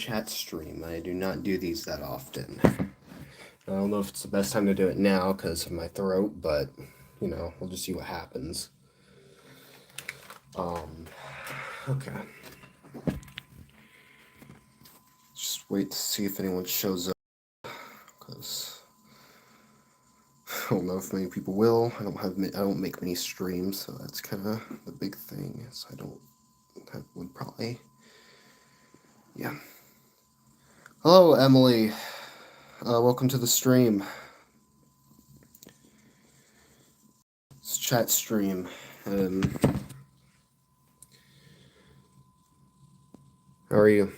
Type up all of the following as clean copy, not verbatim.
chat stream. I do not do these that often. I don't know if it's the best time to do it now because of my throat, but we'll just see what happens. Okay. Just wait to see if anyone shows up because I don't know if many people will. I don't make many streams, so that's kind of the big thing. Is that would probably, yeah. Hello, Emily. Welcome to the stream. It's chat stream. How are you?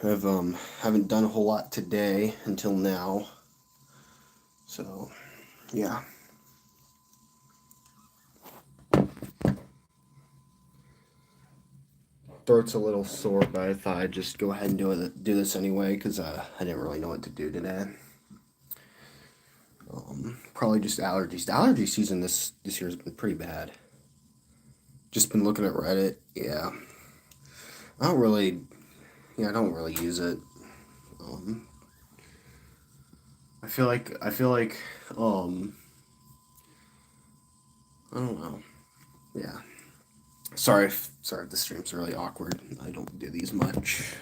I've haven't done a whole lot today until now. So, yeah. Throat's a little sore, but I thought I'd just go ahead and do this anyway because I didn't really know what to do today. Probably just allergies. The allergy season this year has been pretty bad. Just been looking at Reddit. Yeah, I don't really use it. I feel like I don't know. Yeah. Sorry if the stream's really awkward. I don't do these much.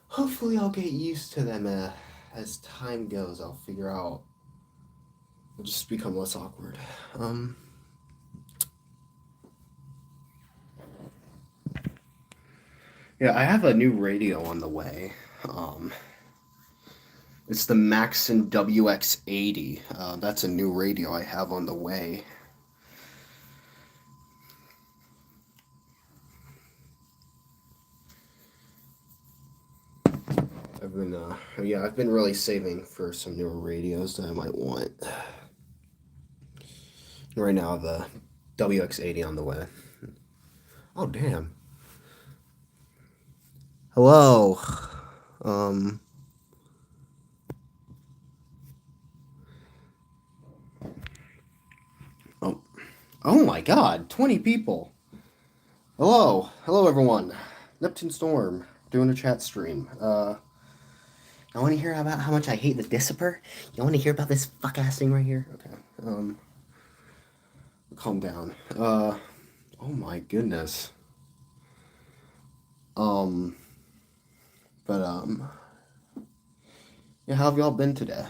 Hopefully I'll get used to them as time goes. I'll figure out. It'll just become less awkward. Yeah, I have a new radio on the way. It's the Maxon WX80. That's a new radio I have on the way. I've been really saving for some newer radios that I might want. Right now, the WX80 on the way. Oh, damn. Hello. Oh my god, 20 people. Hello everyone. Neptune Storm doing a chat stream. I want to hear about how much I hate the Dissiper. You want to hear about this fuck ass thing right here? Okay. Calm down. Oh my goodness. But yeah, how have y'all been today?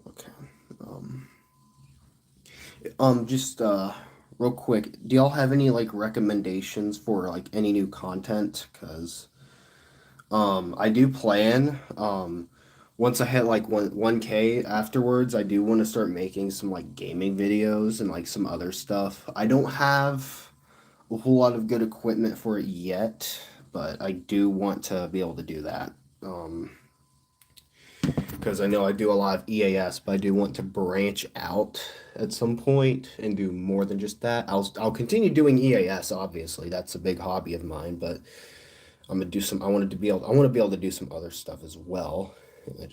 Okay. Just real quick, do y'all have any like recommendations for like any new content? Cause I do plan once I hit like 1K afterwards, I do want to start making some like gaming videos and like some other stuff. I don't have a whole lot of good equipment for it yet, but I do want to be able to do that. Because I know I do a lot of EAS, but I do want to branch out at some point and do more than just that. I'll continue doing EAS, obviously. That's a big hobby of mine, but I'm gonna do some. I want to be able to do some other stuff as well. I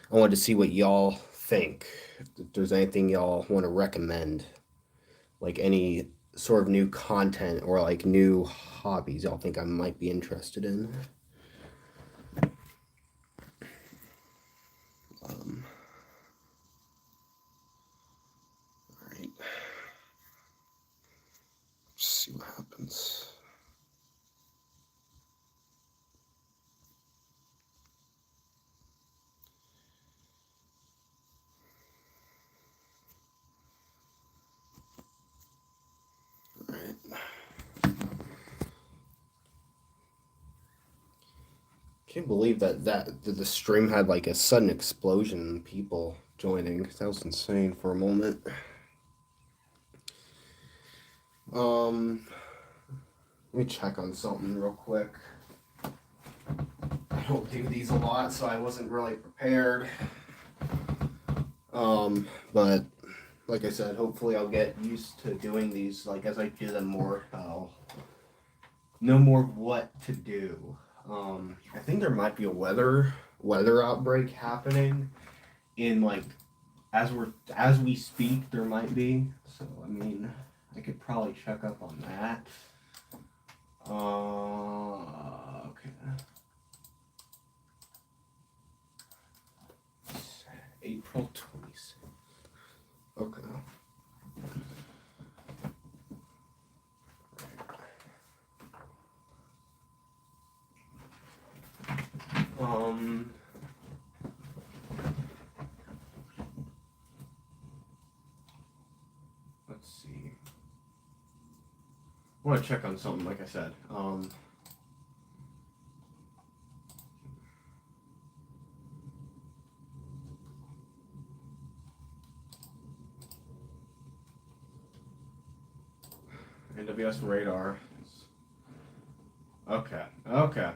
wanted to see what y'all think. If there's anything y'all want to recommend, like any sort of new content or like new hobbies y'all think I might be interested in. All right. Let's see what happens. All right. Can't believe that the stream had like a sudden explosion in people joining. That was insane for a moment. Let me check on something real quick. I don't do these a lot, so I wasn't really prepared. But like I said, hopefully I'll get used to doing these. Like as I do them more, I'll know more what to do. I think there might be a weather outbreak happening in like as we speak. There might be. So I mean, I could probably check up on that. Okay. April 26th. Okay. Let's see. I want to check on something, like I said. NWS radar. Okay. Okay.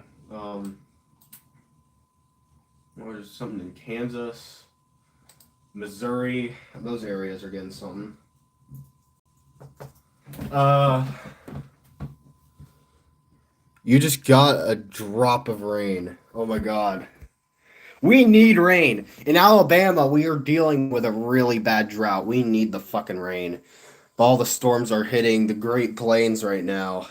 There's something in Kansas, Missouri. Those areas are getting something. You just got a drop of rain. Oh my God. We need rain. In Alabama, we are dealing with a really bad drought. We need the fucking rain. All the storms are hitting the Great Plains right now.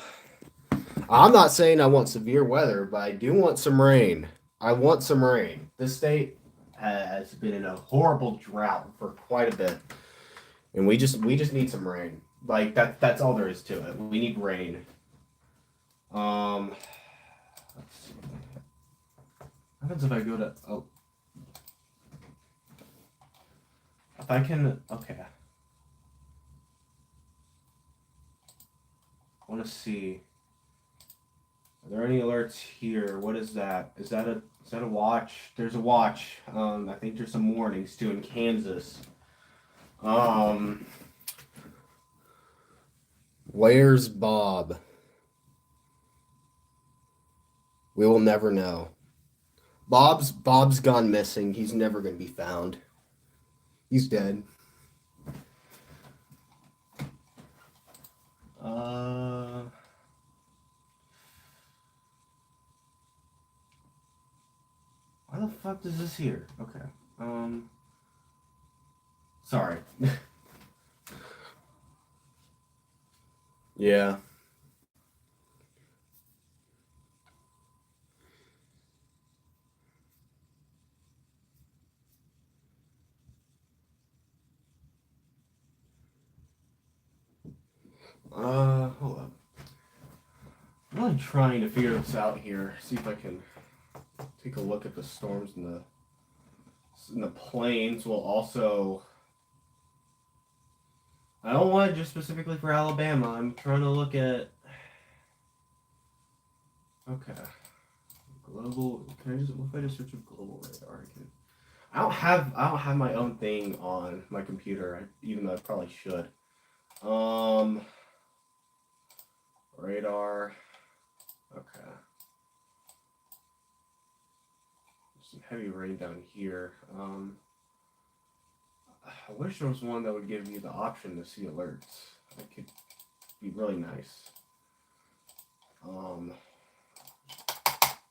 I'm not saying I want severe weather, but I do want some rain. I want some rain. This state has been in a horrible drought for quite a bit. And we just need some rain. Like that's all there is to it. We need rain. Let's see. What happens if I go to if I can okay. I want to see. Are there any alerts here? What is that? Is that a watch? There's a watch. I think there's some warnings too in Kansas. Where's Bob? We will never know. Bob's gone missing. He's never gonna be found. He's dead. Why the fuck is this here? Okay. Sorry. Yeah. Hold up. I'm really trying to figure this out here. See if I can take a look at the storms in the plains. Will also. I don't want it just specifically for Alabama. I'm trying to look at. Okay. Global. Can I just? What if I just search up global radar? I don't have my own thing on my computer, even though I probably should. Radar. Okay. Some heavy rain down here. I wish there was one that would give you the option to see alerts. That could be really nice.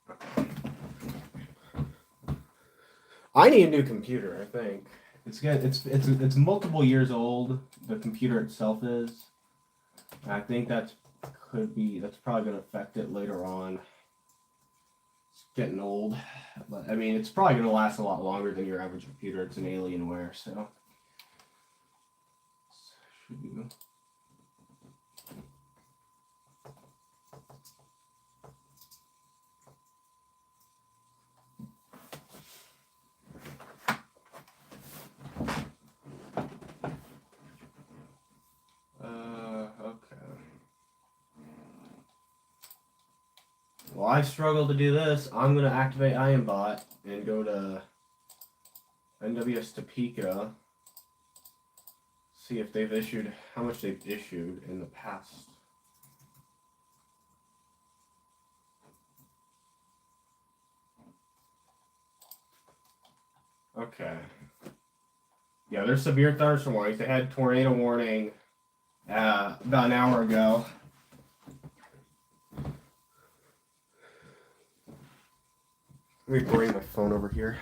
Okay. I need a new computer. I think it's multiple years old. The computer itself is. I think that's probably going to affect it later on. It's getting old, but I mean, it's probably going to last a lot longer than your average computer. It's an Alienware, so should be. Well, I struggle to do this. I'm going to activate IronBot and go to NWS Topeka. See if they've issued, how much they've issued in the past. Okay. Yeah, there's severe thunderstorm warnings. They had tornado warning about an hour ago. Let me bring my phone over here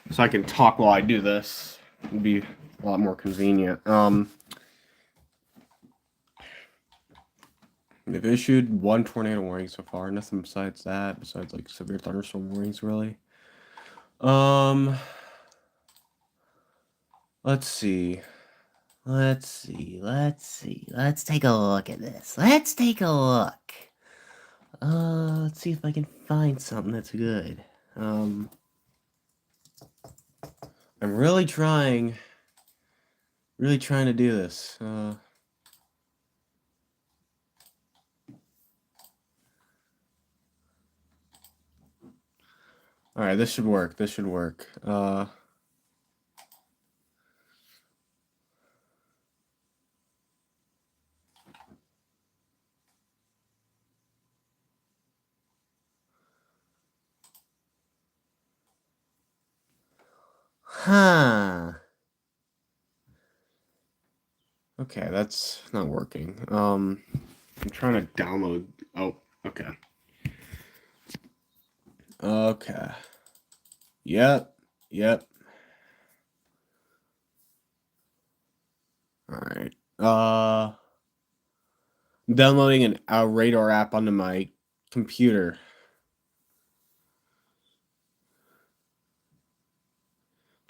so I can talk while I do this. It'd be a lot more convenient. They've issued one tornado warning so far. Nothing besides that, besides like severe thunderstorm warnings, really. Let's see. Let's take a look at this. Let's take a look. Let's see if I can find something that's good. I'm really trying to do this. All right, this should work. Huh. Okay, that's not working. I'm trying to download. Oh, okay. Okay. Yep. All right. Downloading a radar app onto my computer.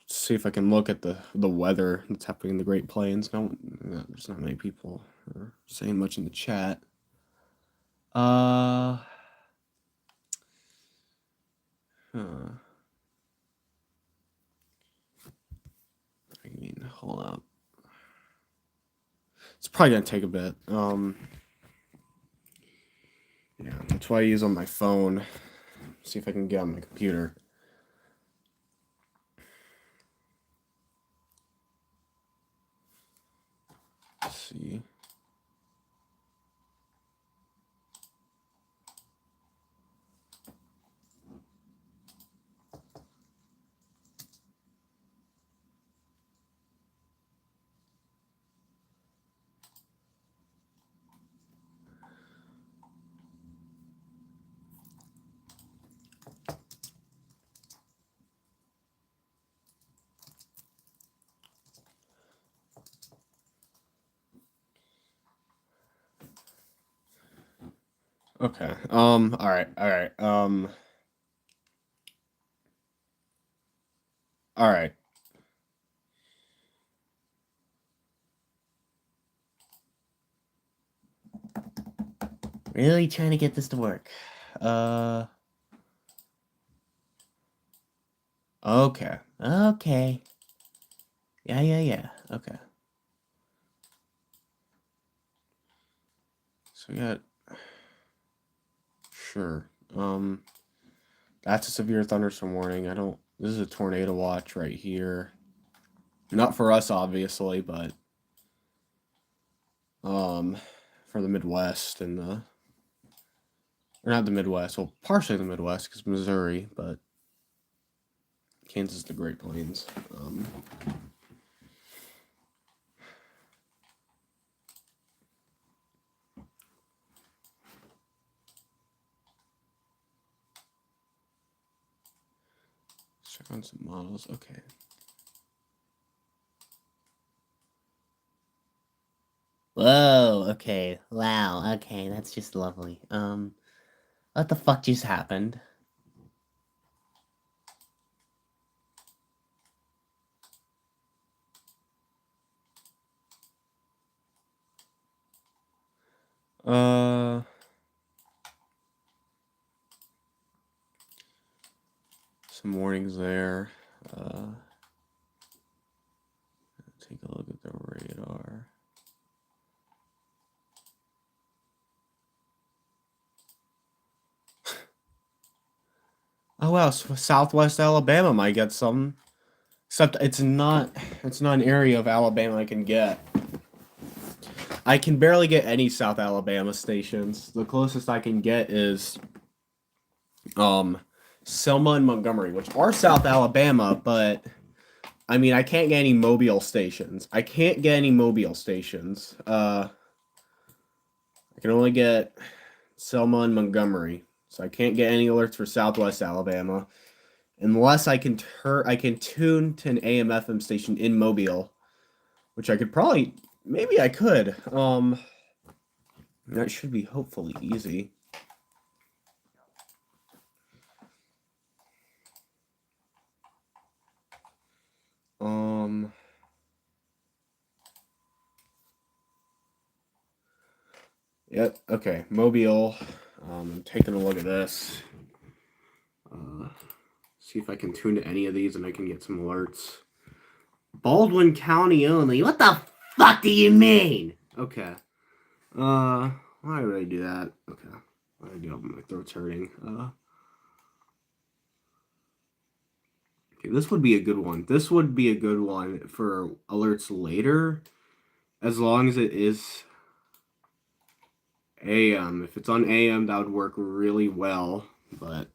Let's see if I can look at the weather that's happening in the Great Plains. There's not many people saying much in the chat. Huh. I mean, hold up. It's probably gonna take a bit. Yeah, that's why I use on my phone. See if I can get on my computer. Let's see. Okay. All right. All right. Really trying to get this to work. Okay. Yeah. Okay. So we got. Sure. That's a severe thunderstorm warning. This is a tornado watch right here. Not for us, obviously, but for the Midwest and or not the Midwest. Well, partially the Midwest because Missouri, but Kansas, the Great Plains. Let's check on some models. Okay. Whoa, okay. Wow, okay, that's just lovely. What the fuck just happened? Some warnings there. Take a look at the radar. Oh wow, Southwest Alabama might get some. Except it's not an area of Alabama I can get. I can barely get any South Alabama stations. The closest I can get is Selma and Montgomery, which are South Alabama, but I mean I can't get any Mobile stations. I can only get Selma and Montgomery. So I can't get any alerts for Southwest Alabama unless I can tune to an AM/FM station in Mobile, which I could probably, maybe I could. That should be hopefully easy. Yep. Okay. Mobile. I'm taking a look at this. See if I can tune to any of these and I can get some alerts. Baldwin County only. What the fuck do you mean? Okay. Why would I do that? Okay. Why did I do that? My throat's hurting. Okay, this would be a good one. This would be a good one for alerts later, as long as it is AM. If it's on AM, that would work really well, but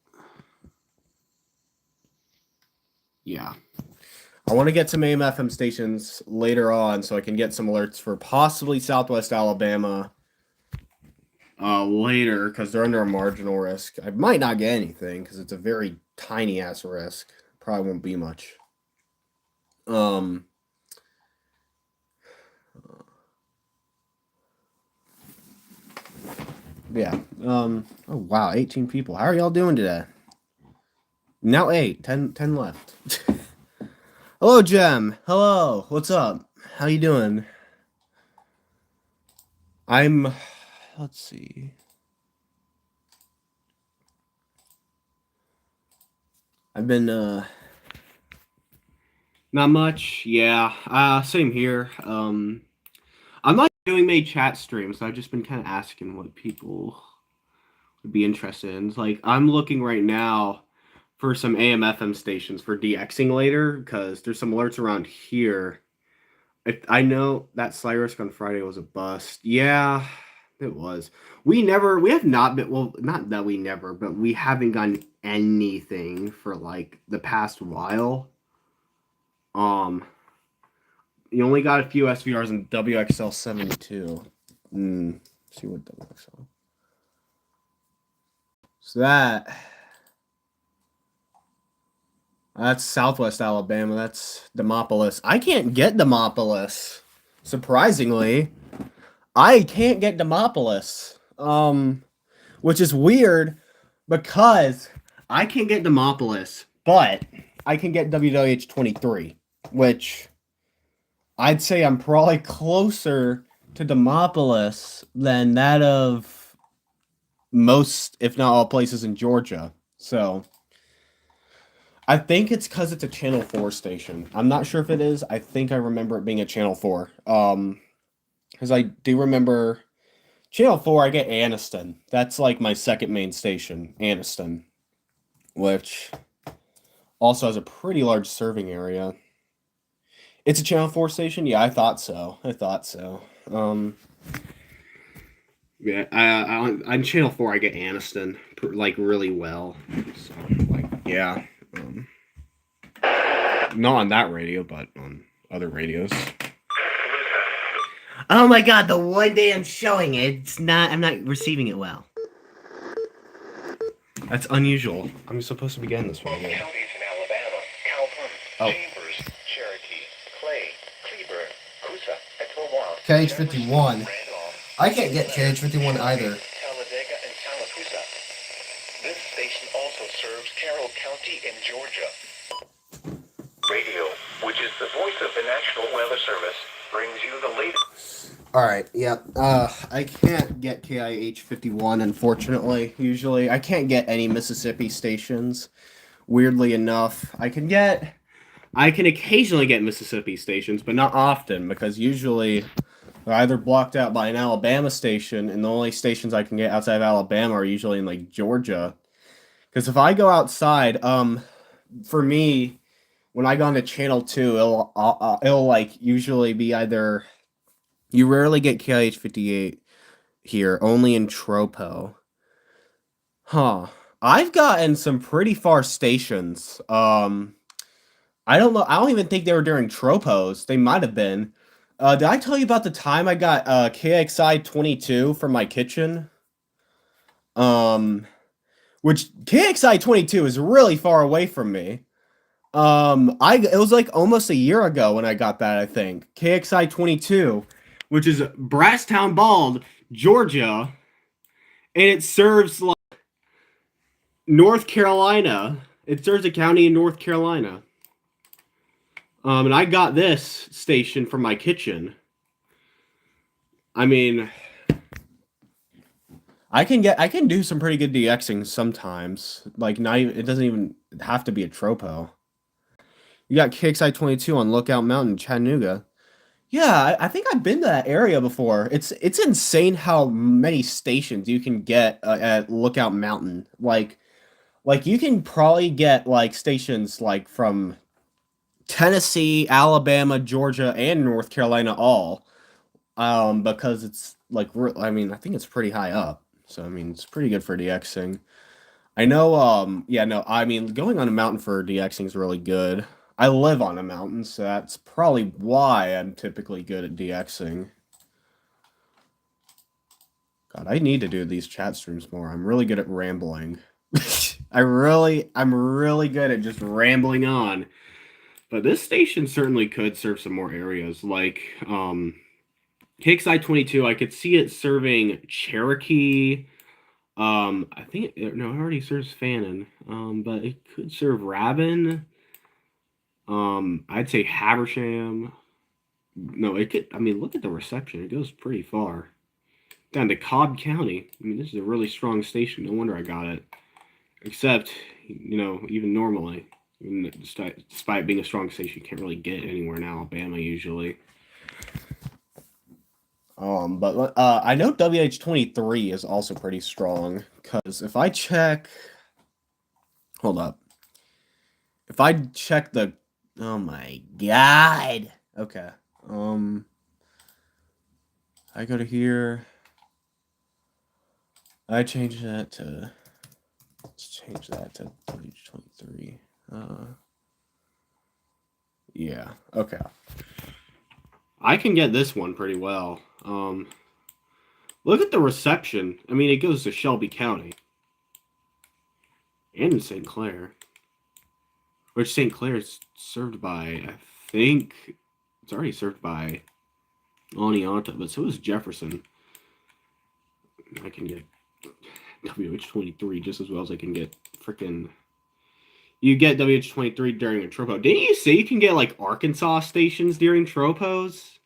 yeah. I want to get some AM/FM stations later on so I can get some alerts for possibly Southwest Alabama later, because they're under a marginal risk. I might not get anything because it's a very tiny ass risk. Probably won't be much. Yeah. Oh wow, 18 people. How are y'all doing today? Now 8, 10 left. Hello, Jem. Hello. What's up? How you doing? Let's see. I've been not much. Yeah. Same here. I'm not doing many chat streams, so I've just been kind of asking what people would be interested in. It's like I'm looking right now for some AM/FM stations for DXing later, because there's some alerts around here. I know that Cyrus on Friday was a bust. Yeah, it was. We have not been, well, not that we never, but we haven't gotten anything for like the past while. You only got a few SVRs in WXL 72. See what WXL. So that's Southwest Alabama. That's Demopolis. I can't get Demopolis. Surprisingly, I can't get Demopolis. Which is weird because I can't get Demopolis, but I can get WWH 23, which I'd say I'm probably closer to Demopolis than that of most, if not all, places in Georgia. So I think it's because it's a Channel 4 station. I'm not sure if it is. I think I remember it being a Channel 4. Because I do remember Channel 4, I get Anniston. That's like my second main station, Anniston, which also has a pretty large serving area. It's a Channel 4 station? Yeah, I thought so. Yeah, on Channel 4, I get Anniston, like, really well. So, like, yeah. Not on that radio, but on other radios. Oh my god, the one day I'm showing it, I'm not receiving it well. That's unusual. I'm supposed to be getting this one. Counties in Alabama, Calhoun, Chambers, Cherokee, Clay, Cleburne, Coosa, Etowah, KH51. I can't get KH51 either. Talladega, and Tallapoosa. This station also serves Carroll County in Georgia. Radio, which is the voice of the National Weather Service, brings you the latest. Alright, yep. I can't get KIH51, unfortunately. Usually, I can't get any Mississippi stations. Weirdly enough, I can occasionally get Mississippi stations, but not often, because usually they're either blocked out by an Alabama station, and the only stations I can get outside of Alabama are usually in, like, Georgia. Because if I go outside, for me, when I go into Channel 2, it'll like, usually be either... You rarely get KIH58 here, only in Tropo. Huh. I've gotten some pretty far stations. I don't know. I don't even think they were during Tropos. They might have been. Did I tell you about the time I got KXI 22 from my kitchen? which KXI 22 is really far away from me. It was like almost a year ago when I got that, I think. KXI 22, which is Brasstown Bald, Georgia, and it serves like North Carolina. It serves a county in North Carolina. And I got this station from my kitchen. I mean, I can do some pretty good DXing sometimes. Like not even, it doesn't even have to be a tropo. You got KXI 22 on Lookout Mountain, Chattanooga. Yeah, I think I've been to that area before. It's insane how many stations you can get at Lookout Mountain. Like you can probably get like stations like from Tennessee, Alabama, Georgia, and North Carolina all. Because it's like I mean, I think it's pretty high up. So I mean, it's pretty good for DXing. I know yeah, no, I mean, going on a mountain for DXing is really good. I live on a mountain, so that's probably why I'm typically good at DXing. God, I need to do these chat streams more. I'm really good at rambling. I'm really good at just rambling on. But this station certainly could serve some more areas. Like KXI 22, I could see it serving Cherokee. I think it already serves Fannin. But it could serve Rabin. I'd say Habersham. No, it could. I mean, look at the reception. It goes pretty far down to Cobb County. I mean, this is a really strong station. No wonder I got it. Except, even normally, despite being a strong station, you can't really get anywhere in Alabama usually. But I know WH23 is also pretty strong because if I check, hold up, if I check the, oh my god, okay, I go to here, I change that to, let's change that to WH23. Yeah, okay. I can get this one pretty well. Look at the reception. I mean, it goes to Shelby County and in St. Clair, which St. Clair is served by, I think it's already served by Oneonta, but so is Jefferson. I can get WH23 just as well as I can get freaking. You get WH23 during a tropo. Didn't you say you can get like Arkansas stations during tropos?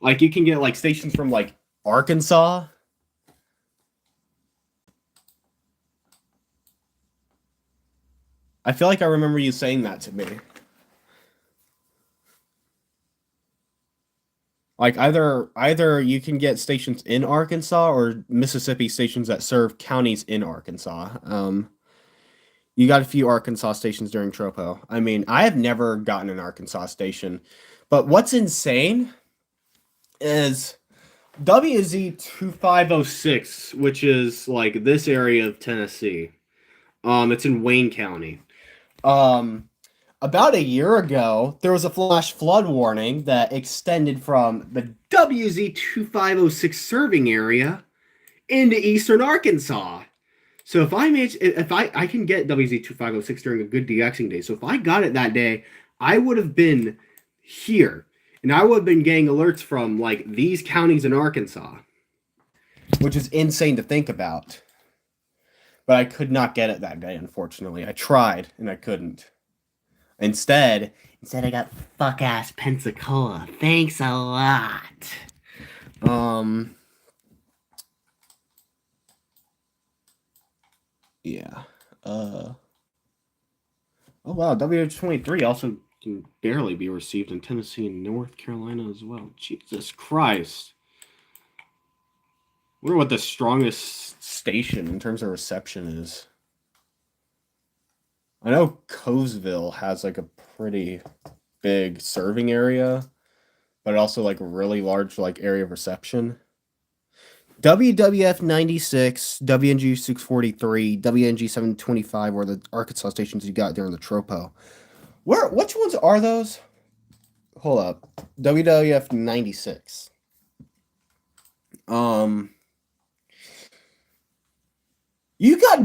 Like you can get like stations from like Arkansas. I feel like I remember you saying that to me. Like either you can get stations in Arkansas or Mississippi stations that serve counties in Arkansas. You got a few Arkansas stations during Tropo. I mean, I have never gotten an Arkansas station, but what's insane is WZ2506, which is like this area of Tennessee. It's in Wayne County. About a year ago, there was a flash flood warning that extended from the WZ2506 serving area into eastern Arkansas. So if I can get WZ2506 during a good DXing day. So if I got it that day, I would have been here. And I would have been getting alerts from like these counties in Arkansas. Which is insane to think about. But I could not get it that day, unfortunately. I tried and I couldn't. Instead I got fuck ass Pensacola. Thanks a lot. Yeah. Oh wow, WH23 also can barely be received in Tennessee and North Carolina as well. Jesus Christ. I wonder what the strongest station in terms of reception is. I know Cosville has like a pretty big serving area, but also like a really large like area of reception. WWF 96, WNG 643, WNG 725 were the Arkansas stations you got during the Tropo. Which ones are those? Hold up. WWF 96. You got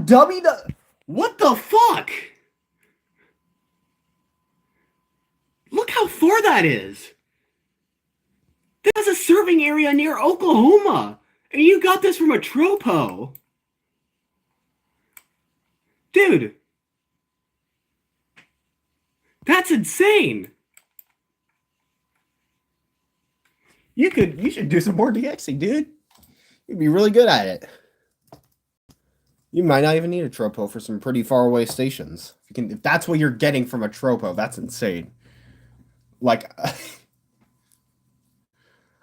what the fuck? Look how far that is. That's a serving area near Oklahoma. And you got this from a tropo. Dude. That's insane. You should do some more DXing, dude. You'd be really good at it. You might not even need a tropo for some pretty far away stations. If that's what you're getting from a tropo, that's insane. Like,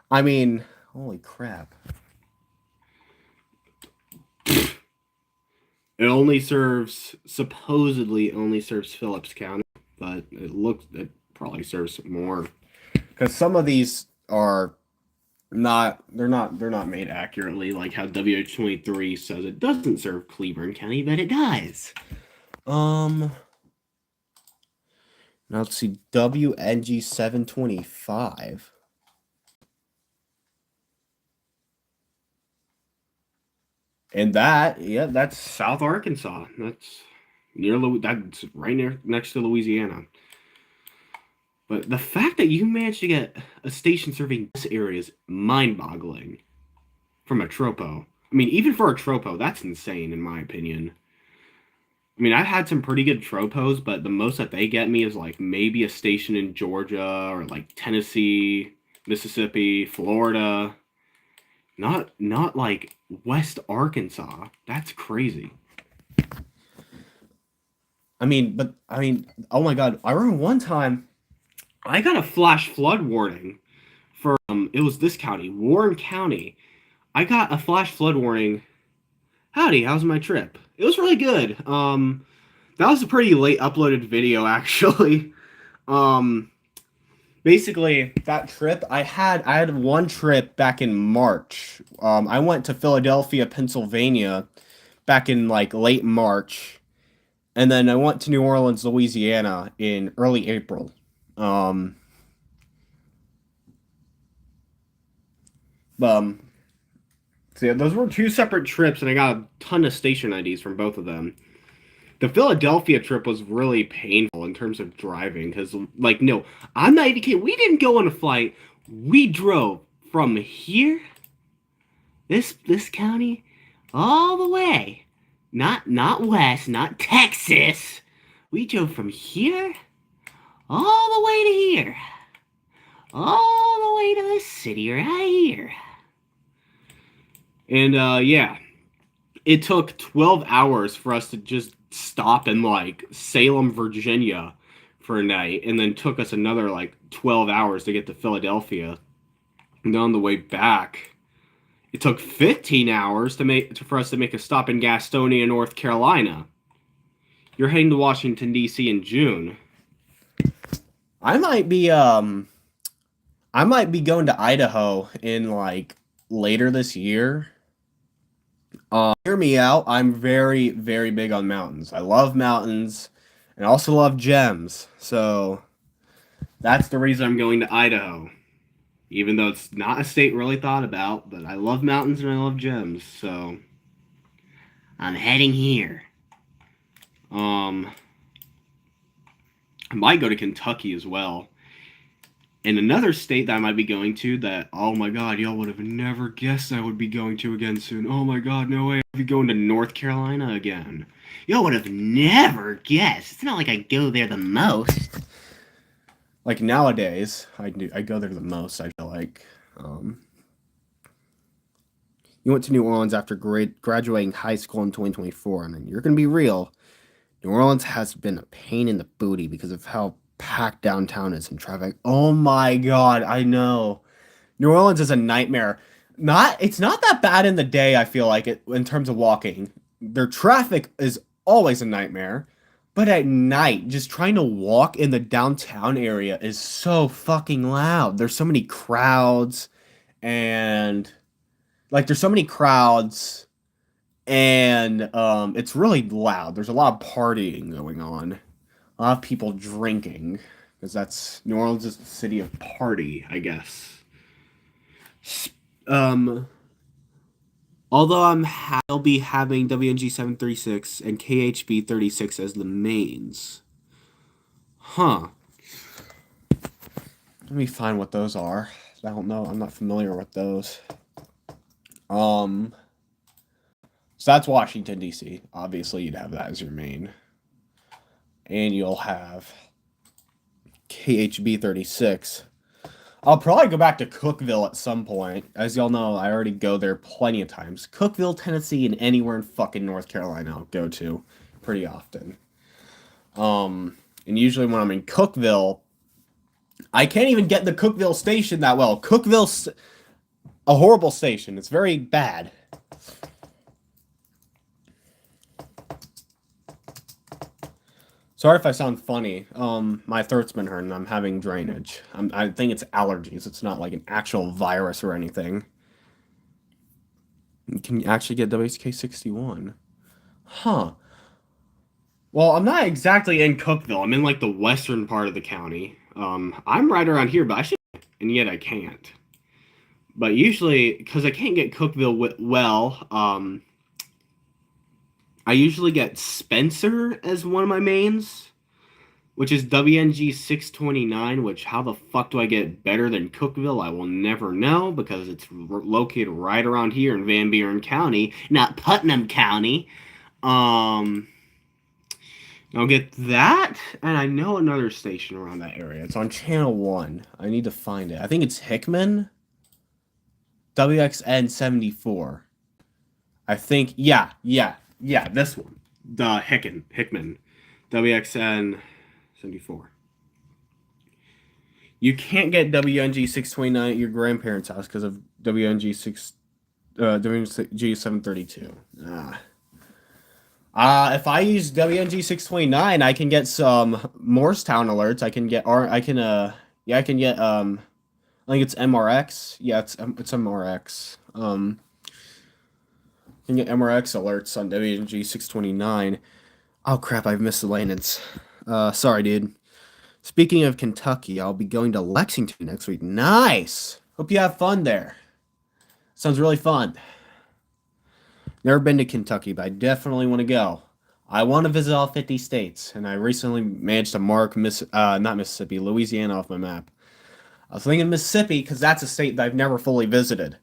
I mean, holy crap. Supposedly only serves Phillips County, but it probably serves more. Because some of these are they're not made accurately, like how WH23 says it doesn't serve Cleburne County, but it does. Now let's see, WNG 725. And that's South Arkansas. That's that's right next to Louisiana. But the fact that you managed to get a station serving this area is mind-boggling from a tropo. I mean, even for a tropo, that's insane in my opinion. I mean, I've had some pretty good tropos, but the most that they get me is like maybe a station in Georgia or like Tennessee, Mississippi, Florida. Not like West Arkansas. That's crazy. I mean, oh my god, I remember one time I got a flash flood warning for it was this county, Warren County. I got a flash flood warning. Howdy, how's my trip? It was really good. That was a pretty late uploaded video actually. Basically that trip I had one trip back in March. I went to Philadelphia, Pennsylvania back in like late March. And then I went to New Orleans, Louisiana in early April. So yeah, those were two separate trips, and I got a ton of station IDs from both of them. The Philadelphia trip was really painful in terms of driving, because, like, no, I'm not even kidding. We didn't go on a flight. We drove from here, this county, all the way. Not west, not Texas. We drove from here all the way to here. All the way to this city right here. And, yeah. It took 12 hours for us to just stop in, like, Salem, Virginia for a night. And then took us another, like, 12 hours to get to Philadelphia. And on the way back, it took 15 hours for us to make a stop in Gastonia, North Carolina. You're heading to Washington, D.C. in June. I might be going to Idaho in like later this year. Hear me out. I'm very, very big on mountains. I love mountains and I also love gems. So that's the reason I'm going to Idaho. Even though it's not a state really thought about, but I love mountains and I love gems. So I'm heading here. I might go to Kentucky as well. And another state that I might be going to that, oh my god, y'all would have never guessed I would be going to again soon. Oh my god, no way. I'll be going to North Carolina again. Y'all would have never guessed. It's not like I go there the most. Like nowadays, I go there the most, I feel like. You went to New Orleans after graduating high school in 2024, and you're going to be real. New Orleans has been a pain in the booty because of how packed downtown is in traffic. Oh my god, I know. New Orleans is a nightmare. It's not that bad in the day, I feel like it in terms of walking. Their traffic is always a nightmare. But at night, just trying to walk in the downtown area is so fucking loud. There's so many crowds and it's really loud. There's a lot of partying going on. A lot of people drinking, because New Orleans is the city of party, I guess. Although I'll be having WNG 736 and KHB 36 as the mains. Huh. Let me find what those are. I don't know. I'm not familiar with those. So that's Washington, D.C. Obviously, you'd have that as your main. And you'll have KHB 36. I'll probably go back to Cookeville at some point. As y'all know, I already go there plenty of times. Cookeville, Tennessee, and anywhere in fucking North Carolina I'll go to pretty often. And usually when I'm in Cookeville, I can't even get the Cookeville station that well. Cookeville's a horrible station. It's very bad. Sorry if I sound funny. My throat's been hurting. I'm having drainage. I think it's allergies. It's not like an actual virus or anything. You can actually get WSK61. Huh. Well, I'm not exactly in Cookeville. I'm in like the western part of the county. I'm right around here, but I should, and yet I can't. But usually, because I can't get Cookeville well, I usually get Spencer as one of my mains, which is WNG 629, which how the fuck do I get better than Cookeville? I will never know because it's located right around here in Van Buren County, not Putnam County. I'll get that, and I know another station around that area. It's on Channel 1. I need to find it. I think it's Hickman. WXN 74. I think, yeah, this one. The Hickman. WXN 74. You can't get WNG 629 at your grandparents' house because of WNG 732. If I use WNG 629, I can get some Morristown alerts. I can get I can get I think it's MRX. Yeah, it's MRX. You can get MRX alerts on WNG 629. Oh crap, I've missed the Landons. Sorry, dude. Speaking of Kentucky, I'll be going to Lexington next week. Nice. Hope you have fun there. Sounds really fun. Never been to Kentucky, but I definitely want to go. I want to visit all 50 states, and I recently managed to mark not Mississippi, Louisiana off my map. I was thinking Mississippi because that's a state that I've never fully visited.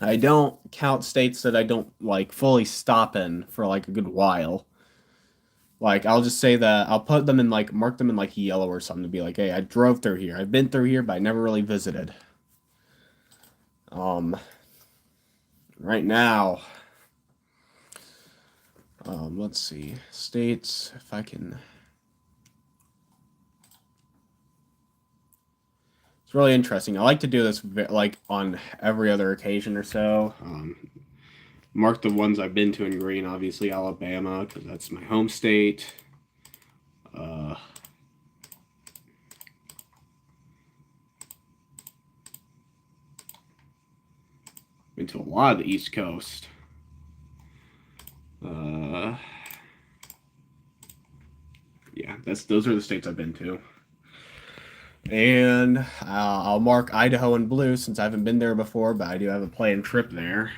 I don't count states that I don't like fully stop in for like a good while. Like I'll just say that I'll put them in like mark them in like yellow or something to be like, hey, I drove through here. I've been through here, but I never really visited. Right now, let's see. States, if I can. It's really interesting. I like to do this like on every other occasion or so. Mark the ones I've been to in green, obviously Alabama, because that's my home state. Been to a lot of the East Coast. Yeah, those are the states I've been to. And I'll mark Idaho in blue since I haven't been there before, but I do have a planned trip there.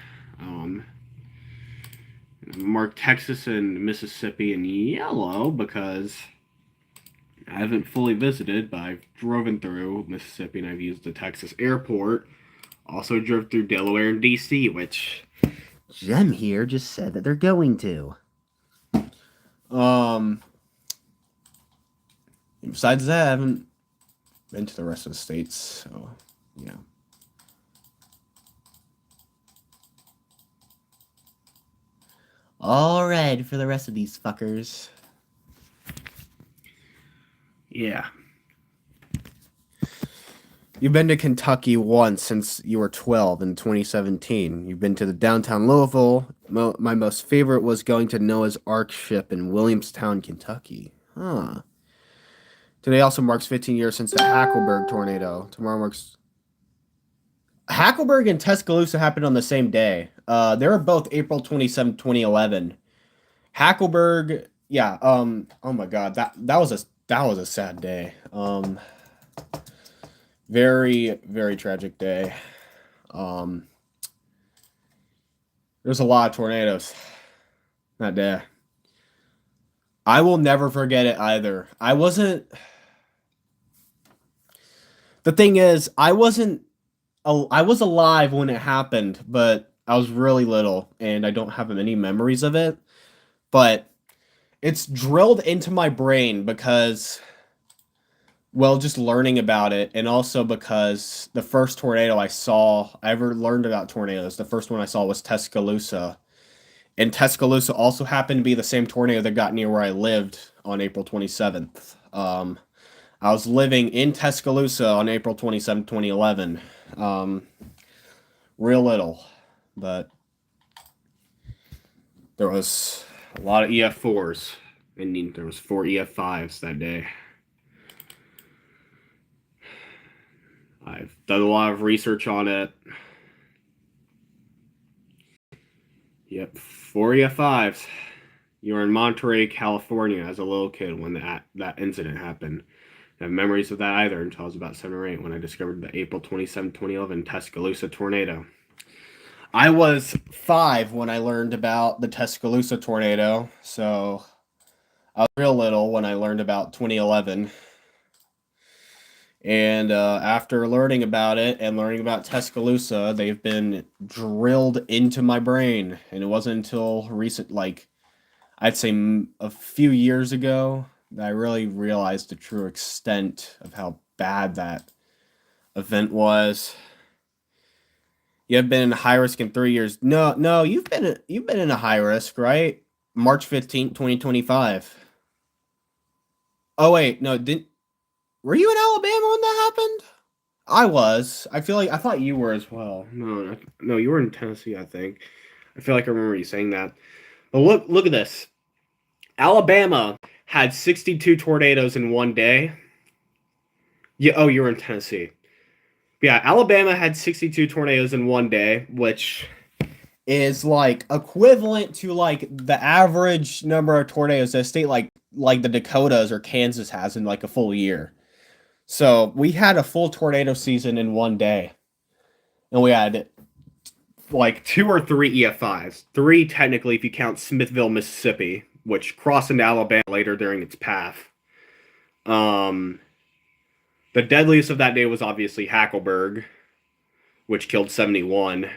Mark Texas and Mississippi in yellow because I haven't fully visited, but I've driven through Mississippi and I've used the Texas airport. Also drove through Delaware and D.C., which Jem here just said that they're going to. Besides that, I haven't been to the rest of the states, so yeah. All right, for the rest of these fuckers. Yeah. You've been to Kentucky once since you were 12 in 2017. You've been to the downtown Louisville. My most favorite was going to Noah's Ark ship in Williamstown, Kentucky. Huh. Today also marks 15 years since the Hackleburg tornado. Tomorrow marks... Hackleburg and Tuscaloosa happened on the same day. They were both April 27, 2011. Hackleburg, yeah, oh my god, that was a sad day. Very, very tragic day. There's a lot of tornadoes that day. I will never forget it either. I wasn't. The thing is, I wasn't. I was alive when it happened, but I was really little, and I don't have any memories of it. But it's drilled into my brain because, well, just learning about it, and also because the first tornado I ever learned about tornadoes, the first one I saw was Tuscaloosa. And Tuscaloosa also happened to be the same tornado that got near where I lived on April 27th. I was living in Tuscaloosa on April 27th, 2011. Um, Real little, but there was a lot of EF4s. And there was 4 EF5s that day. I've done a lot of research on it. Yep, 4 EF5s. You were in Monterey, California as a little kid when that incident happened. I have memories of that either until I was about 7 or 8 when I discovered the April 27, 2011 Tuscaloosa tornado. I was 5 when I learned about the Tuscaloosa tornado, so I was real little when I learned about 2011. And after learning about it and learning about Tuscaloosa, they've been drilled into my brain. And it wasn't until recent, like, I'd say a few years ago, that I really realized the true extent of how bad that event was. You've been in high risk in 3 years. No, you've been in a high risk, right? March 15th, 2025. Oh wait, no, didn't were you in Alabama when that happened? I was. I thought you were as well. No, you were in Tennessee, I think. I feel like I remember you saying that. But look at this. Alabama had 62 tornadoes in one day. Yeah, oh, you were in Tennessee. Yeah, Alabama had 62 tornadoes in one day, which is like equivalent to like the average number of tornadoes that a state like the Dakotas or Kansas has in like a full year. So we had a full tornado season in one day. And we had like 2 or 3 EF5s. 3 technically if you count Smithville, Mississippi, which crossed into Alabama later during its path. The deadliest of that day was obviously Hackleburg, which killed 71.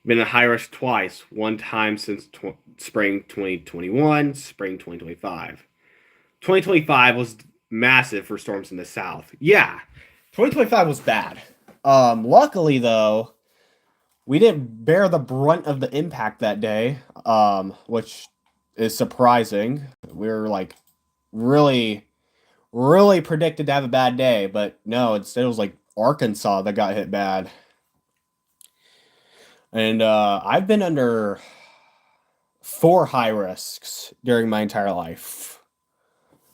Been in high risk twice, one time since spring 2021, spring 2025. 2025 was massive for storms in the south. Yeah, 2025 was bad. Luckily, though, we didn't bear the brunt of the impact that day, which is surprising. We were like really, really predicted to have a bad day, but no, instead it was like Arkansas that got hit bad. And I've been under 4 high risks during my entire life.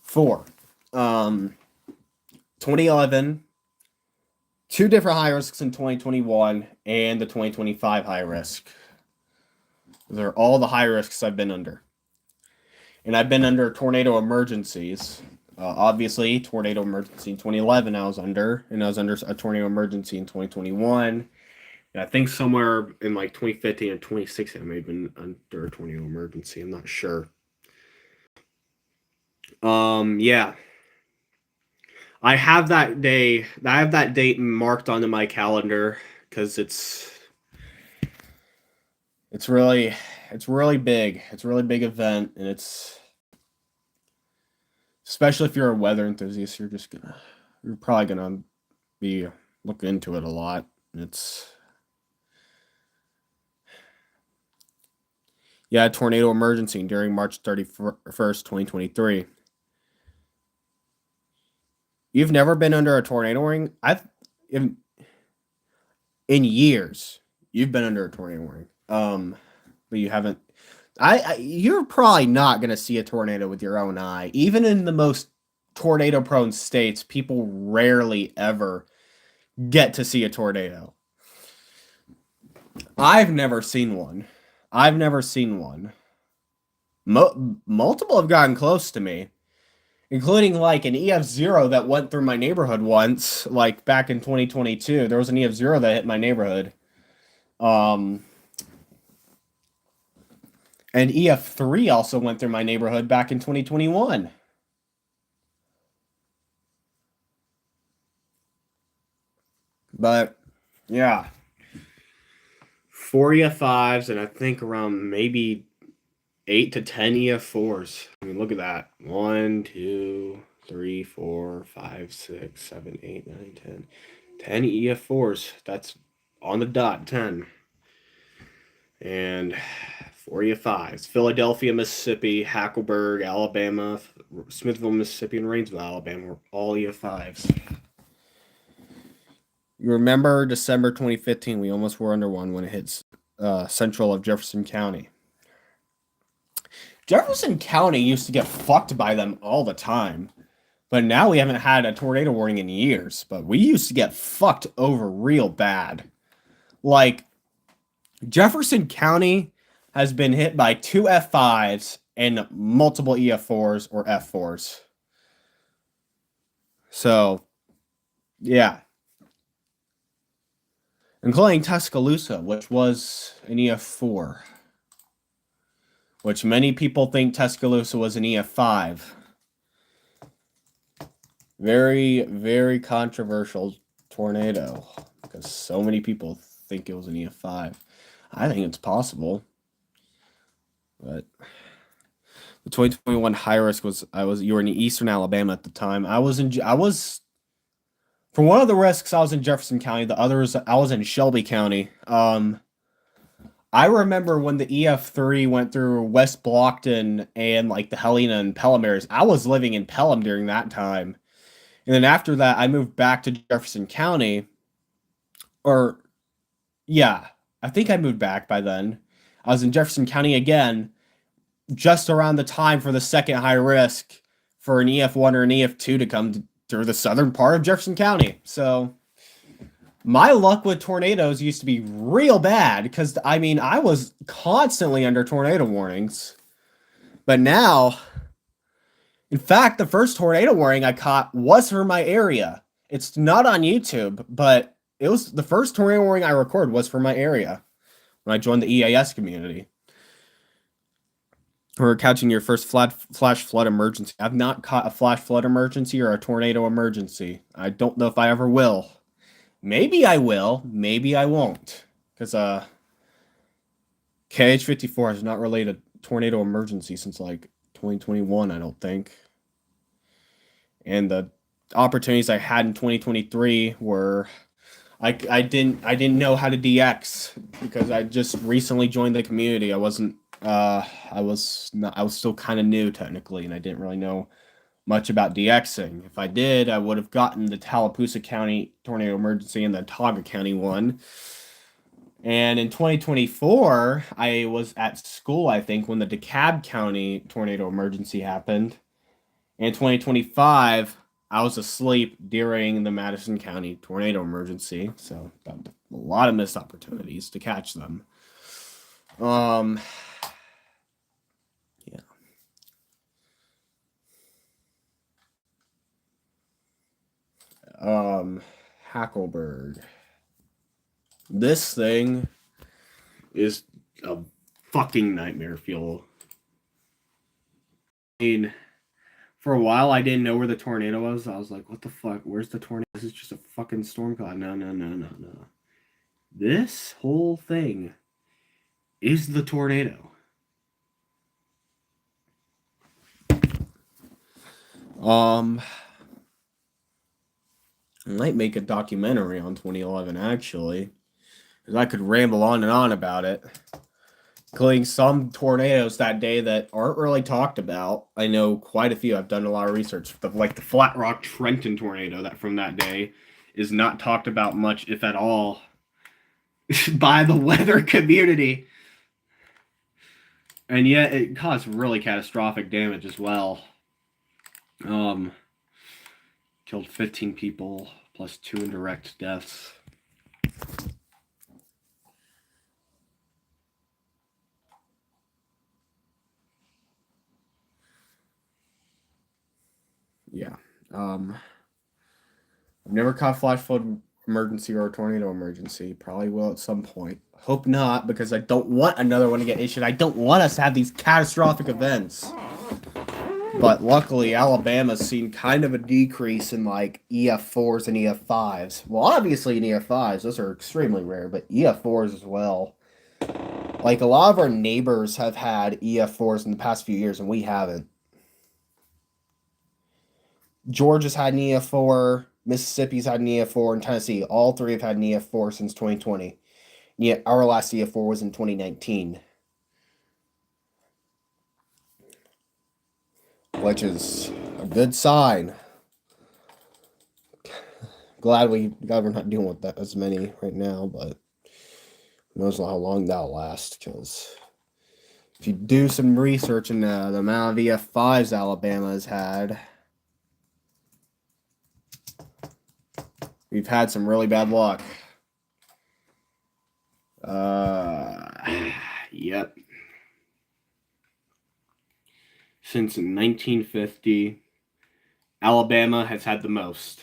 4. 2011, 2 different high risks in 2021, and the 2025 high risk. They're all the high risks I've been under. And I've been under tornado emergencies. Obviously, tornado emergency in 2011 I was under, and I was under a tornado emergency in 2021. And I think somewhere in like 2015 and 2016 I may have been under a tornado emergency. I'm not sure. Yeah. I have that date marked onto my calendar because it's really big. It's a really big event, and it's especially if you're a weather enthusiast, you're probably gonna be looking into it a lot. Tornado emergency during March 31st, 2023. You've never been under a tornado ring? In years, you've been under a tornado ring. But you haven't. You're probably not gonna see a tornado with your own eye. Even in the most tornado-prone states, people rarely ever get to see a tornado. I've never seen one. Multiple have gotten close to me, including like an EF0 that went through my neighborhood once, like back in 2022. There was an EF0 that hit my neighborhood. And EF3 also went through my neighborhood back in 2021. But yeah, 4 EF5s and I think around maybe 8 to 10 EF4s. I mean, look at that. 1, 2, 3, 4, 5, 6, 7, 8, 9, 10. 10 EF4s. That's on the dot, 10. And 4 EF5s. Philadelphia, Mississippi, Hackleburg, Alabama, Smithville, Mississippi, and Rainsville, Alabama were all EF5s. You remember December 2015, we almost were under 1 when it hit central of Jefferson County. Jefferson County used to get fucked by them all the time, but now we haven't had a tornado warning in years, but we used to get fucked over real bad. Like, Jefferson County has been hit by 2 F5s and multiple EF4s or F4s. So, yeah. Including Tuscaloosa, which was an EF4. Which many people think Tuscaloosa was an EF5. Very, very controversial tornado because so many people think it was an EF5. I think it's possible. But the 2021 high risk was you were in eastern Alabama at the time. For one of the risks I was in Jefferson County, the others I was in Shelby County. I remember when the EF3 went through West Blockton and like the Helena and Pelham areas. I was living in Pelham during that time. And then after that, I moved back to Jefferson County. Or, yeah, I think I moved back by then. I was in Jefferson County again, just around the time for the second high risk for an EF1 or an EF2 to come through the southern part of Jefferson County. So my luck with tornadoes used to be real bad because, I mean, I was constantly under tornado warnings. But now, in fact, the first tornado warning I caught was for my area. It's not on YouTube, but it was the first tornado warning I recorded was for my area when I joined the EAS community. We're catching your first flash flood emergency. I've not caught a flash flood emergency or a tornado emergency. I don't know if I ever will. Maybe I will. Maybe I won't. Because KH54 has not relayed a tornado emergency since like 2021, I don't think. And the opportunities I had in 2023 were I didn't know how to DX because I just recently joined the community. I was still kind of new technically, and I didn't really know much about DXing. If I did, I would have gotten the Tallapoosa County tornado emergency and the Tauga County one. And in 2024, I was at school, I think, when the DeKalb County tornado emergency happened. In 2025, I was asleep during the Madison County tornado emergency, so a lot of missed opportunities to catch them. Yeah. Hackleburg. This thing is a fucking nightmare fuel. I mean, for a while, I didn't know where the tornado was. I was like, what the fuck? Where's the tornado? This is just a fucking storm cloud. No. This whole thing is the tornado. I might make a documentary on 2011, actually. Because I could ramble on and on about it. Including some tornadoes that day that aren't really talked about. I know quite a few. I've done a lot of research. Like the Flat Rock Trenton tornado that from that day is not talked about much, if at all, by the weather community. And yet it caused really catastrophic damage as well. Killed 15 people plus 2 indirect deaths. Yeah. I've never caught flash flood emergency or a tornado emergency. Probably will at some point. Hope not, because I don't want another one to get issued. I don't want us to have these catastrophic events. But luckily, Alabama's seen kind of a decrease in like EF4s and EF5s. Well, obviously in EF5s, those are extremely rare, but EF4s as well. Like a lot of our neighbors have had EF4s in the past few years, and we haven't. Georgia's had an EF4, Mississippi's had an EF4, and Tennessee. All three have had an EF4 since 2020. Yet our last EF4 was in 2019. Which is a good sign. Glad we're not dealing with that as many right now, but who knows how long that'll last, because if you do some research in the amount of EF5s Alabama has had, we've had some really bad luck. Yep. Since 1950, Alabama has had the most.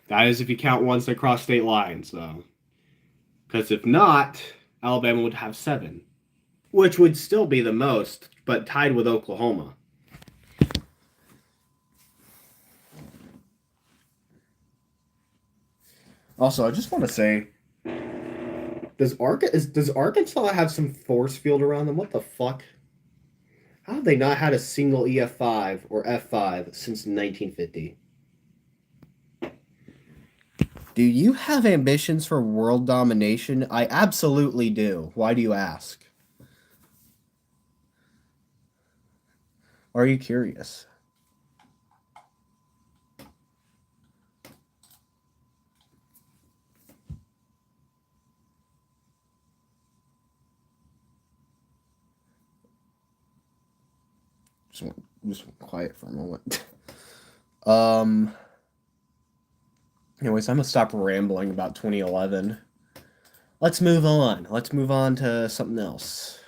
That is if you count ones that cross state lines, though. Because if not, Alabama would have 7. Which would still be the most, but tied with Oklahoma. Also, I just want to say, does Arkansas have some force field around them? What the fuck? How have they not had a single EF5 or F5 since 1950? Do you have ambitions for world domination? I absolutely do. Why do you ask? Are you curious? Just quiet for a moment. Anyways, I'm gonna stop rambling about 2011. Let's move on. Let's move on to something else.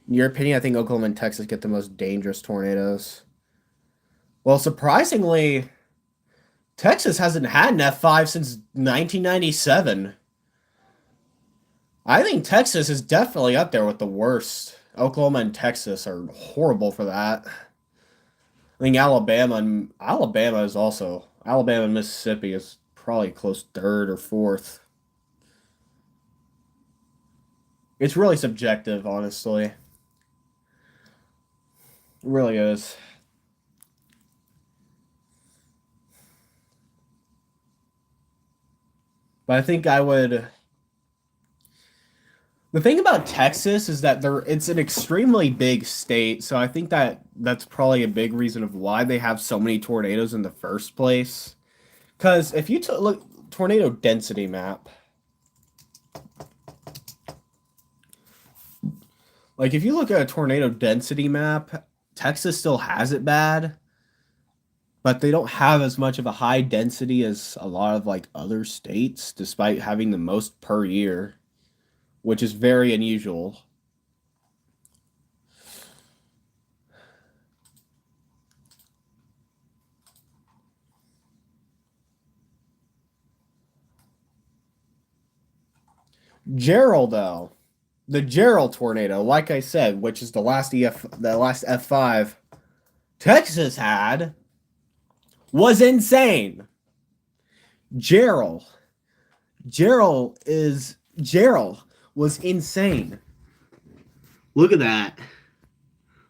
In your opinion, I think Oklahoma and Texas get the most dangerous tornadoes. Well, surprisingly, Texas hasn't had an F5 since 1997. I think Texas is definitely up there with the worst. Oklahoma and Texas are horrible for that. I think Alabama and Mississippi is probably close 3rd or 4th. It's really subjective, honestly. It really is. But I think I would. The thing about Texas is that it's an extremely big state, so I think that's probably a big reason of why they have so many tornadoes in the first place. Because if you look tornado density map, like if you look at a tornado density map, Texas still has it bad, but they don't have as much of a high density as a lot of like other states, despite having the most per year, which is very unusual. Gerald, though, the Gerald tornado, like I said, which is the last F5 Texas had, was insane. Gerald was insane. Look at that.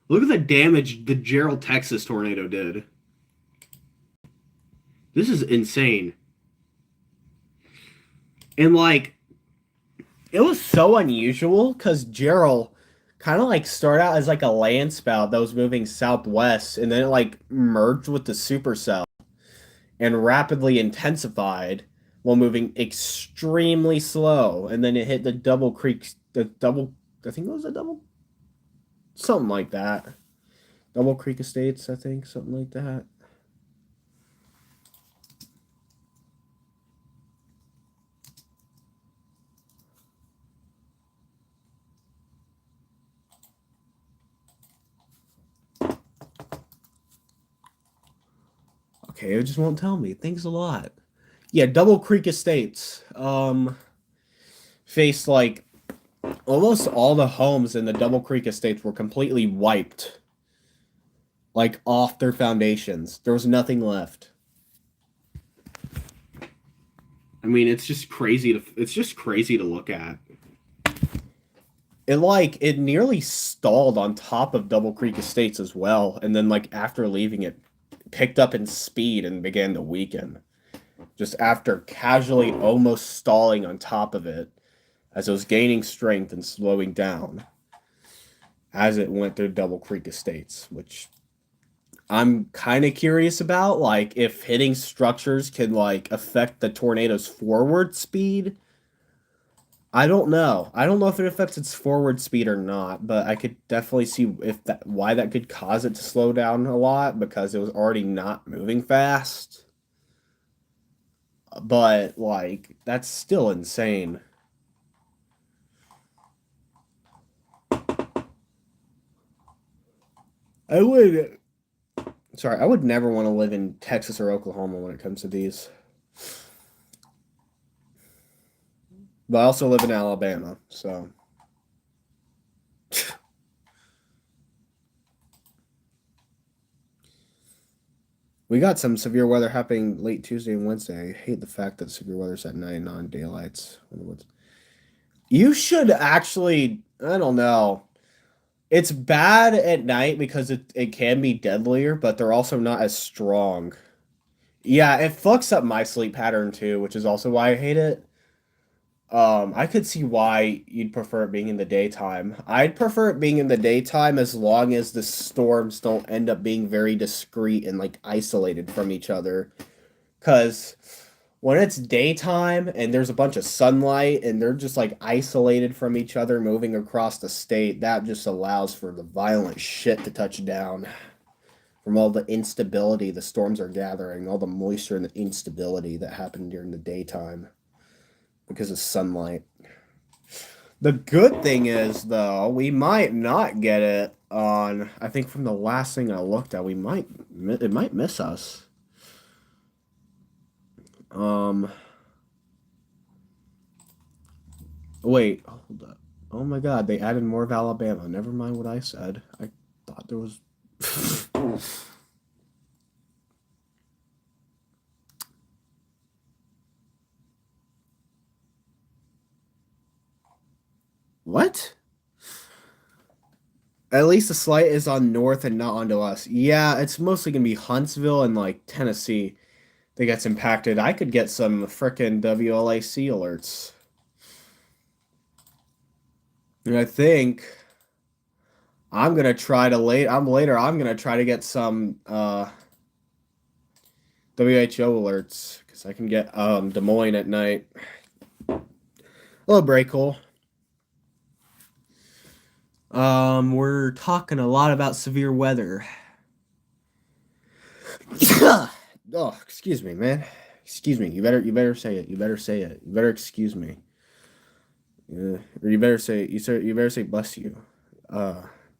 Look at the damage the Gerald, Texas tornado did. This is insane. And like, it was so unusual because Gerald kind of like started out as like a land spout that was moving southwest, and then it like merged with the supercell and rapidly intensified while moving extremely slow. And then it hit I think it was a double, something like that. Double Creek Estates, I think, something like that. Okay, it just won't tell me. Thanks a lot. Yeah, Double Creek Estates. Faced like almost all the homes in the Double Creek Estates were completely wiped, like off their foundations. There was nothing left. I mean, it's just crazy to look at. It nearly stalled on top of Double Creek Estates as well, and then like after leaving it picked up in speed and began to weaken. Just after casually almost stalling on top of it as it was gaining strength and slowing down as it went through Double Creek Estates, which I'm kind of curious about, like if hitting structures can like affect the tornado's forward speed. I don't know. I don't know if it affects its forward speed or not, but I could definitely see if that why that could cause it to slow down a lot because it was already not moving fast. But like that's still insane. I would I would never want to live in Texas or Oklahoma when it comes to these. But I also live in Alabama, so we got some severe weather happening late Tuesday and Wednesday. I hate the fact that severe weather's at night and not in daylights. You should actually, I don't know. It's bad at night because it can be deadlier, but they're also not as strong. Yeah, it fucks up my sleep pattern too, which is also why I hate it. I could see why you'd prefer it being in the daytime. I'd prefer it being in the daytime as long as the storms don't end up being very discreet and like isolated from each other. Because when it's daytime and there's a bunch of sunlight and they're just like isolated from each other moving across the state, that just allows for the violent shit to touch down from all the instability the storms are gathering, all the moisture and the instability that happened during the daytime because of sunlight. The good thing is, though, we might not get it on. I think from the last thing I looked at, it might miss us. Wait, hold up. Oh my God, they added more of Alabama. Never mind what I said. I thought there was. What? At least the slight is on north and not onto us. Yeah, it's mostly gonna be Huntsville and like Tennessee that gets impacted. I could get some frickin' WLAC alerts. And I think I'm gonna try to I'm gonna try to get some WHO alerts because I can get Des Moines at night. Hello, Breakle. We're talking a lot about severe weather. Oh, excuse me, man. Excuse me. You better say it. You better say it. You better excuse me. Or you better say you better say bless you.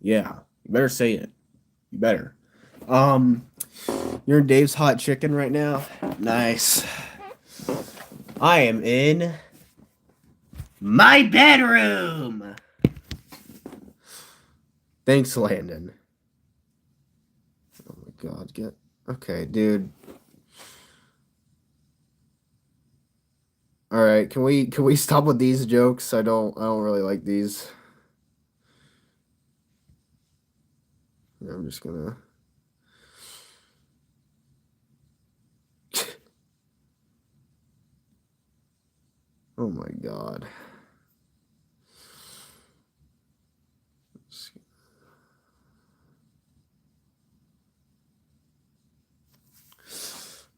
Yeah. You better say it. You better. You're in Dave's Hot Chicken right now. Nice. I am in my bedroom. Thanks, Landon. Oh my God, okay, dude. All right, can we stop with these jokes? I don't really like these. I'm just gonna. Oh my God.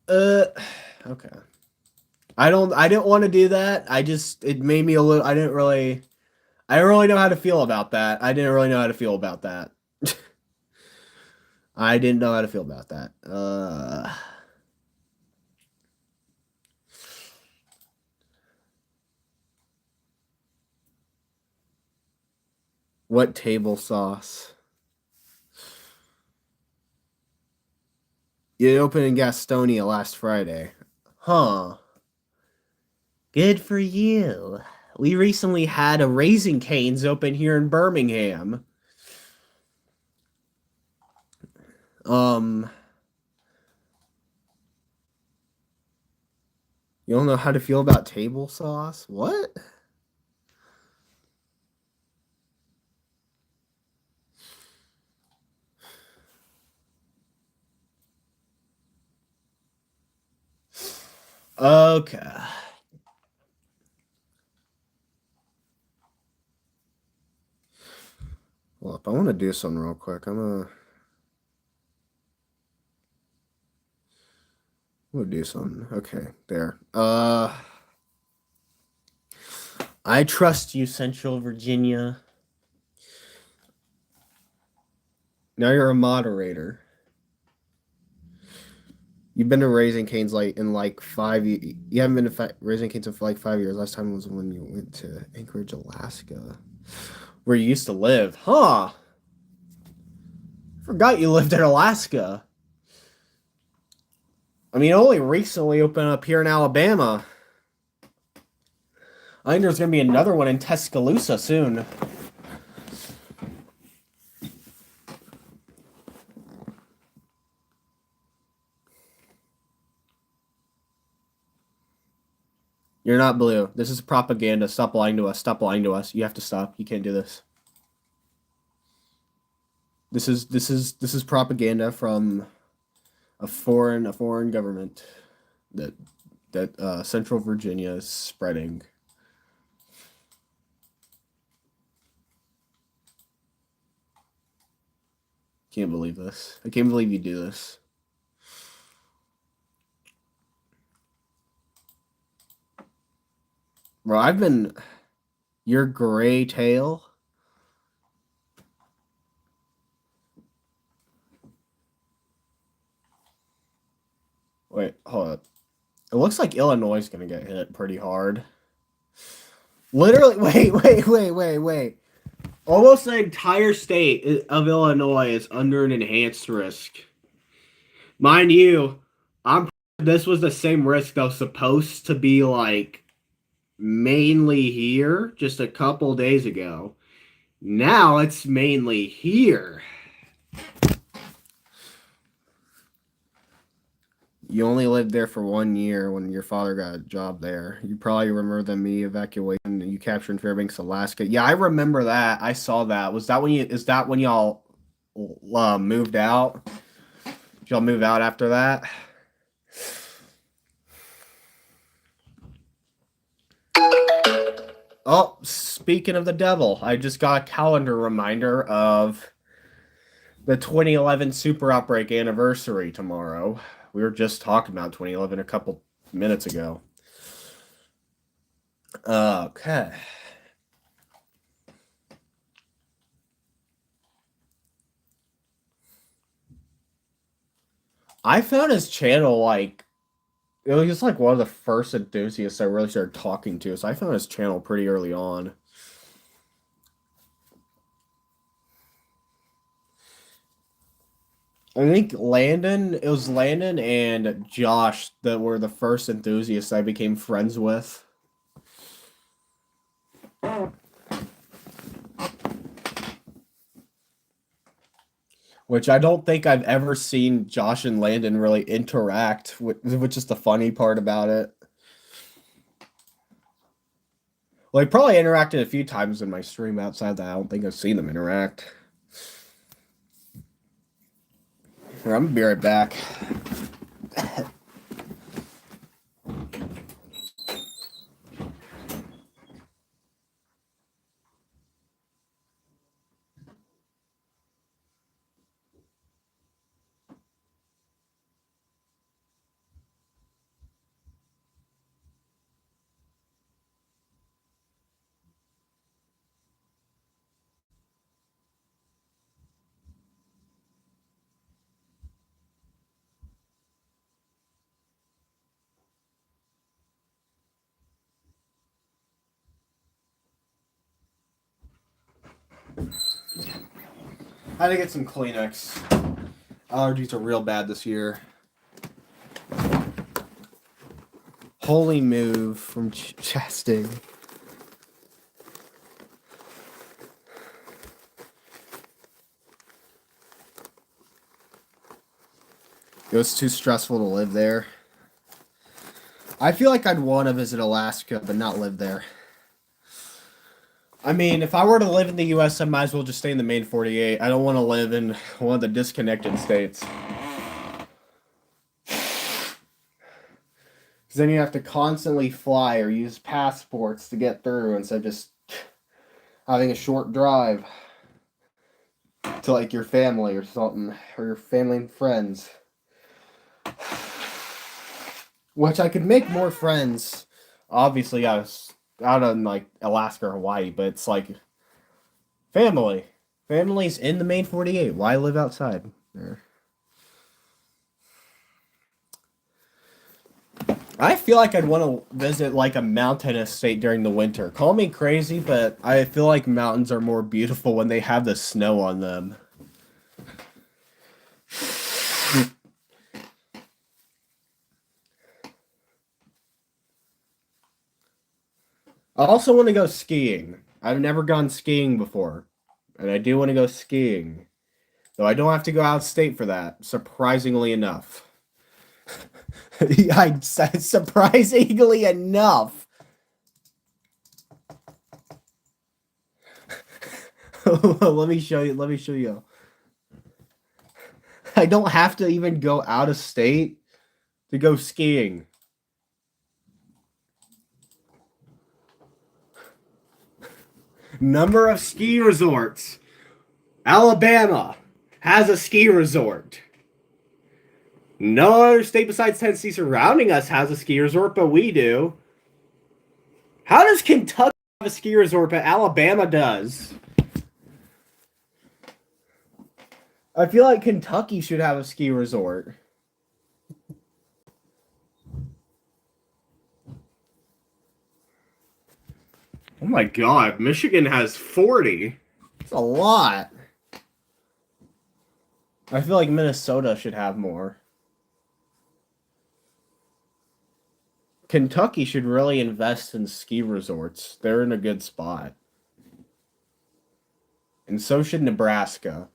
Okay. I didn't want to do that. It made me a little, I don't really know how to feel about that. I didn't really know how to feel about that. I didn't know how to feel about that. What table sauce? It opened in Gastonia last Friday. Huh. Good for you. We recently had a Raising Cane's open here in Birmingham. Um, you don't know how to feel about table sauce? What? Okay. Well, if I want to do something real quick, I'm gonna do something. Okay, there. I trust you, Central Virginia. Now you're a moderator. You've been to Raising Cane's like in like 5 years. You haven't been to Raising Cane's for like 5 years. Last time was when you went to Anchorage, Alaska, where you used to live. Huh? Forgot you lived in Alaska. I mean, it only recently opened up here in Alabama. I think there's gonna be another one in Tuscaloosa soon. You're not blue. This is propaganda. Stop lying to us. Stop lying to us. You have to stop. You can't do this. This is propaganda from a foreign government that Central Virginia is spreading. Can't believe this. I can't believe you do this. Bro, I've been your gray tail. Wait, hold up. It looks like Illinois is gonna get hit pretty hard. Literally, wait. Almost the entire state of Illinois is under an enhanced risk. Mind you, this was the same risk that was supposed to be like mainly here just a couple days ago. Now it's mainly here. You only lived there for 1 year when your father got a job there. You probably remember me evacuating you capturing Fairbanks, Alaska. Yeah, I remember that. I saw that. Is that when y'all moved out? Did y'all move out after that? Oh, speaking of the devil, I just got a calendar reminder of the 2011 super outbreak anniversary tomorrow. We were just talking about 2011 a couple minutes ago. Okay. I found his channel like it was just like one of the first enthusiasts I really started talking to, so I found his channel pretty early on. I think it was Landon and Josh that were the first enthusiasts I became friends with. Which I don't think I've ever seen Josh and Landon really interact, which is the funny part about it. Well, they probably interacted a few times in my stream outside that. I don't think I've seen them interact. Here, I'm gonna be right back. I had to get some Kleenex. Allergies are real bad this year. Holy move from Chastain. It was too stressful to live there. I feel like I'd want to visit Alaska, but not live there. I mean, if I were to live in the U.S., I might as well just stay in the main 48. I don't want to live in one of the disconnected states. Because then you have to constantly fly or use passports to get through instead of just having a short drive to like your family or something, or your family and friends. Which I could make more friends, obviously, out of like Alaska or Hawaii, but it's like family. Family's in the main 48. Why live outside? I feel like I'd want to visit like a mountainous state during the winter. Call me crazy, but I feel like mountains are more beautiful when they have the snow on them. I also want to go skiing. I've never gone skiing before, and I do want to go skiing. Though I don't have to go out of state for that, surprisingly enough. I said surprisingly enough. Let me show you. I don't have to even go out of state to go skiing. Number of ski resorts. Alabama has a ski resort. No other state besides Tennessee surrounding us has a ski resort, but we do. How does Kentucky have a ski resort, but Alabama does? I feel like Kentucky should have a ski resort. Oh my god, Michigan has 40. That's a lot. I feel like Minnesota should have more. Kentucky should really invest in ski resorts. They're in a good spot. And so should Nebraska.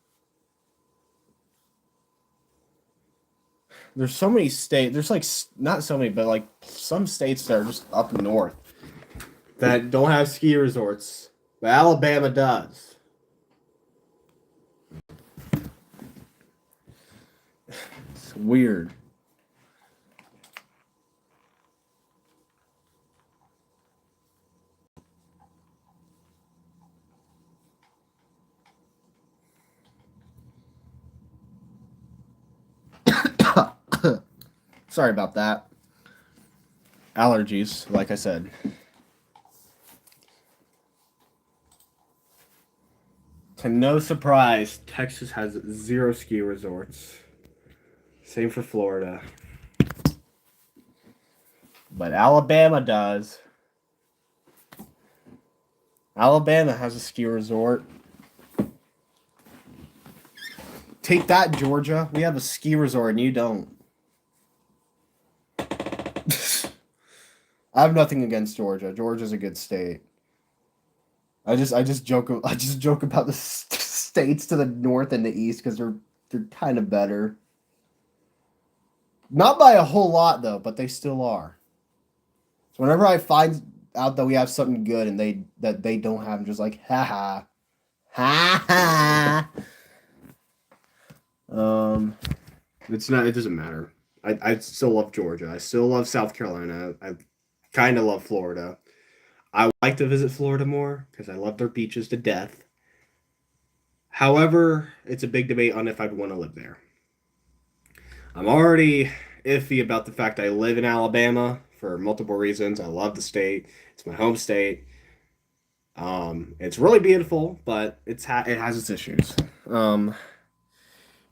There's so many states. There's like, not so many, but like some states that are just up north that don't have ski resorts. But Alabama does. It's weird. Sorry about that. Allergies, like I said. To no surprise, Texas has 0 ski resorts. Same for Florida. But Alabama does. Alabama has a ski resort. Take that, Georgia. We have a ski resort and you don't. I have nothing against Georgia. Georgia's a good state. I just joke about the states to the north and the east because they're kind of better. Not by a whole lot though, but they still are. So whenever I find out that we have something good and they don't have, I'm just like ha ha. It's not. It doesn't matter. I still love Georgia. I still love South Carolina. I kind of love Florida. I would like to visit Florida more because I love their beaches to death. However, it's a big debate on if I'd want to live there. I'm already iffy about the fact I live in Alabama for multiple reasons. I love the state. It's my home state. It's really beautiful, but it has its issues.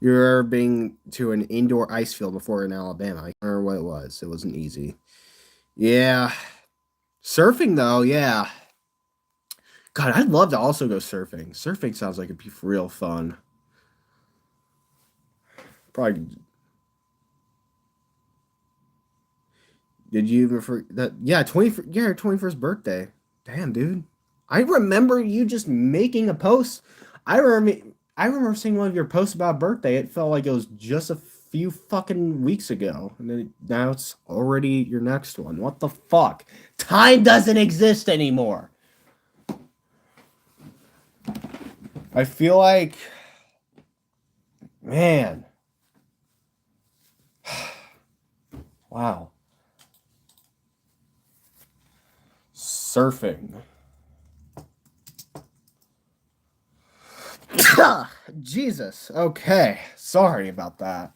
You're being to an indoor ice field before in Alabama. I can't remember what it was. It wasn't easy. Yeah. Surfing, though, yeah. God, I'd love to also go surfing. Surfing sounds like it'd be real fun. Probably. Did you even for that? Yeah, 20. Yeah, your 21st birthday. Damn, dude. I remember you just making a post. I remember. I remember seeing one of your posts about birthday. It felt like it was just a few fucking weeks ago, and then now it's already your next one. What the fuck? Time doesn't exist anymore. I feel like, man. Wow. Surfing. Jesus. Okay. Sorry about that.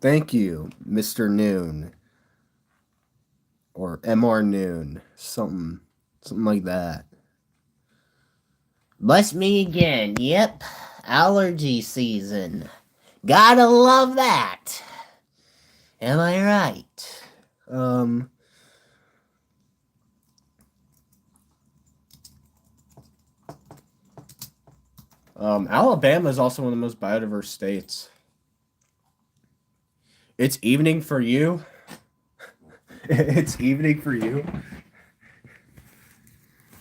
Thank you, Mr. Noon. Or MR Noon. Something like that. Bless me again. Yep. Allergy season. Gotta love that. Am I right? Alabama is also one of the most biodiverse states. It's evening for you. It's evening for you.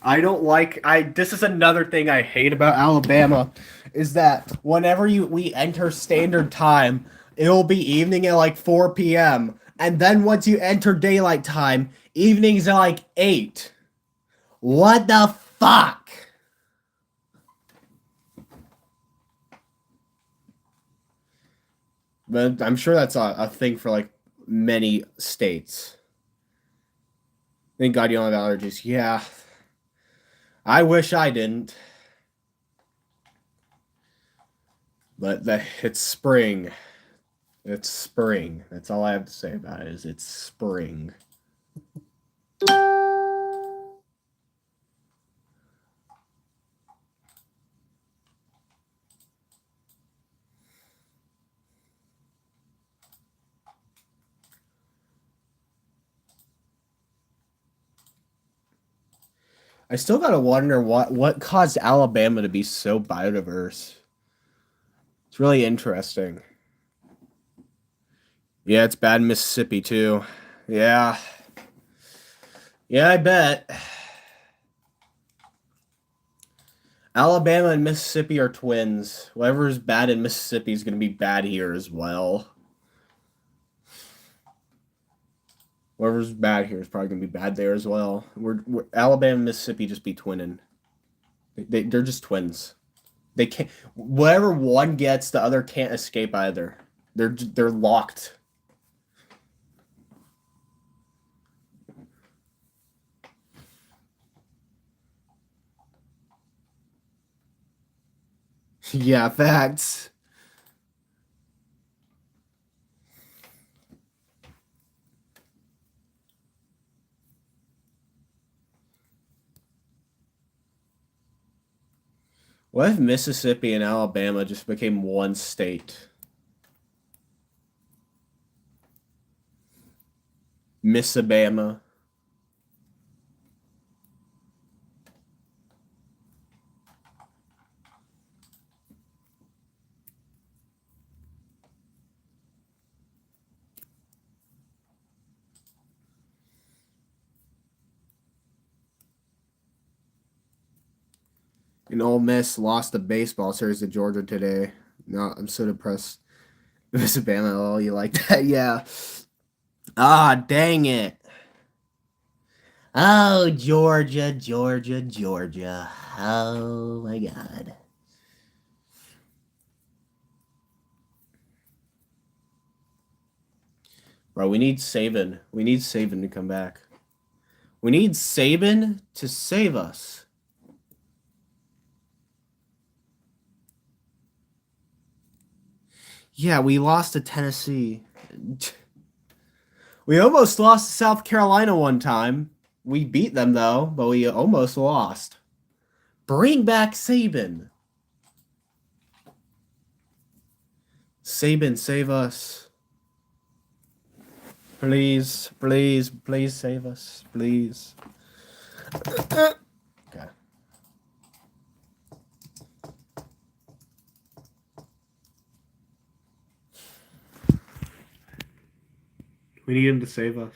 I don't like this is another thing I hate about Alabama is that whenever we enter standard time, it'll be evening at like 4 p.m. And then once you enter daylight time, evenings are like 8. What the fuck? But I'm sure that's a thing for like many states. Thank God you don't have allergies. Yeah. I wish I didn't. But it's spring. It's spring. That's all I have to say about it is it's spring. I still gotta wonder what caused Alabama to be so biodiverse. It's really interesting. Yeah, it's bad in Mississippi too. Yeah. Yeah, I bet. Alabama and Mississippi are twins. Whatever's bad in Mississippi is gonna be bad here as well. Whoever's bad here is probably gonna be bad there as well. We're Alabama and Mississippi just be twinning. They're just twins. They can't. Whatever one gets, the other can't escape either. They're locked. Yeah, facts. What if Mississippi and Alabama just became one state? Missabama. And Ole Miss lost the baseball series to Georgia today. No, I'm so depressed. Missabama, oh, you like that? Yeah. Ah, dang it. Oh, Georgia, Georgia, Georgia. Oh my God. Bro, we need Saban. We need Saban to come back. We need Saban to save us. Yeah, we lost to Tennessee. We almost lost to South Carolina one time. We beat them though, but we almost lost. Bring back Saban. Saban, save us. Please, please, please save us. Please. Okay. We need him to save us.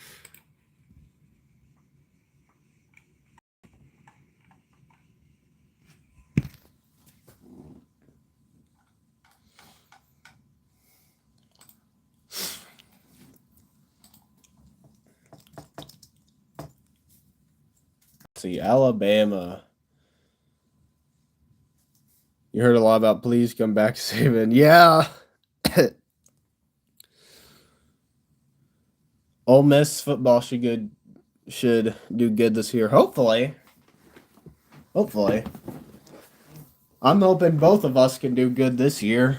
Let's see, Alabama. You heard a lot about please come back, Saban. Yeah. Ole Miss football should do good this year. Hopefully. I'm hoping both of us can do good this year.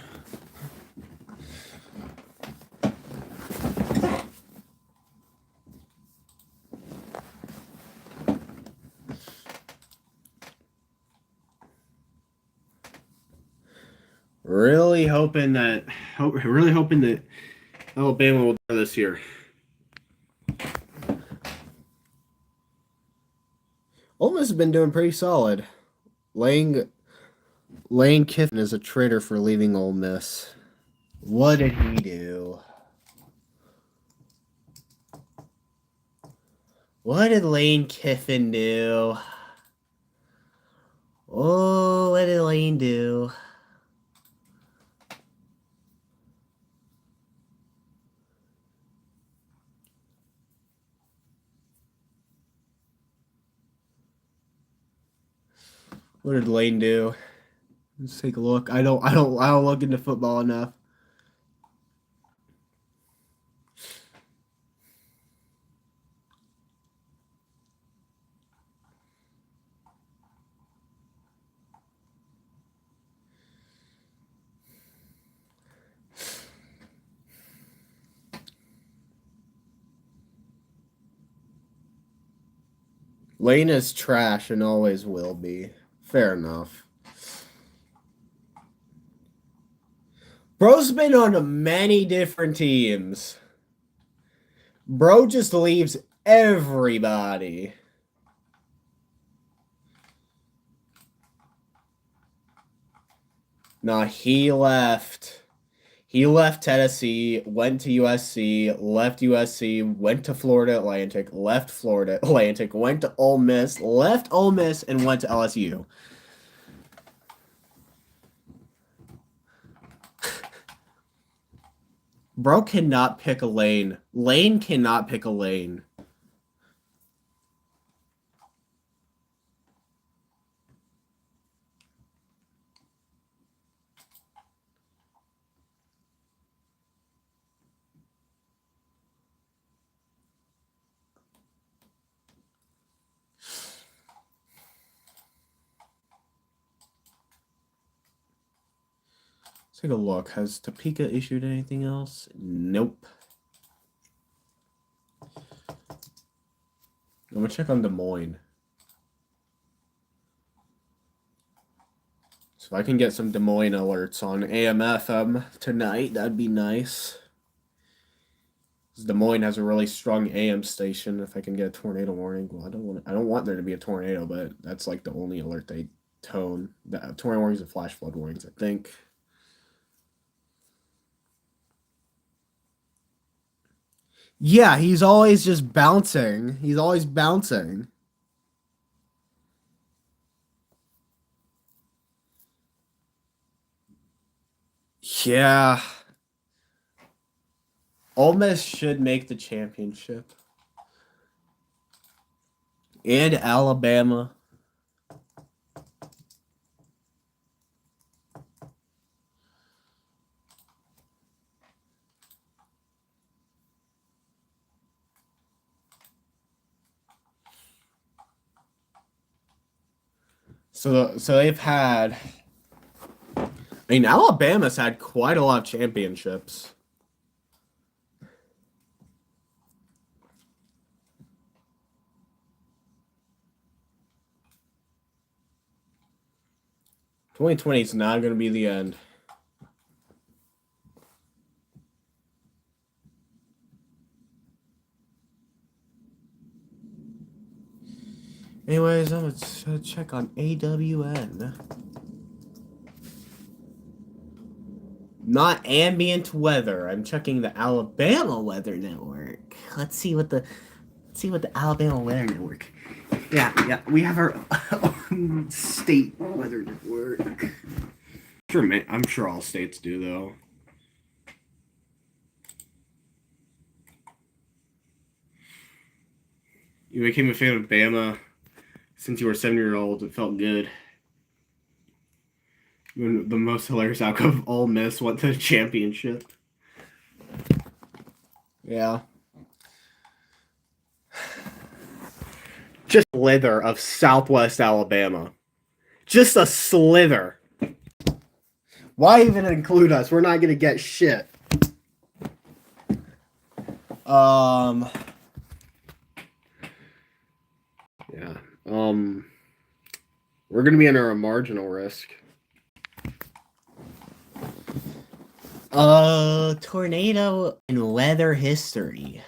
Really hoping that Alabama will do this year. Ole Miss has been doing pretty solid. Lane Kiffin is a traitor for leaving Ole Miss. What did he do? What did Lane Kiffin do? Oh, what did Lane do? What did Lane do? Let's take a look. I don't look into football enough. Lane is trash and always will be. Fair enough. Bro's been on many different teams. Bro just leaves everybody. Nah, he left. He left Tennessee, went to USC, left USC, went to Florida Atlantic, left Florida Atlantic, went to Ole Miss, left Ole Miss, and went to LSU. Bro cannot pick a lane. Lane cannot pick a lane. Let's take a look. Has Topeka issued anything else? Nope. I'm gonna check on Des Moines. So if I can get some Des Moines alerts on AM/FM tonight, that'd be nice. Des Moines has a really strong AM station. If I can get a tornado warning, well, I don't want there to be a tornado, but that's like the only alert they tone. The tornado warnings and flash flood warnings, I think. Yeah, he's always just bouncing. He's always bouncing. Yeah. Ole Miss should make the championship. And Alabama. So they've had. I mean, Alabama's had quite a lot of championships. "2020 is not going to be the end." Anyways, I'm gonna check on AWN. Not ambient weather. I'm checking the Alabama Weather Network. Let's see what the Alabama Weather Network. Yeah, we have our own state weather network. Sure, I'm sure all states do though. You became a fan of Bama since you were a 7-year-old. It felt good. When the most hilarious outcome of Ole Miss went to the championship. Yeah. Just a slither of Southwest Alabama. Just a slither. Why even include us? We're not gonna get shit. Yeah. We're gonna be under a marginal risk. Tornado in weather history.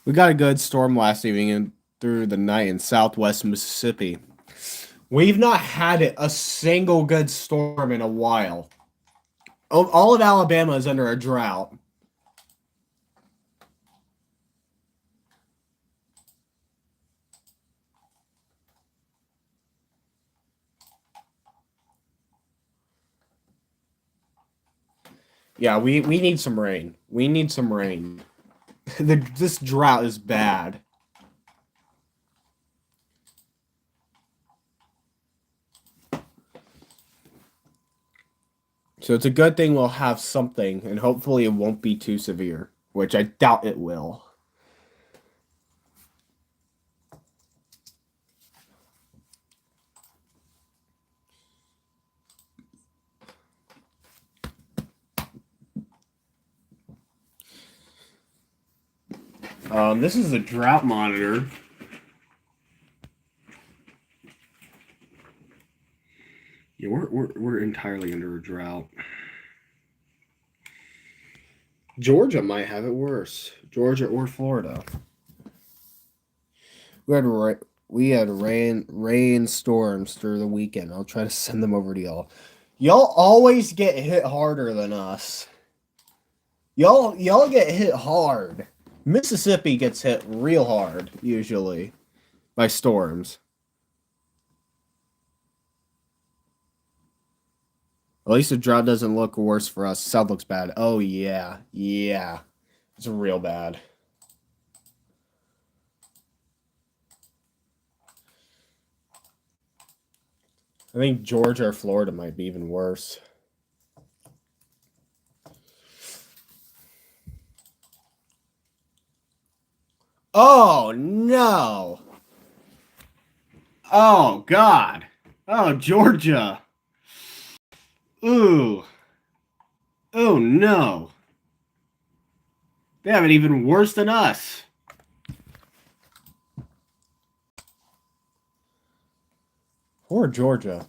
We got a good storm last evening and through the night in southwest Mississippi. We've not had a single good storm in a while. All of Alabama is under a drought. Yeah, we need some rain. We need some rain. This drought is bad. So it's a good thing we'll have something, and hopefully it won't be too severe, which I doubt it will. This is a drought monitor. Yeah, we're entirely under a drought. Georgia might have it worse. Georgia or Florida. We had rain storms through the weekend. I'll try to send them over to y'all. Y'all always get hit harder than us. Y'all get hit hard. Mississippi gets hit real hard usually by storms. At least the drought doesn't look worse for us. South looks bad. Oh, yeah. Yeah. It's real bad. I think Georgia or Florida might be even worse. Oh, no. Oh, God. Oh, Georgia. Ooh. Oh, no. They have it even worse than us. Poor Georgia.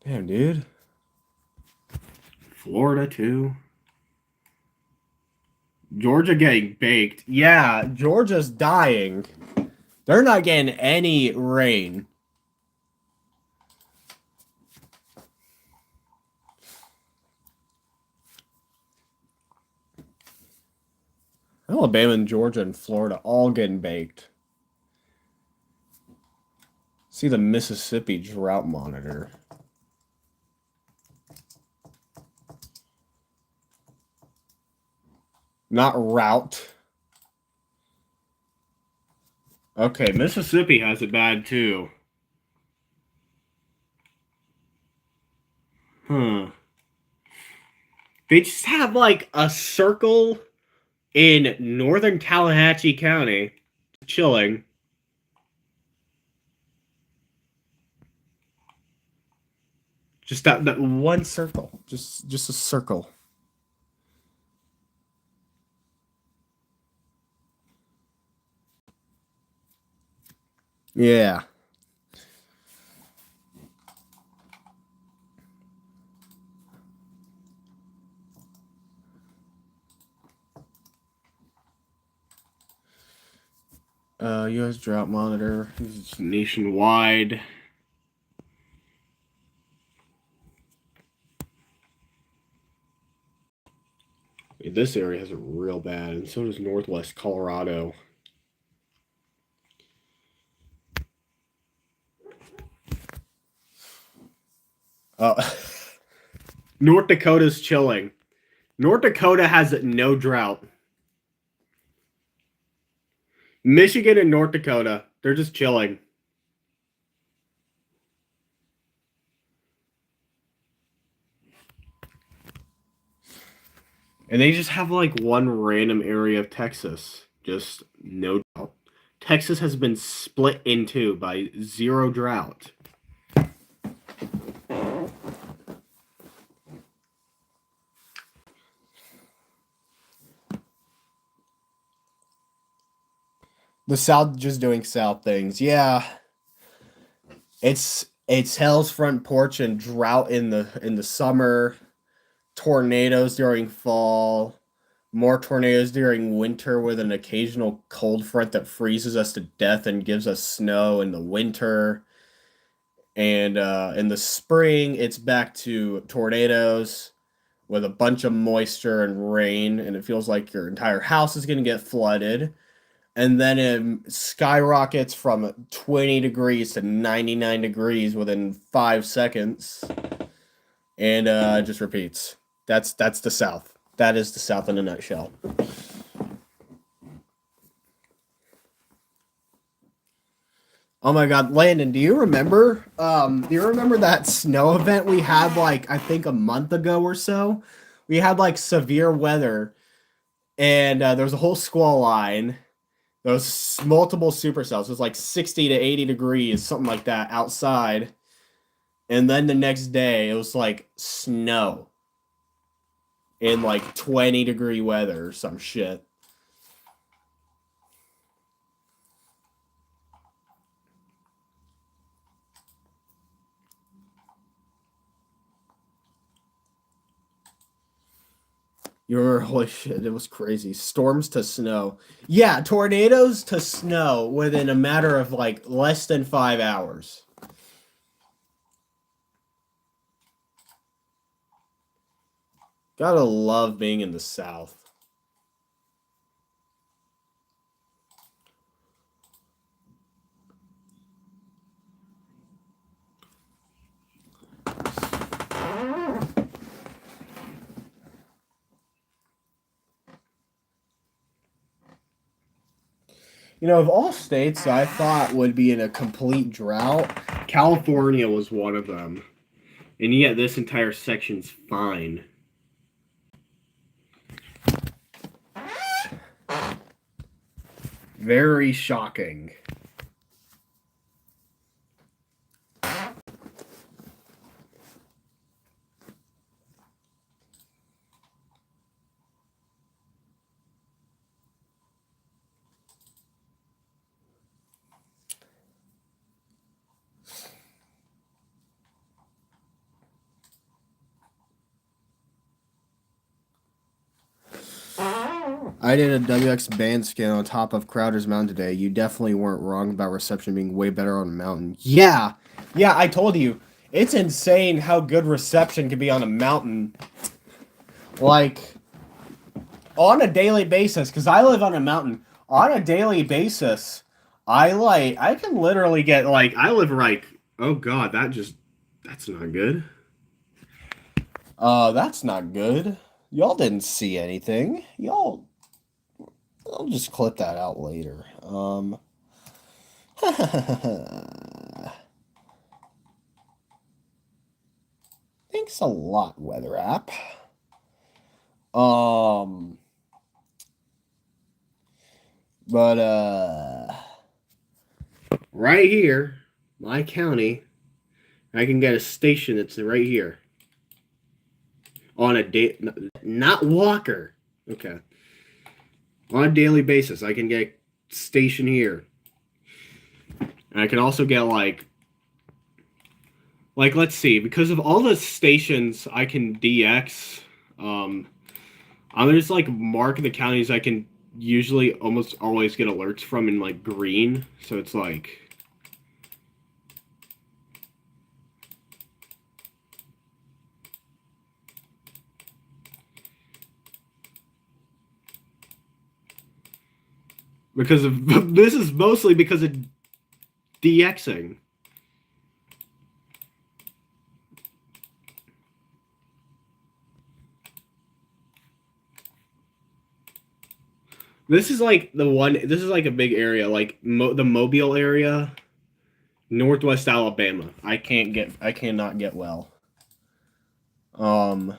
Damn, dude. Florida, too. Georgia getting baked. Yeah, Georgia's dying. They're not getting any rain. Alabama and Georgia and Florida all getting baked. See the Mississippi drought monitor. Not route. Okay, Mississippi has it bad too. They just have like a circle in northern Tallahatchie County chilling. Just that one circle. Just a circle. Yeah. U.S. drought monitor. This is nationwide. This area has it real bad, and so does Northwest Colorado. North Dakota's chilling. North Dakota has no drought. Michigan and North Dakota, they're just chilling. And they just have like one random area of Texas. Just no drought. Texas has been split in two by zero drought. The South just doing South things. Yeah. It's hell's front porch and drought in the summer, tornadoes during fall, more tornadoes during winter with an occasional cold front that freezes us to death and gives us snow in the winter. And in the spring, it's back to tornadoes with a bunch of moisture and rain, and it feels like your entire house is going to get flooded. And then it skyrockets from 20 degrees to 99 degrees within 5 seconds, and it just repeats. That's the South. That is the South in a nutshell. Oh my God, Landon, do you remember? Do you remember that snow event we had like I think a month ago or so? We had like severe weather, and there was a whole squall line. There was multiple supercells. It was like 60 to 80 degrees, something like that, outside. And then the next day, it was like snow in like 20-degree weather or some shit. You remember, holy shit, it was crazy. Storms to snow. Yeah, tornadoes to snow within a matter of like less than 5 hours. Gotta love being in the South. You know, of all states I thought would be in a complete drought, California was one of them. And yet this entire section's fine. Very shocking. I did a WX band scan on top of Crowder's Mountain today. You definitely weren't wrong about reception being way better on a mountain. Yeah, I told you. It's insane how good reception can be on a mountain. Like, on a daily basis, because I live on a mountain. On a daily basis, I can literally get, like, I live like, oh God, that's not good. That's not good. Y'all didn't see anything. I'll just clip that out later. Thanks a lot, weather app. But right here, my county, I can get a station that's right here. On a day, not Walker. Okay. On a daily basis, I can get a station here. And I can also get like let's see, because of all the stations I can DX, I'm gonna just like mark the counties I can usually almost always get alerts from in like green. So it's like because of this is mostly because of DXing. This is like the one. This is like a big area, like the Mobile area, Northwest Alabama. I cannot get well. Um.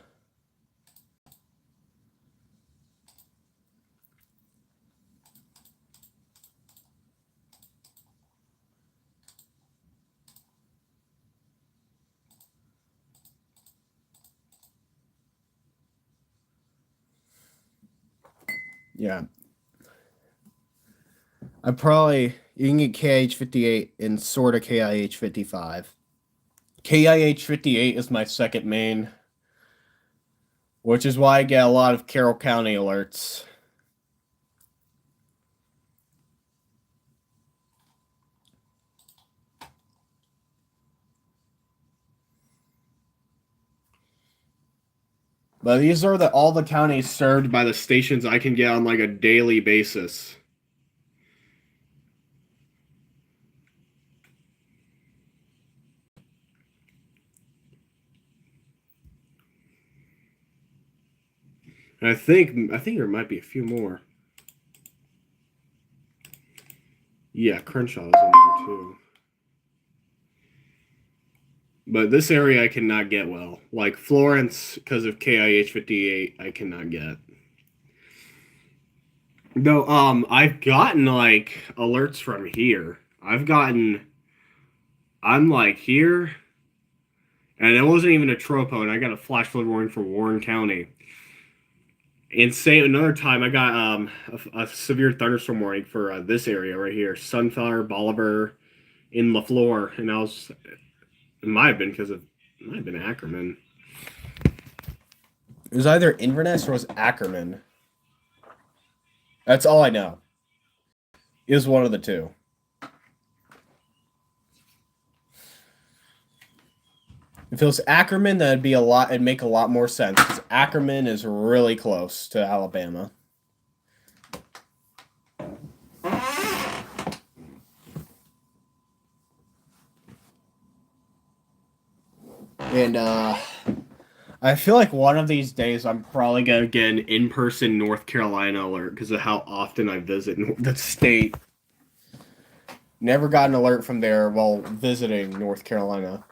Yeah. You can get KIH-58 and sort of KIH-55. KIH-58 is my second main, which is why I get a lot of Carroll County alerts. But these are all the counties served by the stations I can get on like a daily basis. And I think there might be a few more. Yeah, Crenshaw is in there too. But this area I cannot get well. Like Florence, because of KIH-58, I cannot get. Though, I've gotten like alerts from here. I'm like here, and it wasn't even a tropo, and I got a flash flood warning for Warren County. And say another time, I got a severe thunderstorm warning for this area right here, Sunflower, Bolivar, in LaFleur, and it might have been Ackerman. It was either Inverness or it was Ackerman. That's all I know. It was one of the two. If it was Ackerman, that'd make a lot more sense because Ackerman is really close to Alabama. And I feel like one of these days I'm probably gonna get an in-person North Carolina alert because of how often I visit the state. Never got an alert from there while visiting North Carolina.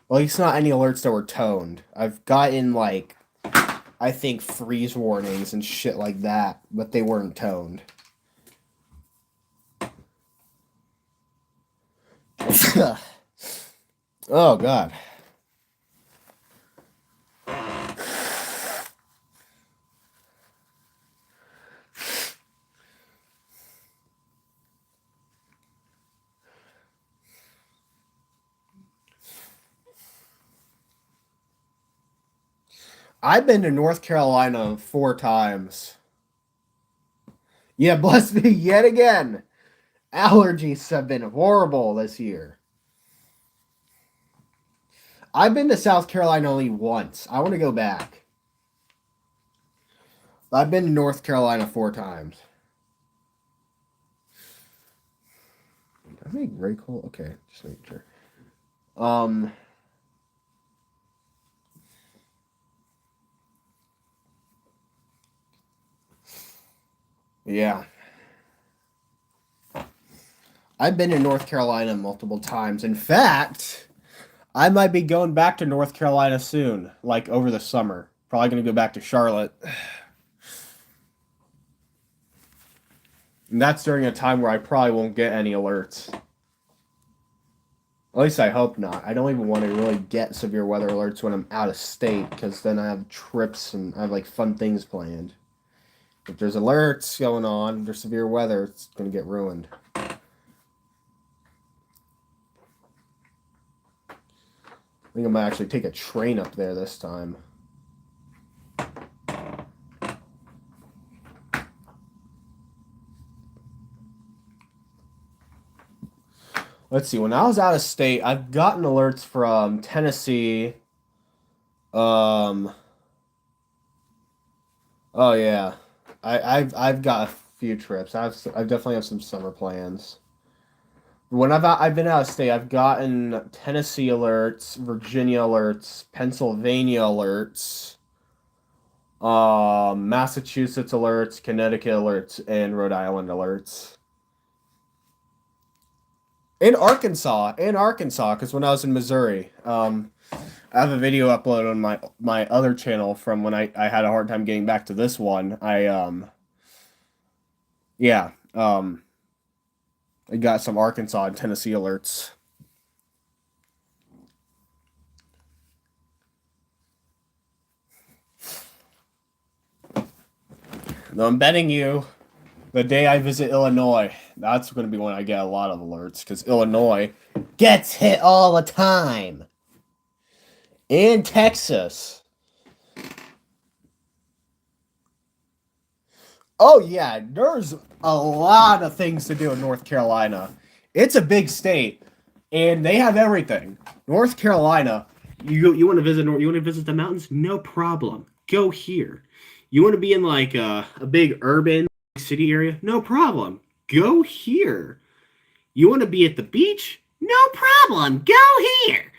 Well, at least not any alerts that were toned. I've gotten like, I think freeze warnings and shit like that, but they weren't toned. Oh God. I've been to North Carolina 4 times. Yeah, bless me yet again. Allergies have been horrible this year. I've been to South Carolina only once. I want to go back. I've been to North Carolina 4 times. Did I make very cool? Okay, just make sure. Yeah. I've been to North Carolina multiple times. In fact, I might be going back to North Carolina soon, like over the summer. Probably going to go back to Charlotte. And that's during a time where I probably won't get any alerts. At least I hope not. I don't even want to really get severe weather alerts when I'm out of state, because then I have trips and I have like fun things planned. If there's alerts going on, there's severe weather, it's gonna get ruined. I think I might actually take a train up there this time. Let's see. When I was out of state, I've gotten alerts from Tennessee. Oh yeah, I've got a few trips. I definitely have some summer plans. When I've been out of state, I've gotten Tennessee alerts, Virginia alerts, Pennsylvania alerts, Massachusetts alerts, Connecticut alerts, and Rhode Island alerts. In Arkansas, because when I was in Missouri, I have a video uploaded on my other channel from when I had a hard time getting back to this one. Yeah, I got some Arkansas and Tennessee alerts. Though I'm betting you the day I visit Illinois, that's going to be when I get a lot of alerts, because Illinois gets hit all the time. And Texas. Oh yeah, there's a lot of things to do in North Carolina. It's a big state, and they have everything. North Carolina, you want to visit you want to visit the mountains? No problem. Go here. You want to be in like a big urban city area? No problem. Go here. You want to be at the beach? No problem. Go here.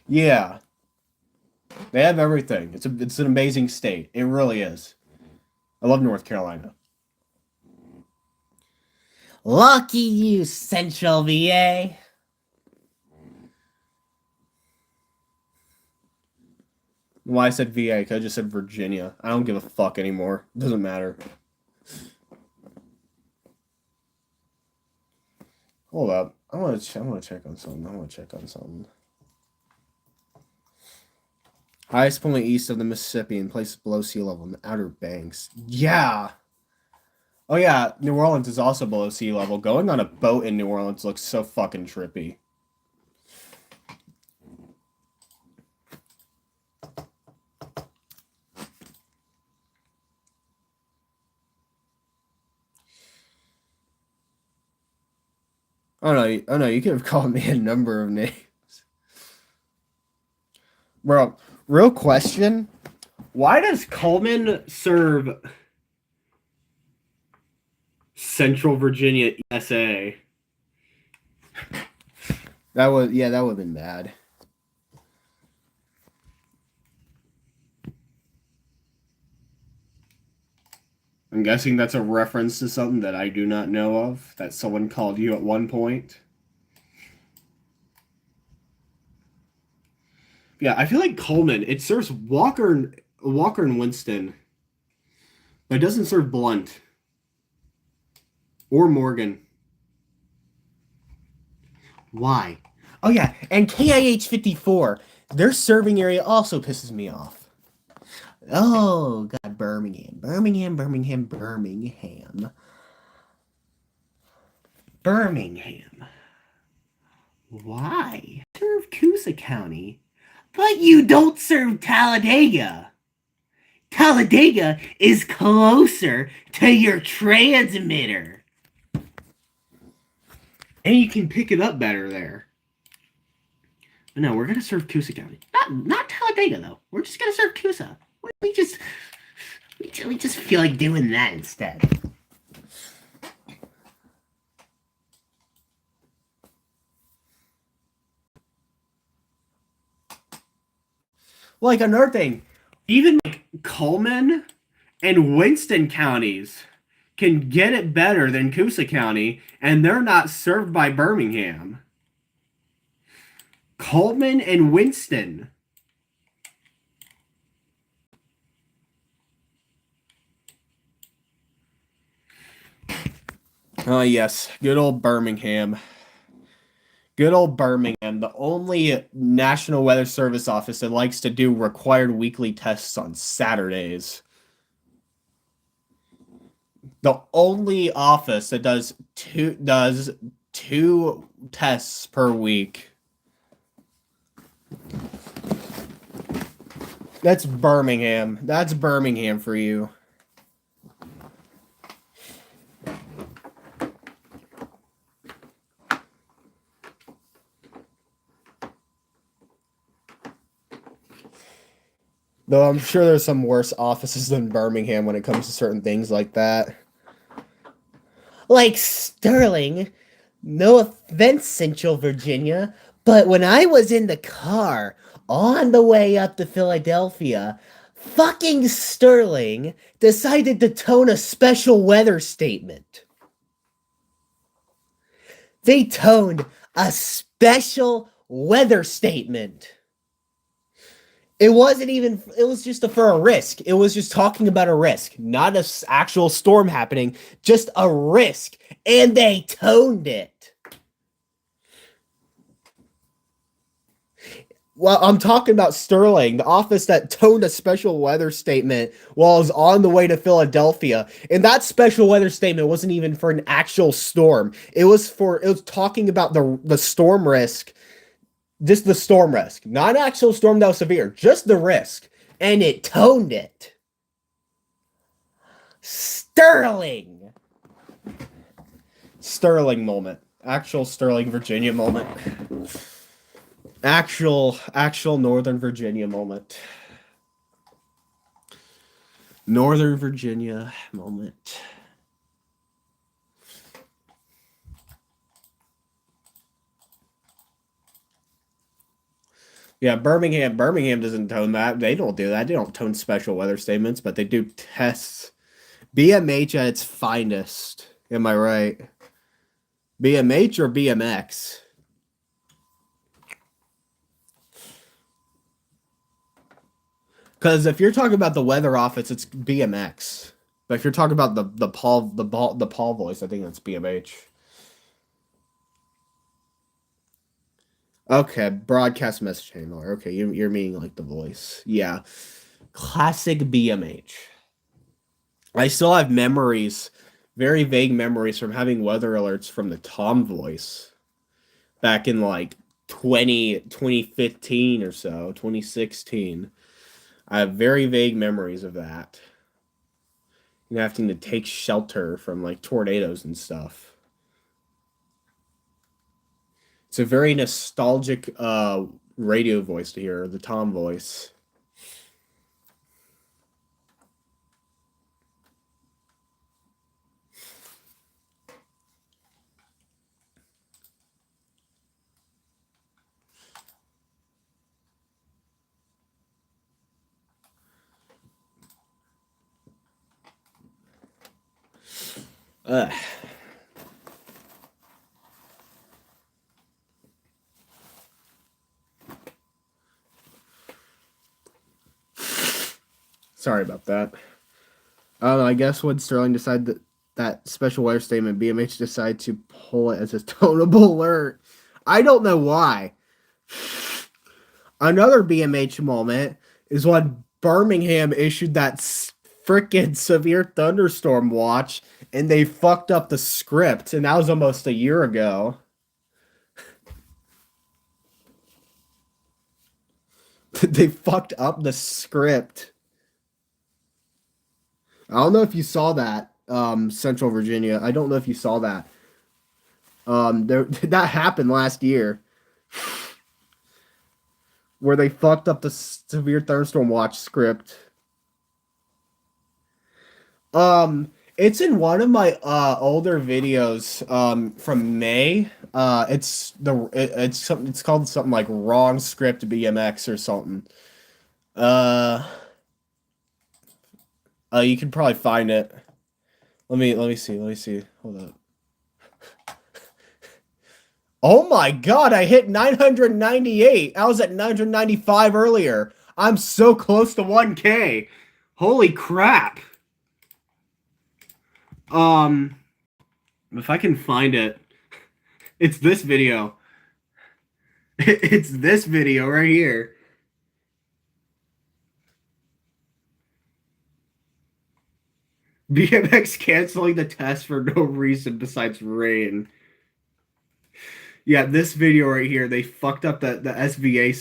Yeah, they have everything. It's an amazing state. It really is. I love North Carolina. Lucky you, Central VA. Why I said VA? Because I just said Virginia. I don't give a fuck anymore. It doesn't matter. Hold up. I want to check on something. Highest point east of the Mississippi and places below sea level in the Outer Banks. Yeah. Oh yeah, New Orleans is also below sea level. Going on a boat in New Orleans looks so fucking trippy. Oh no, you could have called me a number of names. Bro, real question. Why does Coleman serve Central Virginia, USA? That would have been bad. I'm guessing that's a reference to something that I do not know of, that someone called you at one point. Yeah, I feel like Coleman, it serves Walker and Winston, but it doesn't serve Blunt or Morgan. Why? Oh yeah, and KIH 54, their serving area also pisses me off. Oh god, Birmingham. Why? Serve Coosa County, but you don't serve Talladega. Talladega is closer to your transmitter. And you can pick it up better there. No, we're gonna serve Coosa County. Not Talladega though. We're just gonna serve Coosa. We just feel like doing that instead. Like another thing, even like Coleman and Winston counties can get it better than Coosa County, and they're not served by Birmingham. Coleman and Winston. Oh, yes. Good old Birmingham. Good old Birmingham, the only National Weather Service office that likes to do required weekly tests on Saturdays. The only office that does two tests per week. That's Birmingham. That's Birmingham for you. Though I'm sure there's some worse offices than Birmingham when it comes to certain things like that. Like Sterling, no offense, Central Virginia, but when I was in the car on the way up to Philadelphia, fucking Sterling decided to tone a special weather statement. They toned a special weather statement. It wasn't even, it was just for a risk. It was just talking about a risk, not an actual storm happening, just a risk. And they toned it. Well, I'm talking about Sterling, the office that toned a special weather statement while I was on the way to Philadelphia. And that special weather statement wasn't even for an actual storm. It was talking about the storm risk. Just the storm risk, not an actual storm that was severe, just the risk. And it toned it. Sterling. Sterling moment. Actual Sterling, Virginia moment. Actual Northern Virginia moment. Northern Virginia moment. Yeah, Birmingham doesn't tone that. They don't do that. They don't tone special weather statements, but they do tests. BMH at its finest. Am I right? BMH or BMX? Because if you're talking about the weather office, it's BMX. But if you're talking about the Paul voice, I think that's BMH. Okay, broadcast message handler. Okay, you're meaning like the voice. Yeah. Classic BMH. I still have memories, very vague memories from having weather alerts from the Tom voice back in like 2015 or so, 2016. I have very vague memories of that. You know, having to take shelter from like tornadoes and stuff. It's a very nostalgic radio voice to hear, the Tom voice. Ugh. Sorry about that. I don't know, I guess when Sterling decided that special weather statement, BMH decided to pull it as a tonable alert. I don't know why. Another BMH moment is when Birmingham issued that freaking severe thunderstorm watch and they fucked up the script, and that was almost a year ago. They fucked up the script. I don't know if you saw that, Central Virginia. I don't know if you saw that. That happened last year, where they fucked up the severe thunderstorm watch script. It's in one of my older videos from May. It's called something like Wrong Script BMX or something. You can probably find it. Let me see. Hold up. Oh my god, I hit 998. I was at 995 earlier. I'm so close to 1K. Holy crap. If I can find it, it's this video. It's this video right here. BMX canceling the test for no reason besides rain. Yeah, this video right here, they fucked up the SVA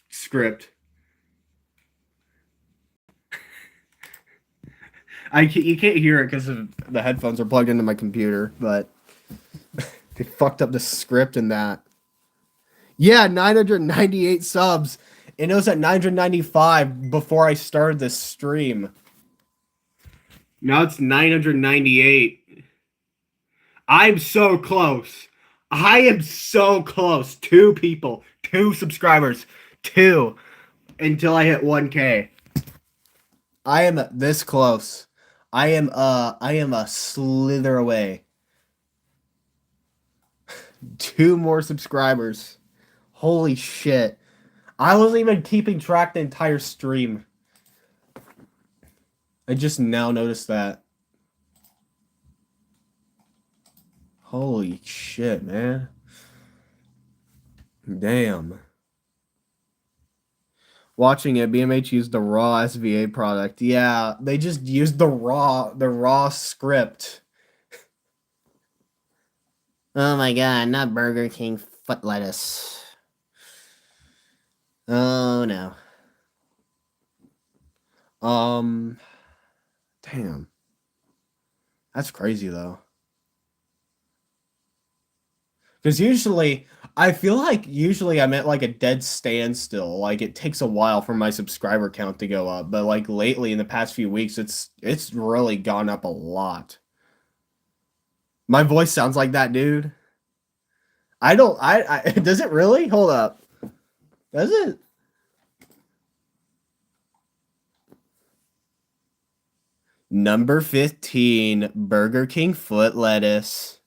script. You can't hear it because the headphones are plugged into my computer, but they fucked up the script in that. Yeah, 998 subs. And it was at 995 before I started this stream. Now it's 998. I'm so close. I am so close. 2 people, 2 subscribers, 2 until I hit 1K. I am this close. I am a slither away. 2 more subscribers. Holy shit. I wasn't even keeping track the entire stream. I just now noticed that. Holy shit, man. Damn. Watching it, BMH used the raw SVA product. Yeah, they just used the raw script. Oh my god, not Burger King foot lettuce. Oh no. Damn. That's crazy though. Because I feel like usually I'm at like a dead standstill. Like it takes a while for my subscriber count to go up, but like lately in the past few weeks, it's really gone up a lot. My voice sounds like that, dude. I does it really? Hold up. Does it? Number 15, Burger King foot lettuce.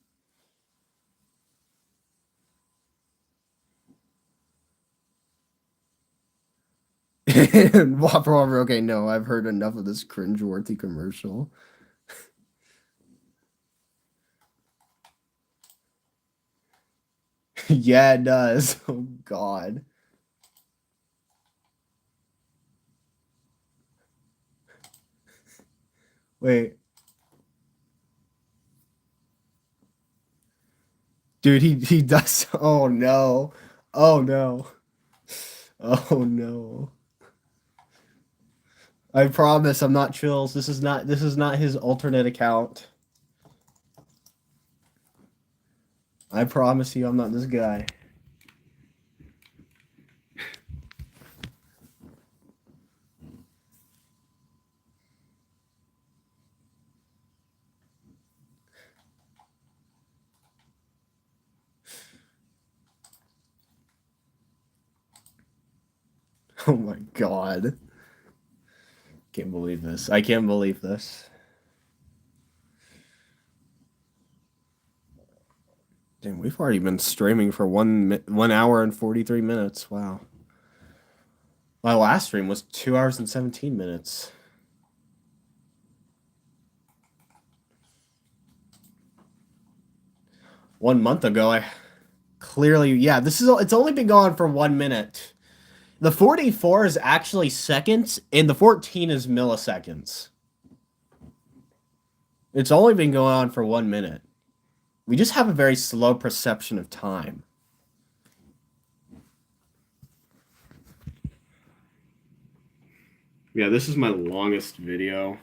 Whopper Whopper. Okay, no, I've heard enough of this cringeworthy commercial. Yeah, it does. Oh god. Wait. Dude, he does. Oh no. Oh no. Oh no. I promise I'm not Chills. This is not his alternate account. I promise you I'm not this guy. Oh my god. Can't believe this. I can't believe this. Damn, we've already been streaming for 1 hour and 43 minutes. Wow. My last stream was 2 hours and 17 minutes. One month ago, I clearly, yeah, it's only been going for 1 minute. The 44 is actually seconds, and the 14 is milliseconds. It's only been going on for 1 minute. We just have a very slow perception of time. Yeah, this is my longest video.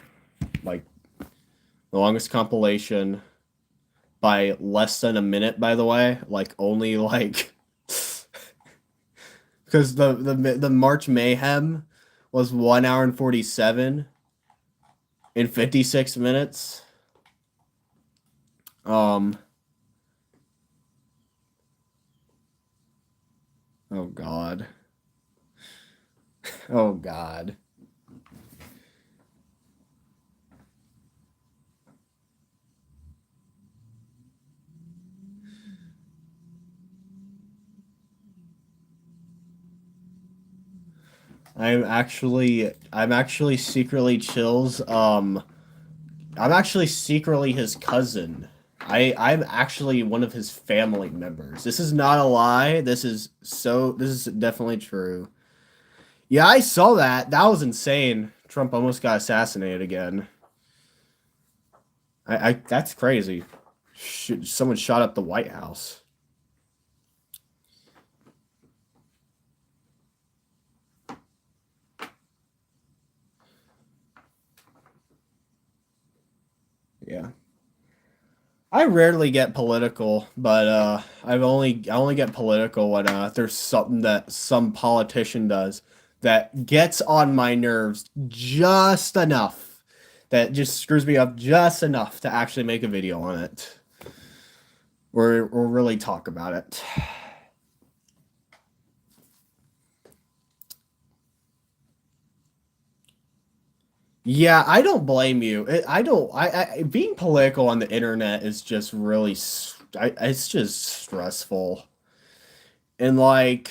Like, the longest compilation by less than a minute, by the way. Like, only, like... Because the March Mayhem was 1 hour and 47 in 56 minutes. Oh god. Oh god. I'm actually secretly Chills. I'm actually secretly his cousin. I'm actually one of his family members. This is not a lie. This is definitely true. Yeah, I saw that. That was insane. Trump almost got assassinated again. I that's crazy. Someone shot up the White House. Yeah. I rarely get political, but I only get political when there's something that some politician does that gets on my nerves just enough, that just screws me up just enough to actually make a video on it or really talk about it. Yeah, I don't blame you. I don't. I being political on the internet is just really. It's just stressful, and like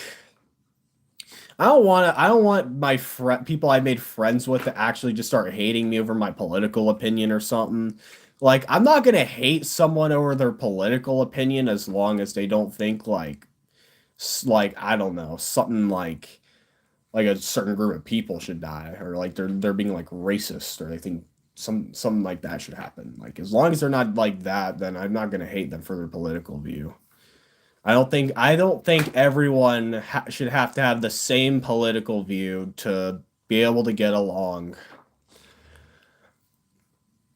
I don't want to. I don't want my people I made friends with to actually just start hating me over my political opinion or something. Like I'm not gonna hate someone over their political opinion as long as they don't think like I don't know something like a certain group of people should die or like they're being like racist or they think something like that should happen. Like as long as they're not like that, then I'm not gonna hate them for their political view. I don't think everyone should have to have the same political view to be able to get along.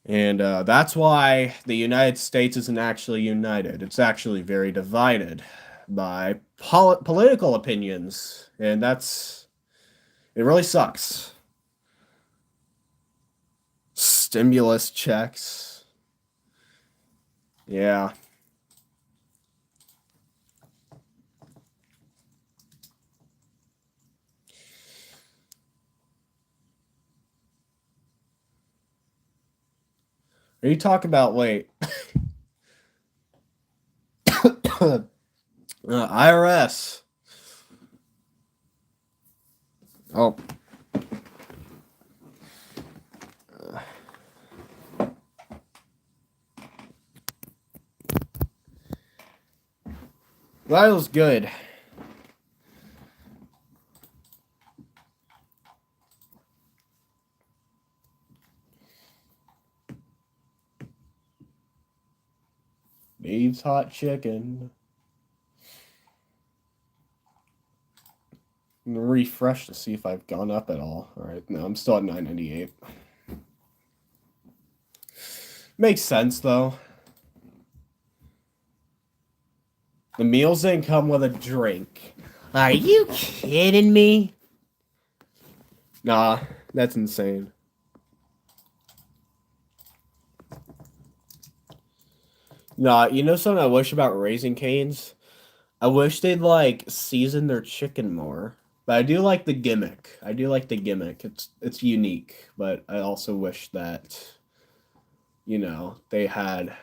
And that's why the United States isn't actually united. It's actually very divided by political opinions, and it really sucks. Stimulus checks. Yeah. Are you talking about, wait, IRS? Oh. That was good. Dave's hot chicken. I'm gonna refresh to see if I've gone up at all. All right, no, I'm still at 998. Makes sense though. The meals didn't come with a drink. Are you kidding me? Nah, that's insane. Nah, you know something I wish about Raising Cane's? I wish they'd like season their chicken more. But I do like the gimmick. I do like the gimmick. It's unique, but I also wish that they had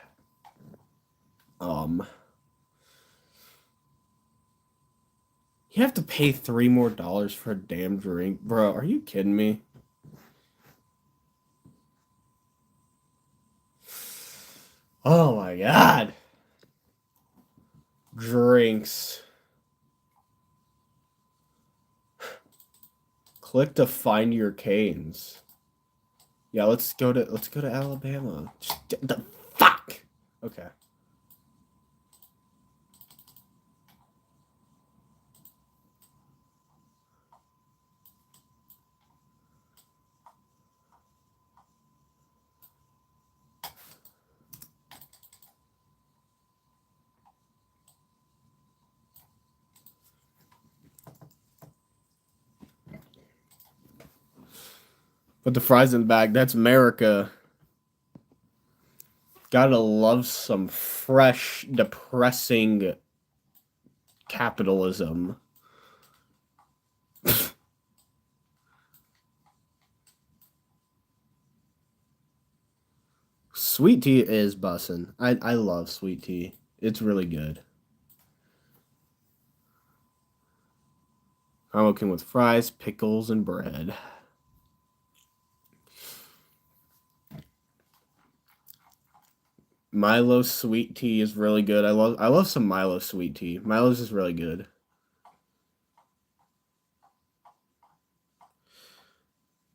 um you have to pay $3 more for a damn drink. Bro, are you kidding me? Oh my god. Drinks. Click to find your canes. Yeah, let's go to Alabama. The fuck. Okay. Put the fries in the bag. That's America. Gotta love some fresh, depressing capitalism. Sweet tea is bussin'. I love sweet tea. It's really good. I'm looking with fries, pickles, and bread. Milo sweet tea is really good. I love some Milo sweet tea. Milo's is really good.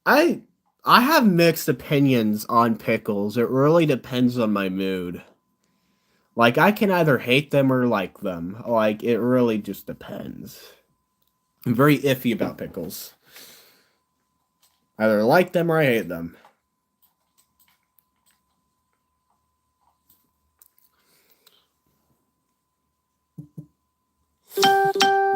I I have mixed opinions on pickles. It really depends on my mood. Like I can either hate them or like them. Like it really just depends. I'm very iffy about pickles. Either like them or I hate them.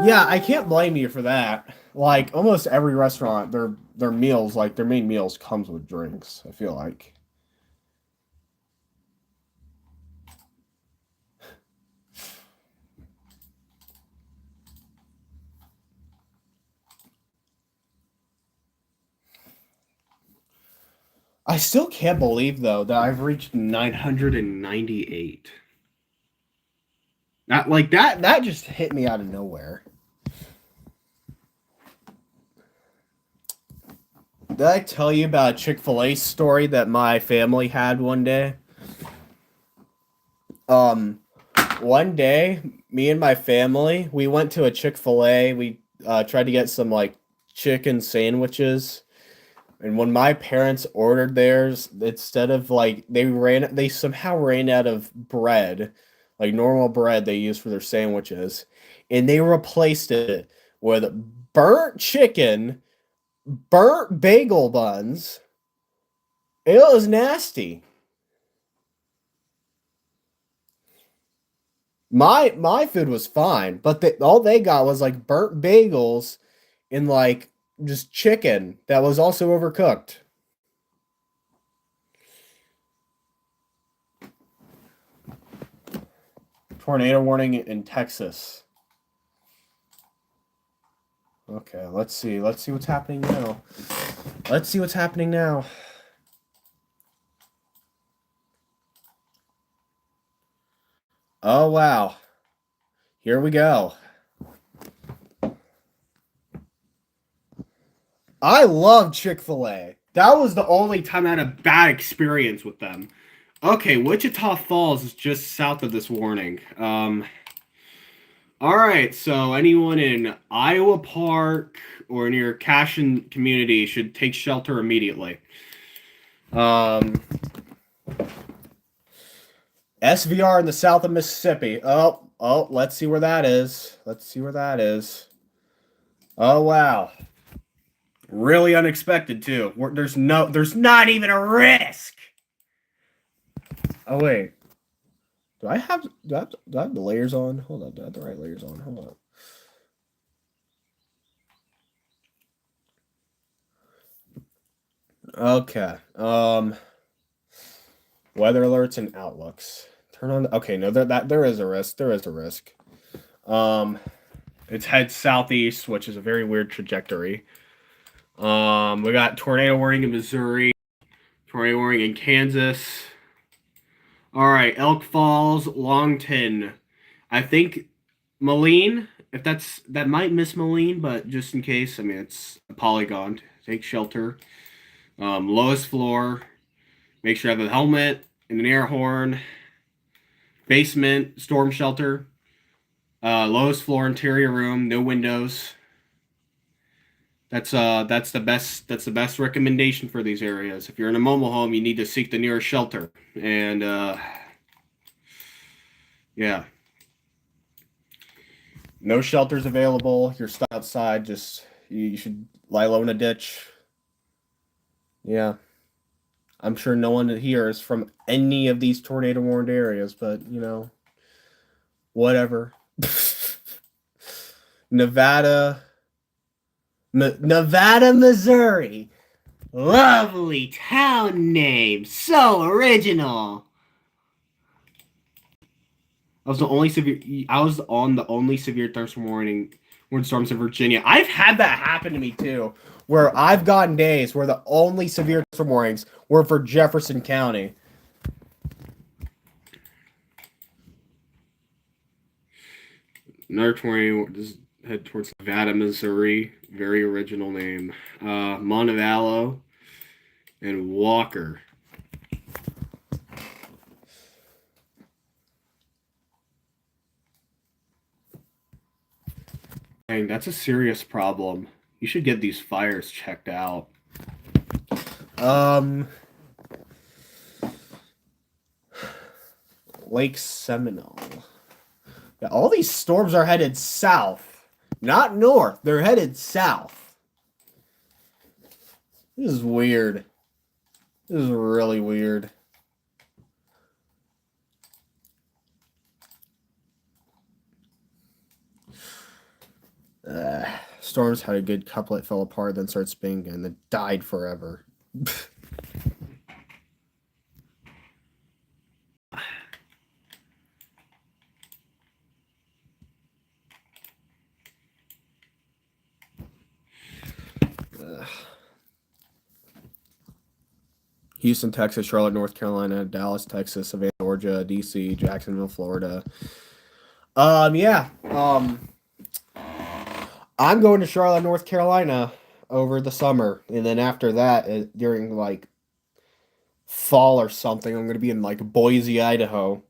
Yeah, I can't blame you for that. Like almost every restaurant, their meals, like their main meals, comes with drinks. I feel like. I still can't believe though that I've reached 998. That just hit me out of nowhere. Did I tell you about a Chick-fil-A story that my family had one day? Um, one day, me and my family, we went to a Chick-fil-A. We tried to get some like chicken sandwiches. And when my parents ordered theirs, instead of like they somehow ran out of bread, like normal bread they use for their sandwiches, and they replaced it with burnt chicken, burnt bagel buns. It was nasty. My food was fine, but all they got was like burnt bagels and like just chicken that was also overcooked. Tornado warning in Texas. Okay, let's see. Let's see what's happening now. Let's see what's happening now. Oh, wow. Here we go. I love Chick-fil-A. That was the only time I had a bad experience with them. Okay, Wichita Falls is just south of this warning. All right, so anyone in Iowa Park or near Cashin community should take shelter immediately. SVR in the south of Mississippi. Oh, let's see where that is. Let's see where that is. Oh, wow. Really unexpected, too. There's not even a risk. Oh, wait. Do I have the layers on? Hold on, do I have the right layers on? Hold on. Okay. Weather alerts and outlooks. Turn on. Okay, no, there is a risk. There is a risk. It's head southeast, which is a very weird trajectory. We got tornado warning in Missouri, tornado warning in Kansas. All right, Elk Falls, Longton. I think Moline. If that might miss Moline, but just in case, I mean it's a polygon. Take shelter. Lowest floor. Make sure you have a helmet and an air horn. Basement, storm shelter. Lowest floor, interior room, no windows. That's the best recommendation for these areas. If you're in a mobile home, you need to seek the nearest shelter. And yeah. No shelters available. You're stuck outside. Just you should lie low in a ditch. Yeah. I'm sure no one here is from any of these tornado warned areas, but whatever. Nevada, Missouri. Lovely town name. So original. I was on the only severe thunderstorm warning storms in Virginia. I've had that happen to me too, where I've gotten days where the only severe thunderstorm warnings were for Jefferson County. Another tornado just head towards Nevada, Missouri. Very original name. Montevallo and Walker. Dang, that's a serious problem. You should get these fires checked out. Lake Seminole. Yeah, all these storms are headed south, not north. They're headed south. This is weird. This is really weird. Storms had a good couplet, fell apart, then started spinning, and then died forever. Houston, Texas, Charlotte, North Carolina, Dallas, Texas, Savannah, Georgia, DC, Jacksonville, Florida. Yeah. I'm going to Charlotte, North Carolina over the summer, and then after that, during like fall or something, I'm going to be in like Boise, Idaho,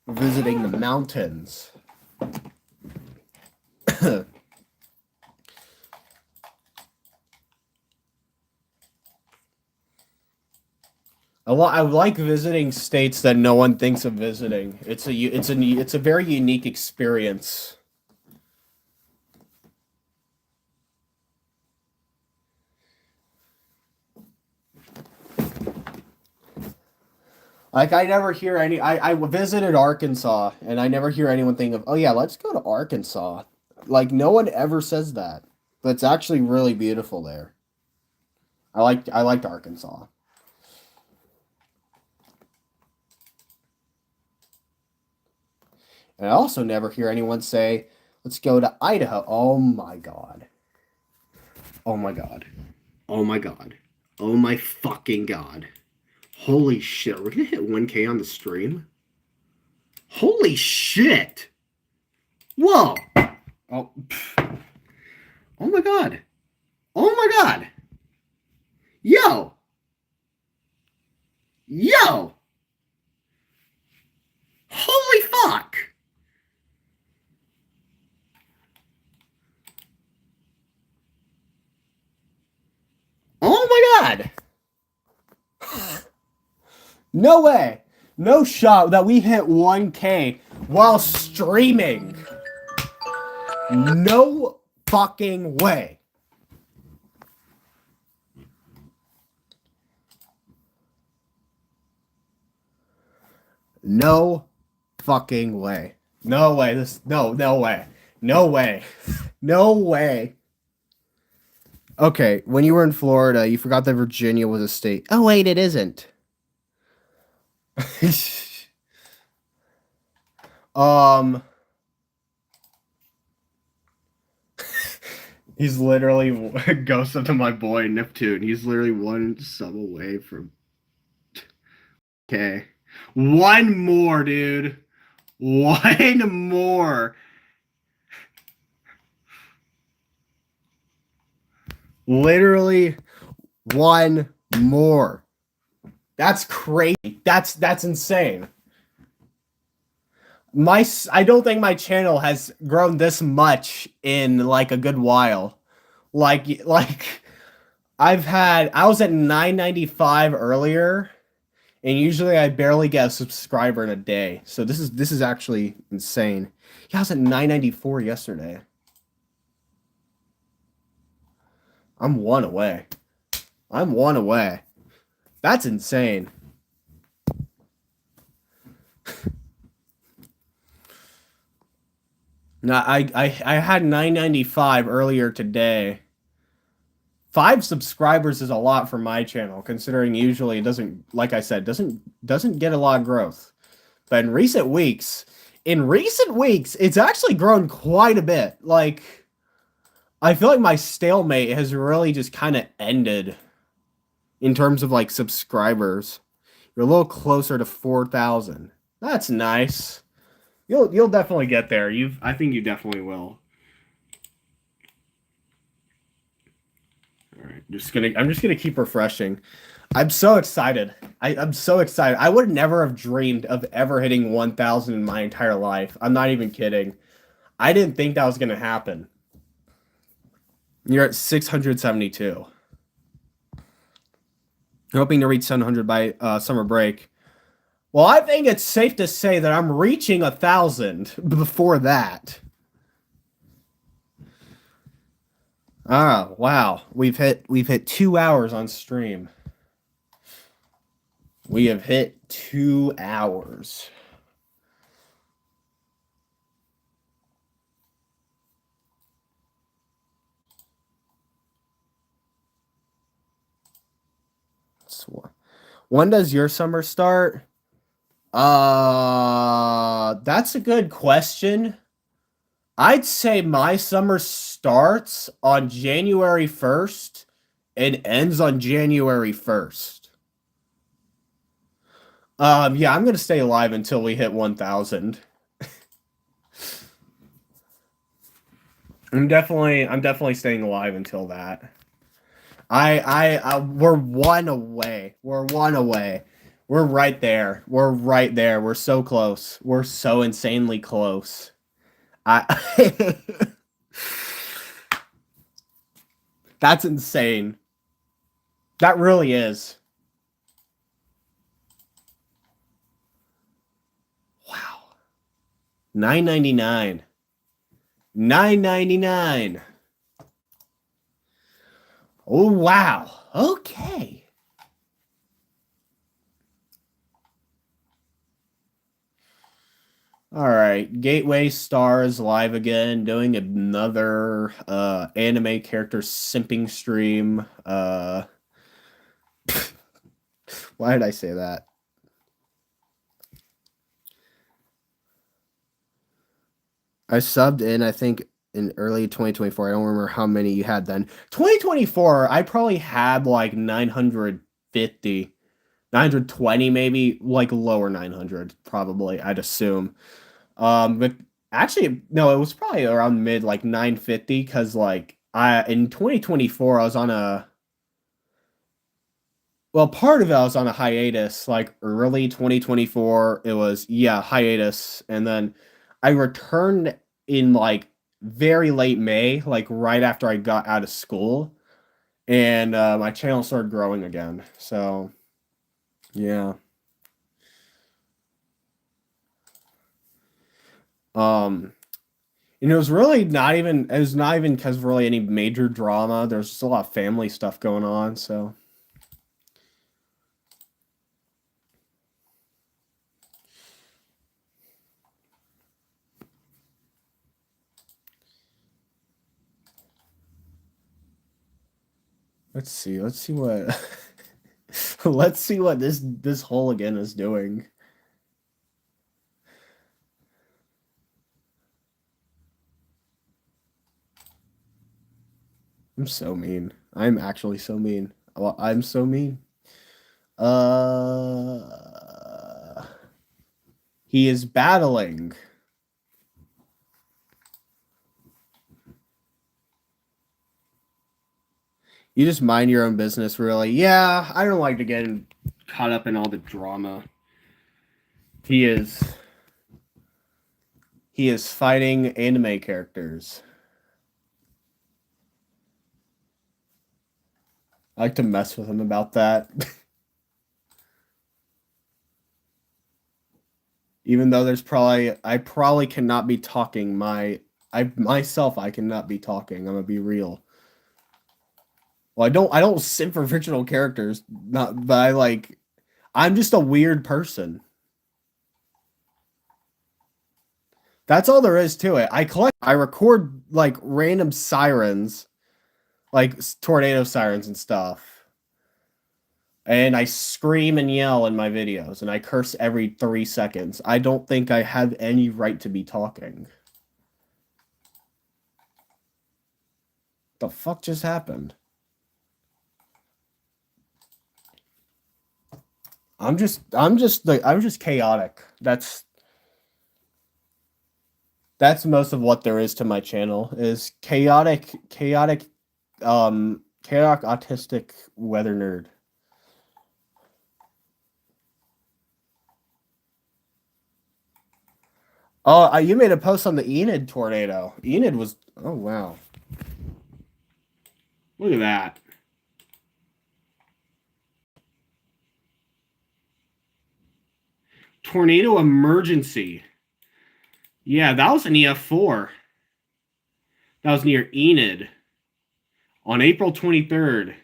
visiting the mountains. I like visiting states that no one thinks of visiting. It's a very unique experience. Like I never hear any. I visited Arkansas, and I never hear anyone think of, oh yeah, let's go to Arkansas. Like no one ever says that, but it's actually really beautiful there. I liked Arkansas. And I also never hear anyone say, let's go to Idaho. Oh my God. Oh my God. Oh my God. Oh my fucking God. Holy shit. We're going to hit 1K on the stream? Holy shit. Whoa. Oh. Oh my God. Oh my God. Yo. Yo. Holy fuck. Oh my God. No way. No shot that we hit 1K while streaming. No fucking way. No fucking way. No way. No way. No way. No way. Okay, when you were in Florida, you forgot that Virginia was a state. Oh wait, it isn't. He's literally ghost up to my boy Neptune. He's literally one sub away from. Okay, one more, dude. One more. Literally one more. That's crazy. That's insane. I don't think my channel has grown this much in like a good while. Like I was at 995 earlier, and usually I barely get a subscriber in a day. So this is actually insane. Yeah, I was at 994 yesterday. I'm one away. I'm one away. That's insane. Now I had 995 earlier today. 5 subscribers is a lot for my channel, considering usually it doesn't, like I said, doesn't get a lot of growth. But in recent weeks, it's actually grown quite a bit. Like I feel like my stalemate has really just kind of ended in terms of like subscribers. You're a little closer to 4,000. That's nice. You'll definitely get there. I think you definitely will. All right, I'm just gonna keep refreshing. I'm so excited. I'm so excited. I would never have dreamed of ever hitting 1,000 in my entire life. I'm not even kidding. I didn't think that was going to happen. You're at 672. You're hoping to reach 700 by summer break. Well, I think it's safe to say that I'm reaching 1,000 before that. Ah, wow. We've hit 2 hours on stream. We have hit 2 hours. When does your summer start? That's a good question. I'd say my summer starts on January 1st and ends on January 1st. Yeah, I'm gonna stay alive until we hit 1,000. I'm definitely staying alive until that. We're one away. We're one away. We're right there. We're right there. We're so close. We're so insanely close. That's insane. That really is. Wow. $9.99. $9.99. Oh, wow. Okay. All right. Gateway Stars live again, doing another anime character simping stream. Why did I say that? I subbed in, I think, in early 2024. I don't remember how many you had then. 2024, I probably had like 950, 920 maybe, like lower 900 probably, I'd assume. But actually, no, it was probably around mid like 950 because like in 2024 I was on a part of it I was on a hiatus like early 2024. It was hiatus, and then I returned in like very late May, like right after I got out of school, and my channel started growing again. So yeah. And it was really not even because of really any major drama. There's just a lot of family stuff going on, so let's see what let's see what this hole again is doing. I'm so mean. I'm actually so mean. Well, I'm so mean. He is battling. You just mind your own business, really. Yeah, I don't like to get caught up in all the drama. He is fighting anime characters. I like to mess with him about that. Even though I probably cannot be talking I cannot be talking. I'm gonna be real. Well, I don't simp for fictional characters, not but I'm just a weird person. That's all there is to it. I record like random sirens, like tornado sirens and stuff. And I scream and yell in my videos, and I curse every 3 seconds. I don't think I have any right to be talking. The fuck just happened? I'm just chaotic. That's most of what there is to my channel is chaotic autistic weather nerd. Oh, you made a post on the Enid tornado. Enid was. Oh wow. Look at that. Tornado emergency. Yeah, that was an EF4. That was near Enid on April 23rd.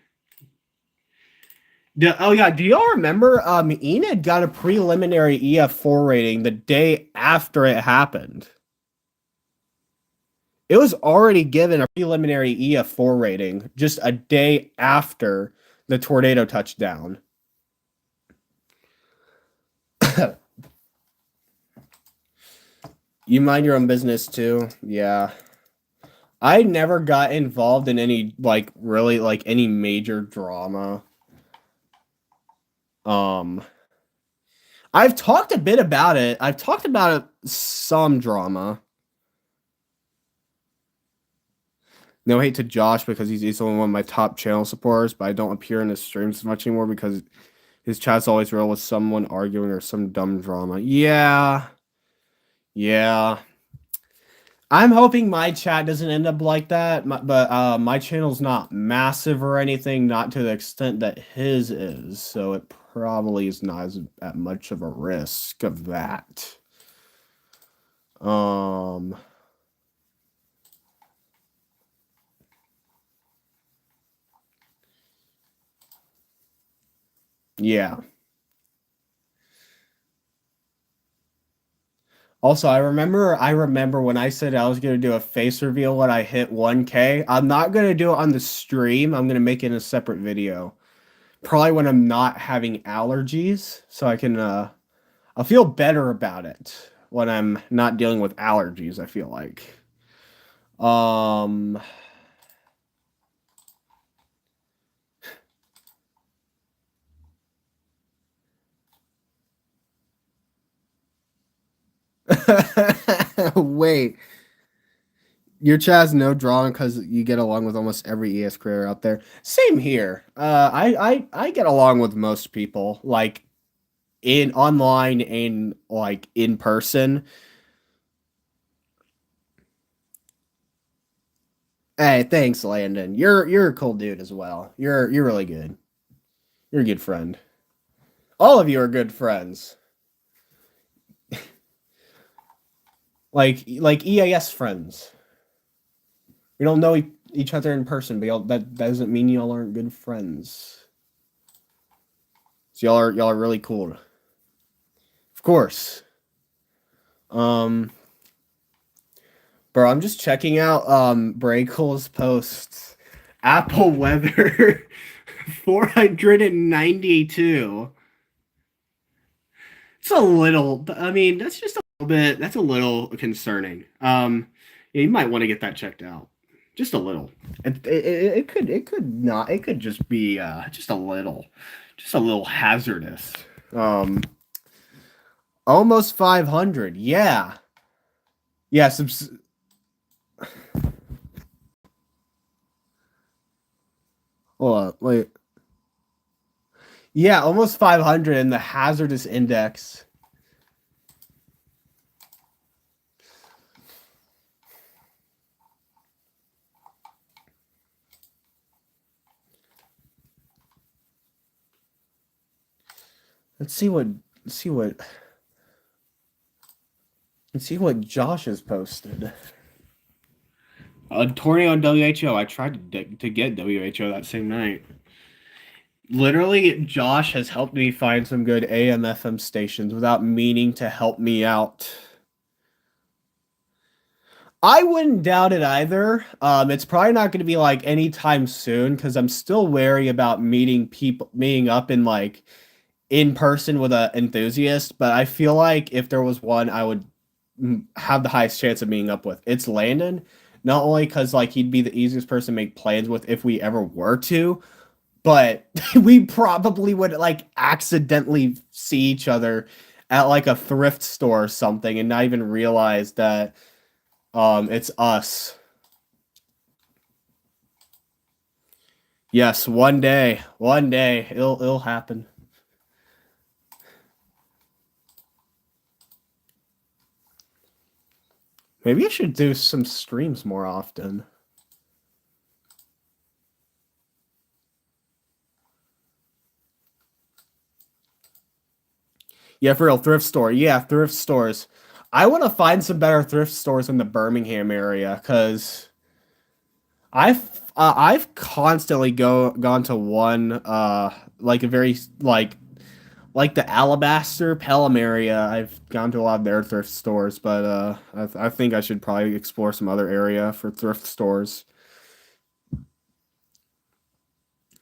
Oh yeah, do y'all remember Enid got a preliminary EF4 rating the day after it happened? It was already given a preliminary EF4 rating just a day after the tornado touchdown. You mind your own business too? Yeah. I never got involved in any really any major drama. I've talked a bit about it. I've talked about some drama. No hate to Josh because he's only one of my top channel supporters, but I don't appear in his streams as much anymore because his chat's always real with someone arguing or some dumb drama. Yeah. Yeah. I'm hoping my chat doesn't end up like that, but my channel's not massive or anything, not to the extent that his is, so it probably is not at much of a risk of that. Yeah. Also, I remember when I said I was going to do a face reveal when I hit 1K. I'm not going to do it on the stream. I'm going to make it in a separate video. Probably when I'm not having allergies, so I can I'll feel better about it when I'm not dealing with allergies, I feel like. Wait. Your chat has no drawing because you get along with almost every ES creator out there. Same here. I get along with most people, like in online and like in person. Hey, thanks, Landon. You're a cool dude as well. You're really good. You're a good friend. All of you are good friends. like EAS friends. We don't know each other in person, but that doesn't mean y'all aren't good friends. So y'all are really cool. Of course. Bro, I'm just checking out Breakel's posts. Apple weather 492. It's a little, I mean, that's just a little bit, that's a little concerning. Yeah, you might want to get that checked out. Just a little. It could not, it could just be just a little hazardous. Almost 500. Yeah. Yeah, hold on, wait. Yeah, almost 500 in the hazardous index. Let's see what Josh has posted. A tornado on WHO. I tried to get WHO that same night. Literally, Josh has helped me find some good AM/FM stations without meaning to help me out. I wouldn't doubt it either. It's probably not going to be like anytime soon because I'm still wary about meeting up in person with an enthusiast. But I feel like if there was one, I would have the highest chance of meeting up with. It's Landon, not only because he'd be the easiest person to make plans with if we ever were to, but we probably would accidentally see each other at a thrift store or something and not even realize that it's us. Yes, one day it'll happen. Maybe I should do some streams more often. Yeah, for real, thrift store. Yeah, thrift stores. I want to find some better thrift stores in the Birmingham area because I've constantly gone to one like a very like the Alabaster Pelham area. I've gone to a lot of their thrift stores, but I think I should probably explore some other area for thrift stores.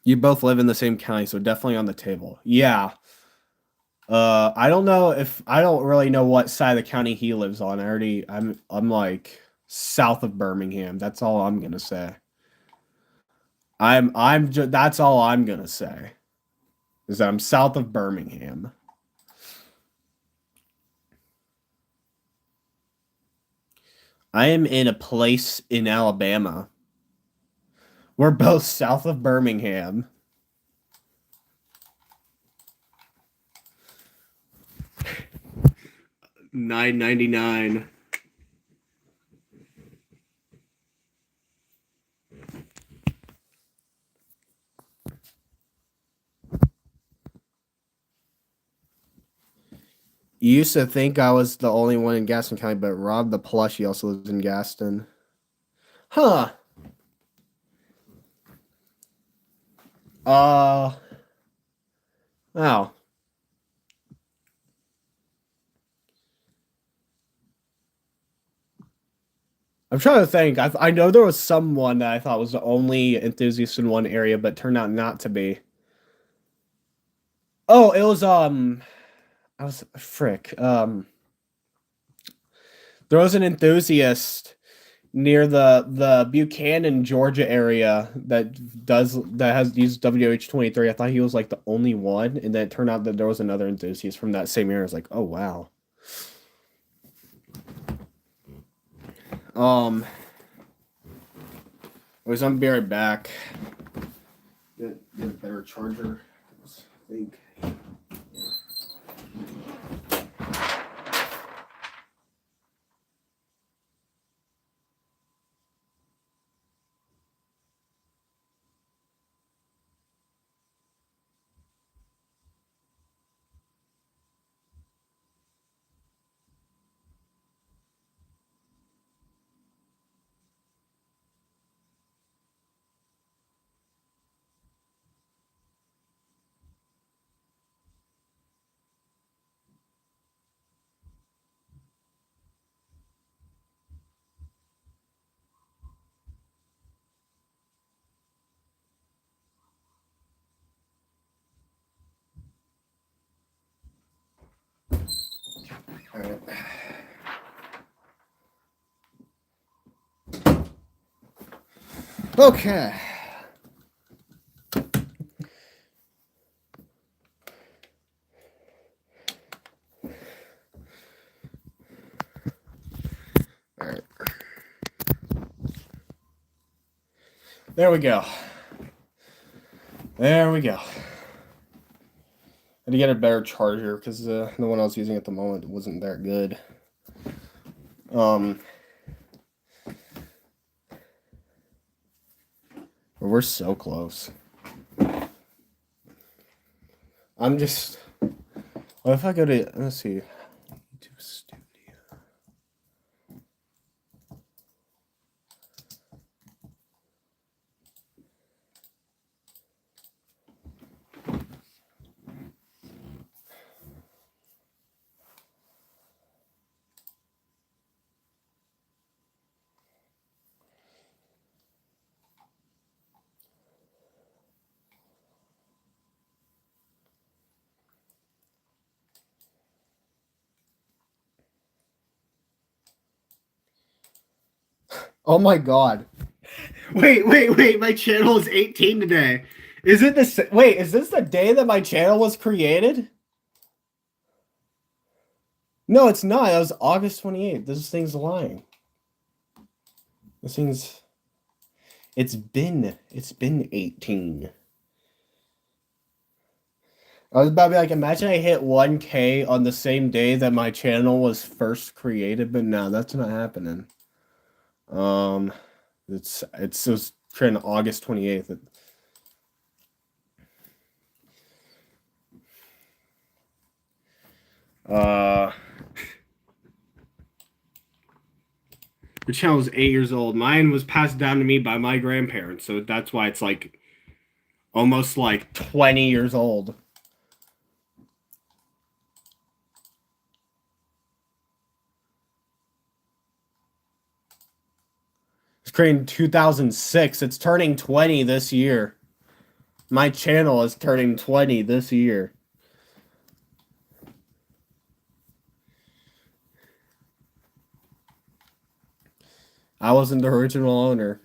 You both live in the same county, so definitely on the table. Yeah. I don't know if I don't really know what side of the county he lives on. I'm like south of Birmingham. That's all I'm gonna say. That's all I'm gonna say. Is that I'm south of Birmingham. I am in a place in Alabama. We're both south of Birmingham. $9.99. You used to think I was the only one in Gaston County, but Rob the Plushie also lives in Gaston. Huh. Wow. I'm trying to think. I know there was someone that I thought was the only enthusiast in one area, but turned out not to be. Oh, it was I was frick. There was an enthusiast near the Buchanan, Georgia area that has used WH-23. I thought he was like the only one, and then it turned out that there was another enthusiast from that same area. I was like, oh wow. Anyways, I'm be right back. Get a better charger. I think. All right. Okay. All right. There we go. There we go. I had to get a better charger because the one I was using at the moment wasn't that good. We're so close. I'm just. What if I go to? Let's see. YouTube Studio. Oh my god. Wait. My channel is 18 today. Is it the wait, is this the day that my channel was created? No, it's not. That was August 28th. This thing's lying. This thing's it's been 18. I was about to be like, imagine I hit 1K on the same day that my channel was first created, but no, that's not happening. Um, it's just trying August 28th. Your channel is 8 years old. Mine was passed down to me by my grandparents, so that's why it's like almost like 20 years old. It's created in 2006. It's turning 20 this year. My channel is turning 20 this year. I wasn't the original owner.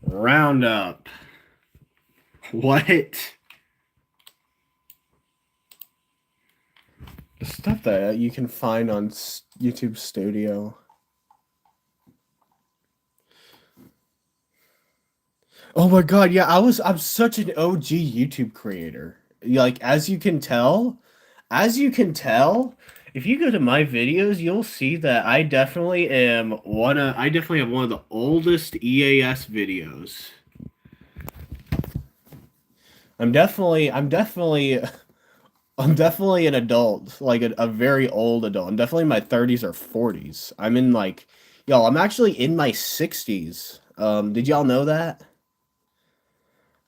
Roundup. What? The stuff that you can find on YouTube Studio. Oh my god, yeah, I'm such an OG YouTube creator. Like as you can tell, if you go to my videos, you'll see that I definitely have one of the oldest EAS videos. I'm definitely I'm definitely an adult, like a very old adult. I'm definitely in my 30s or 40s. I'm actually in my 60s. Did y'all know that?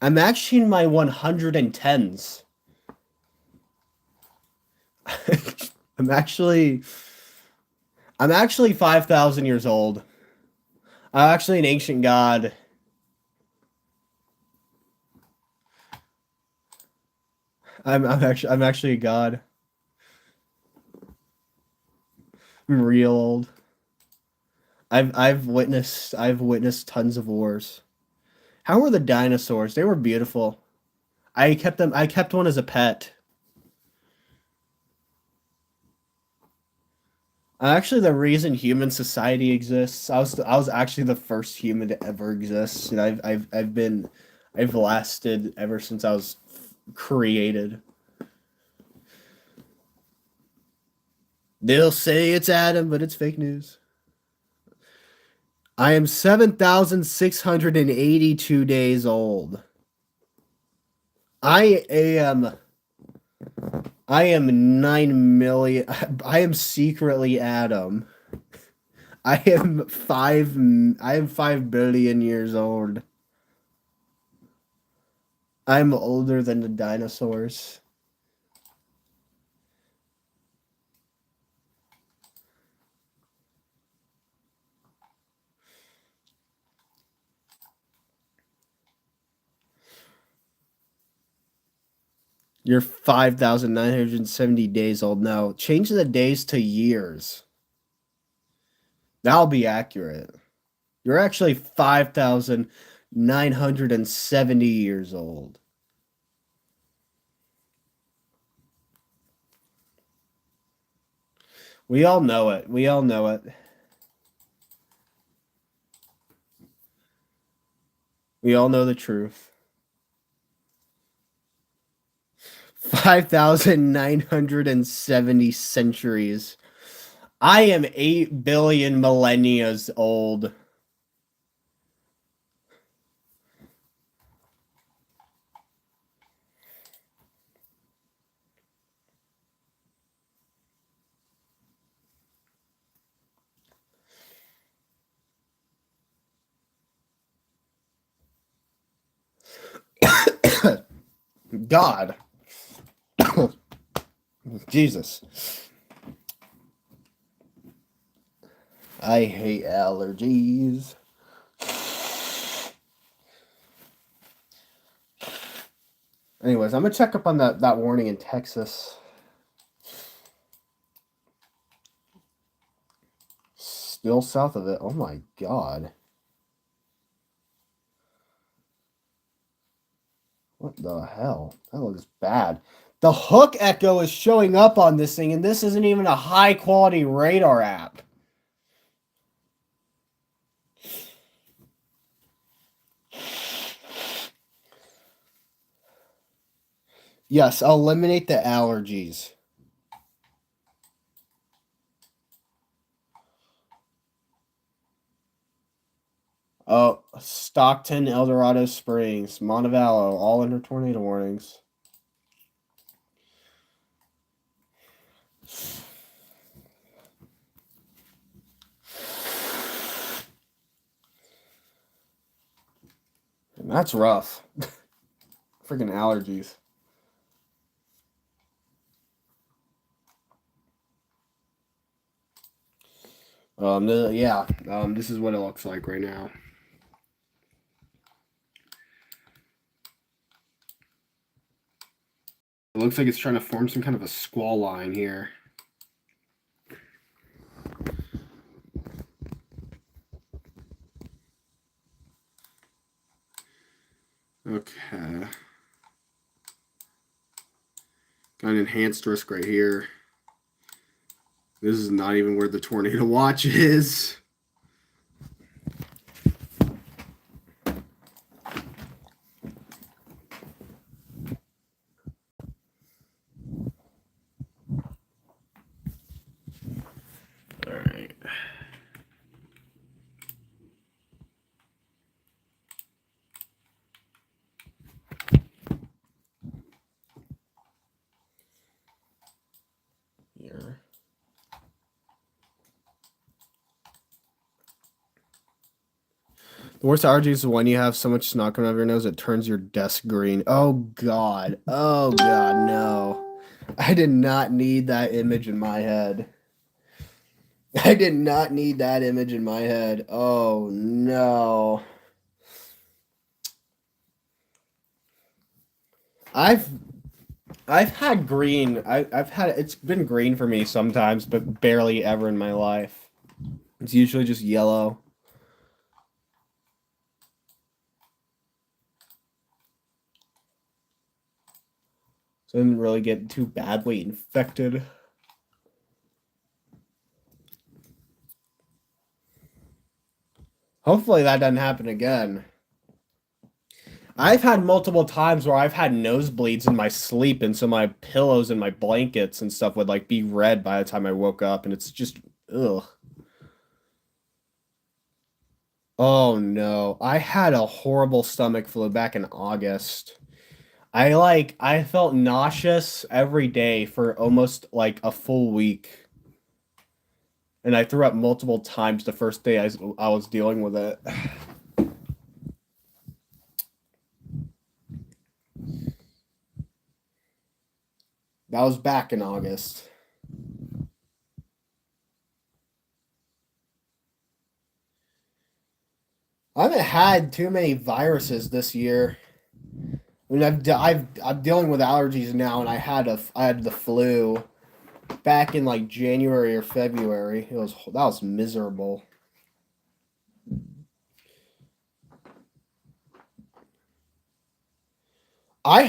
I'm actually in my 110s. I'm actually I'm actually 5,000 years old. I'm actually an ancient god. I'm actually a god. I'm real old. I've witnessed tons of wars. How were the dinosaurs? They were beautiful. I kept one as a pet. Actually, the reason human society exists, I was actually the first human to ever exist, and I've lasted ever since I was created. They'll say it's Adam, but it's fake news. I am 7,682 days old. I am I am 9 million. I am secretly Adam. I am 5 billion years old. I'm older than the dinosaurs. You're 5,970 days old now. Change the days to years. That'll be accurate. You're actually 5,970 years old. We all know it. We all know it. We all know the truth. 5,970 centuries. I am 8 billion millennia old. God. Jesus. I hate allergies. Anyways, I'm gonna check up on that warning in Texas. Still south of it. Oh my god. What the hell? That looks bad. The Hook Echo is showing up on this thing, and this isn't even a high-quality radar app. Yes, I'll eliminate the allergies. Oh, Stockton, Eldorado Springs, Montevallo, all under tornado warnings. And that's rough. Freaking allergies. This is what it looks like right now. It looks like it's trying to form some kind of a squall line here. Okay. Got an enhanced risk right here. This is not even where the tornado watch is. All right. Here. The worst allergy is when you have so much snot coming out of your nose it turns your desk green. Oh God. Oh God, no. I did not need that image in my head. I did not need that image in my head. Oh no. I've had green. I've had it's been green for me sometimes, but barely ever in my life. It's usually just yellow. So I didn't really get too badly infected. Hopefully that doesn't happen again. I've had multiple times where I've had nosebleeds in my sleep, and so my pillows and my blankets and stuff would like be red by the time I woke up, and it's just ugh. Oh no. I had a horrible stomach flu back in August. I felt nauseous every day for almost like a full week. And I threw up multiple times the first day I was dealing with it. That was back in August. I haven't had too many viruses this year. I mean, I'm dealing with allergies now, and I had the flu back in like January or February. That was miserable. I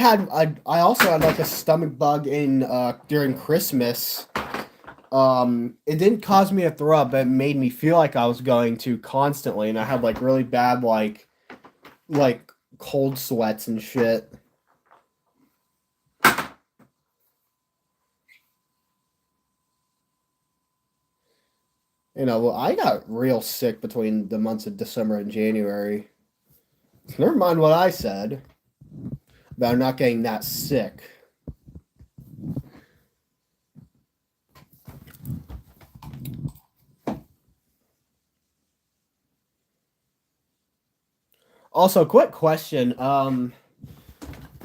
also had like a stomach bug in during Christmas. It didn't cause me to throw up, but it made me feel like I was going to constantly, and I had like really bad like cold sweats and shit. Well, I got real sick between the months of December and January. Never mind what I said about not getting that sick. Also, quick question.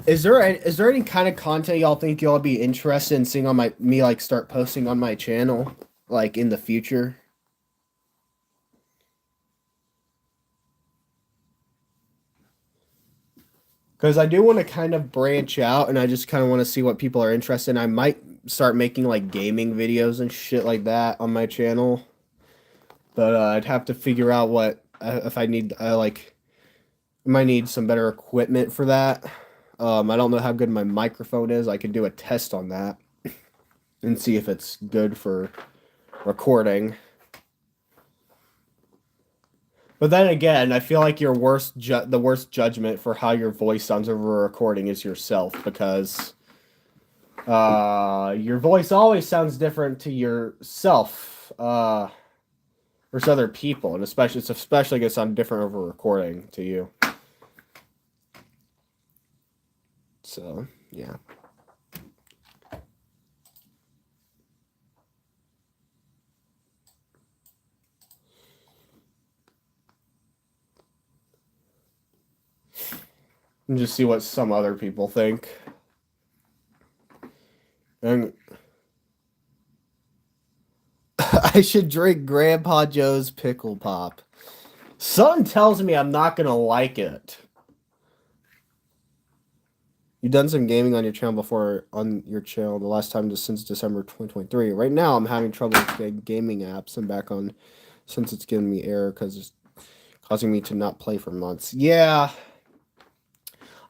Is there any kind of content y'all think y'all be interested in seeing on me like start posting on my channel like in the future? Because I do want to kind of branch out, and I just kind of want to see what people are interested in. I might start making like gaming videos and shit like that on my channel, but I'd have to figure out what if I need I might need some better equipment for that. I don't know how good my microphone is. I could do a test on that and see if it's good for recording. But then again, I feel like the worst judgment for how your voice sounds over a recording is yourself, because your voice always sounds different to yourself versus other people, and it's especially going to sound different over recording to you. So, yeah. And just see what some other people think. And I should drink Grandpa Joe's Pickle Pop. Something tells me I'm not gonna like it. You've done some gaming on your channel before, on your channel, the last time since December 2023. Right now, I'm having trouble with gaming apps. I'm back on since it's giving me error because it's causing me to not play for months. Yeah.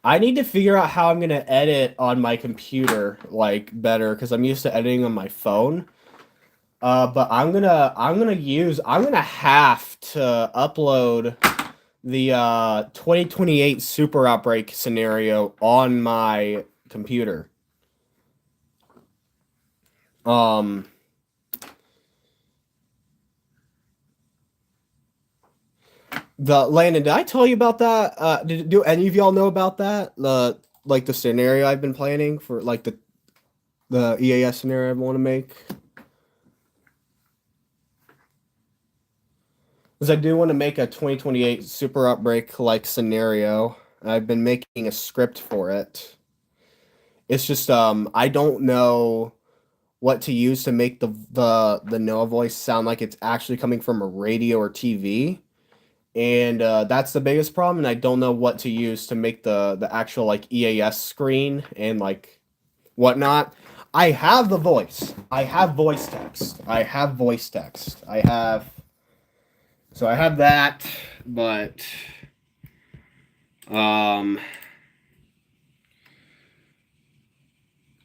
I need to figure out how I'm going to edit on my computer, like, better, because I'm used to editing on my phone. But I'm gonna have to upload the 2028 super outbreak scenario on my computer. Landon, did I tell you about that? Do any of y'all know about that? Like the scenario I've been planning for, like the EAS scenario I want to make. Because I do want to make a 2028 super outbreak like scenario. I've been making a script for it. It's just I don't know what to use to make the Noah voice sound like it's actually coming from a radio or TV. And that's the biggest problem, and I don't know what to use to make the actual like EAS screen and like whatnot. I have the voice. I have voice text. So I have that, but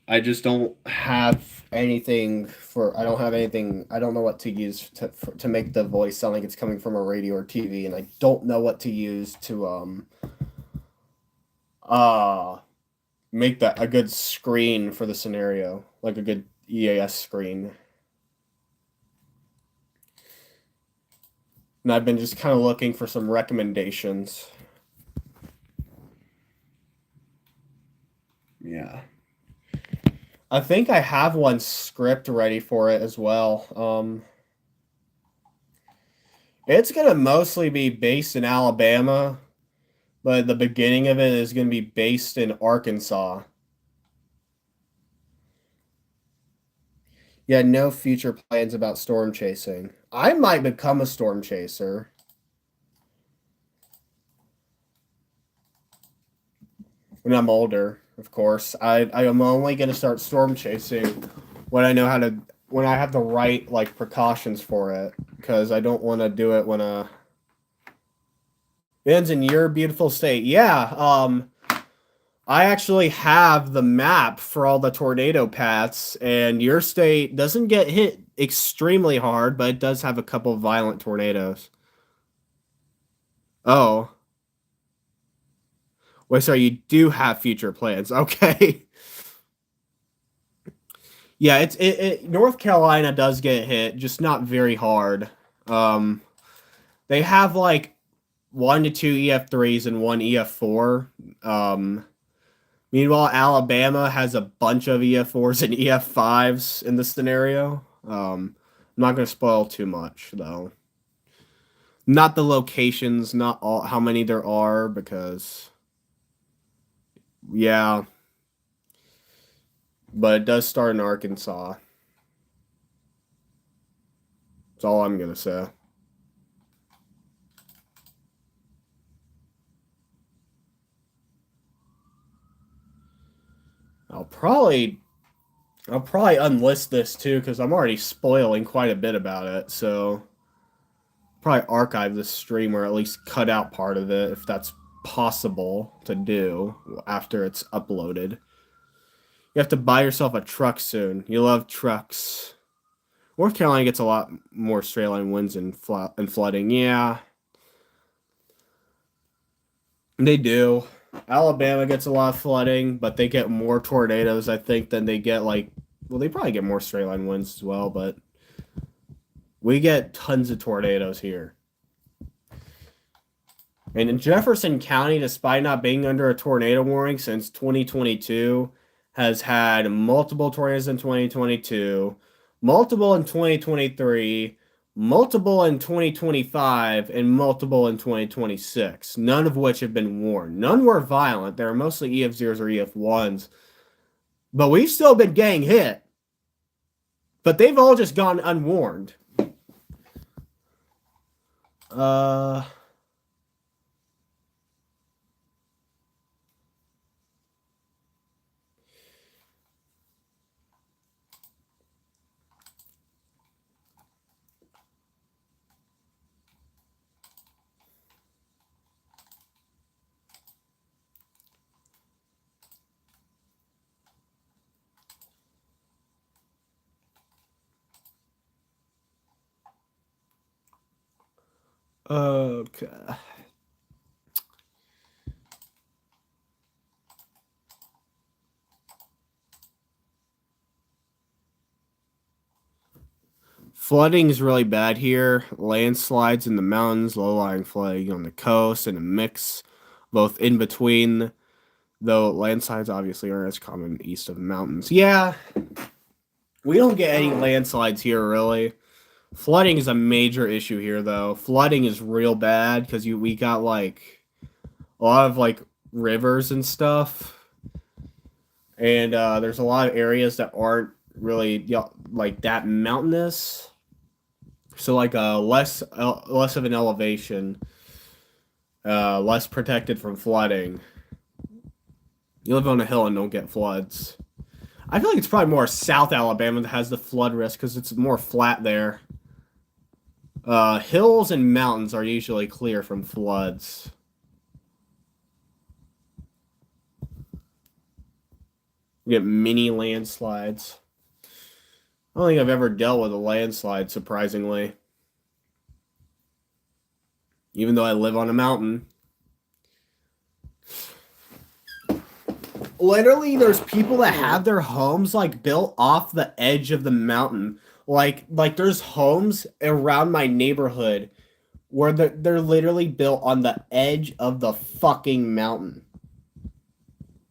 I just don't have anything I don't know what to use to make the voice sound like it's coming from a radio or TV, and I don't know what to use to make that a good screen for the scenario, like a good EAS screen. And I've been just kind of looking for some recommendations. Yeah. I think I have one script ready for it as well. It's going to mostly be based in Alabama, but the beginning of it is going to be based in Arkansas. Yeah, no future plans about storm chasing. I might become a storm chaser. When I'm older, of course. I am only going to start storm chasing when I have the right like precautions for it, because I don't want to do it when it ends in your beautiful state. Yeah, I actually have the map for all the tornado paths, and your state doesn't get hit extremely hard, but it does have a couple of violent tornadoes. Oh. Wait, sorry, you do have future plans. Okay. Yeah, North Carolina does get hit, just not very hard. They have like 1 to 2 EF3s and 1 EF4. Meanwhile, Alabama has a bunch of EF4s and EF5s in this scenario. I'm not going to spoil too much, though. Not the locations, not all how many there are, because yeah. But it does start in Arkansas. That's all I'm going to say. I'll probably unlist this too, because I'm already spoiling quite a bit about it. So probably archive this stream, or at least cut out part of it if that's possible to do after it's uploaded. You have to buy yourself a truck soon. You love trucks. North Carolina gets a lot more straight line winds and flooding. Yeah, they do. Alabama gets a lot of flooding, but they get more tornadoes, I think, than they get they probably get more straight line winds as well, but we get tons of tornadoes here. And in Jefferson County, despite not being under a tornado warning since 2022, has had multiple tornadoes in 2022, multiple in 2023, multiple in 2025, and multiple in 2026, none of which have been warned. None were violent. They were mostly EF0s or EF1s. But we've still been getting hit. But they've all just gone unwarned. Okay. Flooding is really bad here. Landslides in the mountains, low-lying flooding on the coast, and a mix both in between, though landslides obviously aren't as common east of mountains. Yeah, we don't get any landslides here, really. Flooding is a major issue here, though. Flooding is real bad because we got, a lot of, rivers and stuff. And there's a lot of areas that aren't really, that mountainous. So, less of an elevation, less protected from flooding. You live on a hill and don't get floods. I feel like it's probably more South Alabama that has the flood risk because it's more flat there. Hills and mountains are usually clear from floods. You get mini landslides. I don't think I've ever dealt with a landslide, surprisingly. Even though I live on a mountain. Literally, there's people that have their homes, built off the edge of the mountain. There's homes around my neighborhood where they're literally built on the edge of the fucking mountain.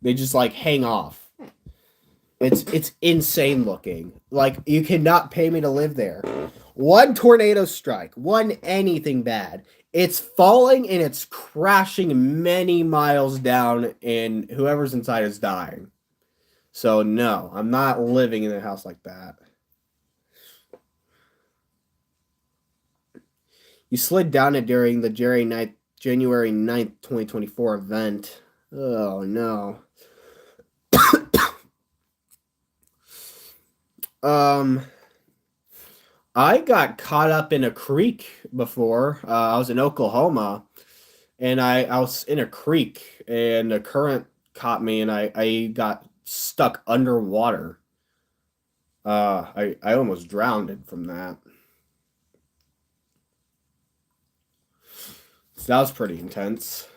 They just, hang off. It's insane looking. You cannot pay me to live there. One tornado strike, one anything bad. It's falling and it's crashing many miles down, and whoever's inside is dying. So no, I'm not living in a house like that. You slid down it during the January 9th, 2024 event. Oh no. I got caught up in a creek before. I was in Oklahoma, and I was in a creek, and a current caught me, and I got stuck underwater. I almost drowned from that. So that was pretty intense.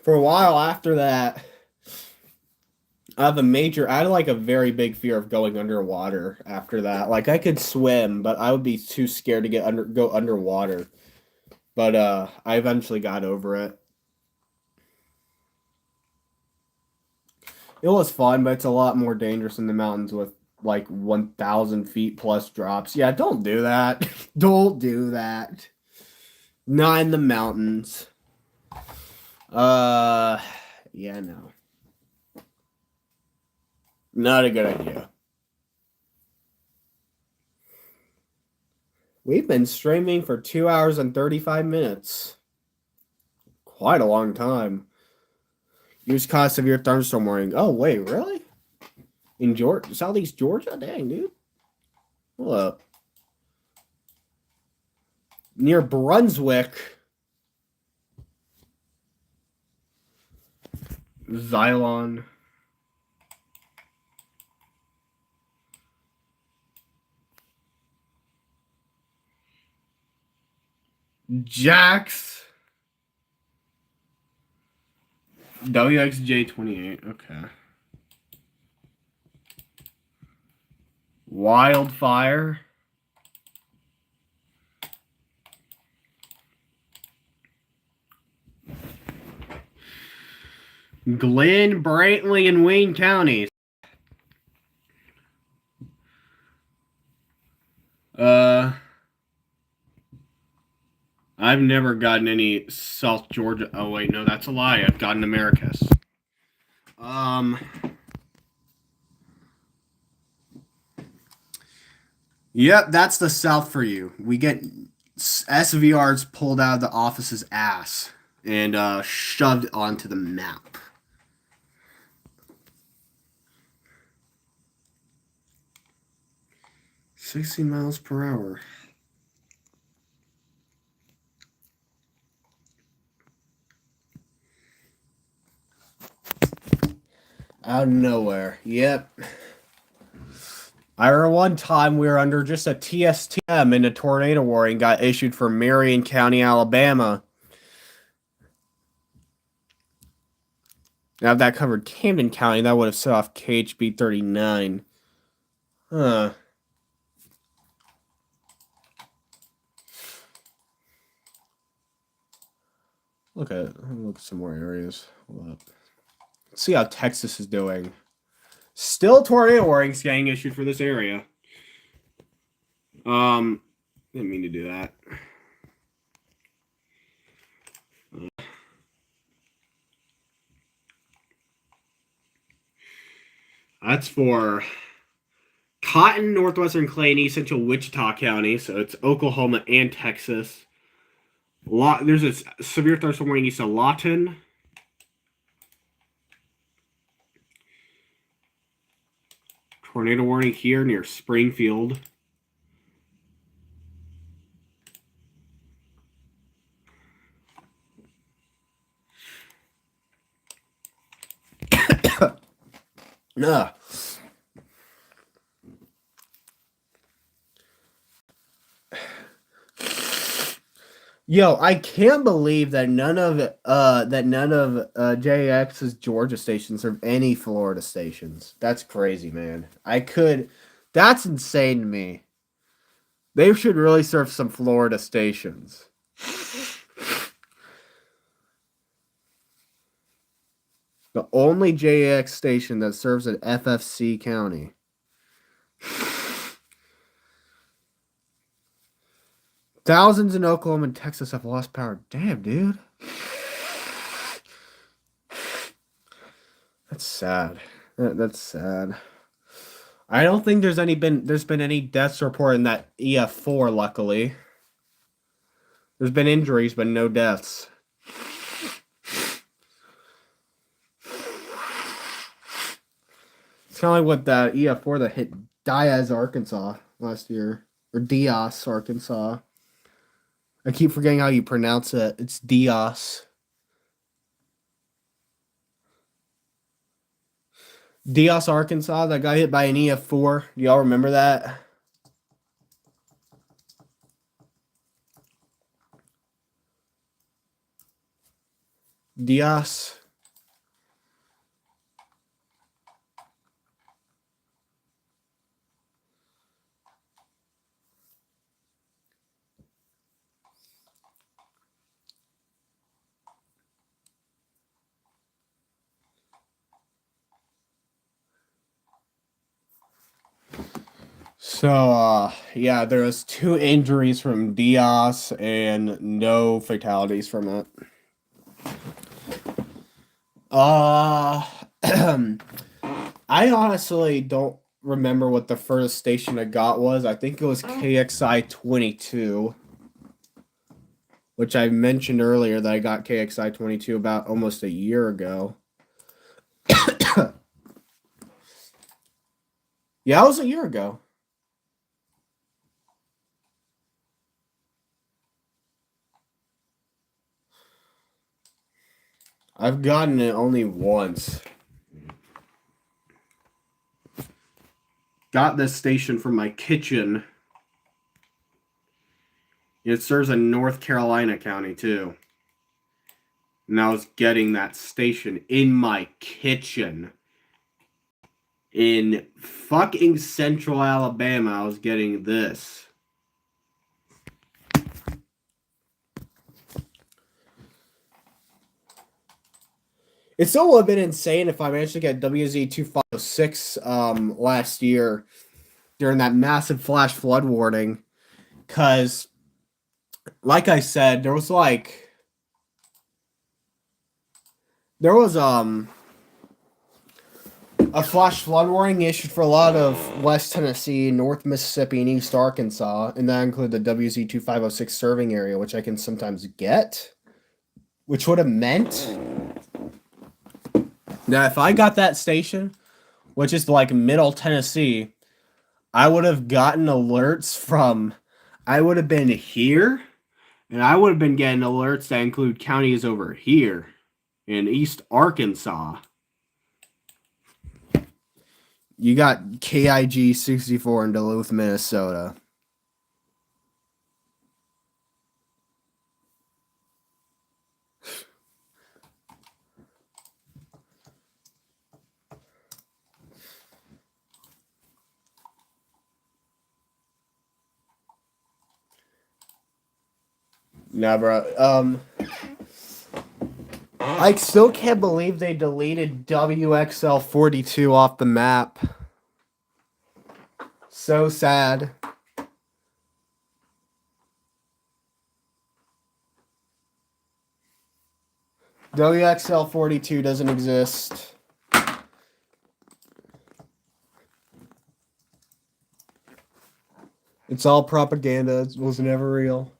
For a while after that, I had a very big fear of going underwater after that. I could swim, but I would be too scared to go underwater. But I eventually got over it. It was fun, but it's a lot more dangerous in the mountains with 1,000 feet plus drops. Yeah, don't do that. Don't do that. Not in the mountains. Yeah, no. Not a good idea. We've been streaming for 2 hours and 35 minutes. Quite a long time. Use cause severe thunderstorm warning. Oh, wait, really? In Georgia, Southeast Georgia? Dang, dude. Hold up. Near Brunswick. Xylon. Jax. WXJ28. Okay. Wildfire. Glenn, Brantley, and Wayne counties. I've never gotten any South Georgia. Oh wait, no, that's a lie. I've gotten Americus. Yep, that's the South for you. We get SVRs pulled out of the office's ass and shoved onto the map. $60 miles per hour. Out of nowhere. Yep. I remember one time we were under just a TSTM and a tornado warning got issued for Marion County, Alabama. Now, if that covered Camden County, that would have set off KHB 39. Huh. Look at some more areas. Hold up. Let's see how Texas is doing. Still tornado warnings getting issued for this area. Didn't mean to do that. That's for Cotton, Northwestern Clay, Central Wichita County. So it's Oklahoma and Texas. There's a severe thunderstorm warning east of Lawton. Tornado warning here near Springfield. Nah. Yo, I can't believe that none of JX's Georgia stations serve any Florida stations. That's crazy, man. That's insane to me. They should really serve some Florida stations. The only JX station that serves an FFC county. Thousands in Oklahoma and Texas have lost power. Damn, dude. That's sad. That's sad. I don't think there's been any deaths reported in that EF4, luckily. There's been injuries, but no deaths. It's kind of like what that EF4 that hit Diaz, Arkansas last year. Or Diaz, Arkansas. I keep forgetting how you pronounce it. It's Diaz. Diaz, Arkansas, that got hit by an EF4. Do y'all remember that? Diaz. So, yeah, there was 2 injuries from Diaz and no fatalities from it. I honestly don't remember what the furthest station I got was. I think it was KXI 22, which I mentioned earlier that I got KXI 22 about almost a year ago. Yeah, it was a year ago. I've gotten it only once. Got this station from my kitchen. It serves in North Carolina County, too. And I was getting that station in my kitchen. In fucking central Alabama, I was getting this. It still would have been insane if I managed to get WZ2506 last year during that massive flash flood warning. Because, like I said, there was a flash flood warning issued for a lot of West Tennessee, North Mississippi, and East Arkansas, and that included the WZ2506 serving area, which I can sometimes get, which would have meant now if I got that station, which is like Middle Tennessee, I would have gotten alerts from, I would have been here, and I would have been getting alerts that include counties over here in East Arkansas. You got KIG 64 in Duluth, Minnesota. Nah, bro. I still can't believe they deleted WXL42 off the map. So sad. WXL42 doesn't exist. It's all propaganda. It was never real.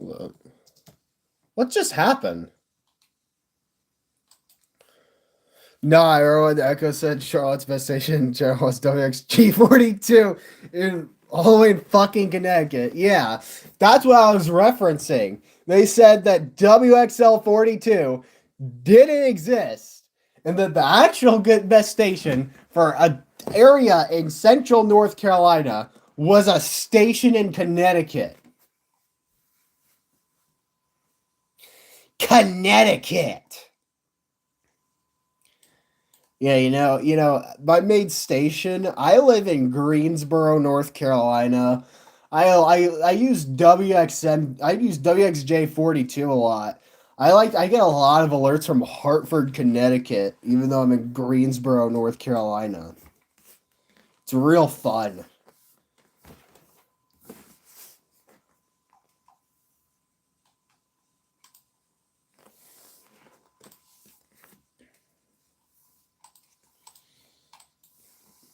Look. What just happened? No, I remember when the Echo said Charlotte's best station, Charlotte's WXG42 all the way in fucking Connecticut. Yeah, that's what I was referencing. They said that WXL42 didn't exist, and that the actual good best station for an area in central North Carolina was a station in Connecticut. Connecticut. Yeah, my main station. I live in Greensboro, North Carolina. I use WXM. I use WXJ42 a lot. I get a lot of alerts from Hartford, Connecticut, even though I'm in Greensboro, North Carolina. It's real fun.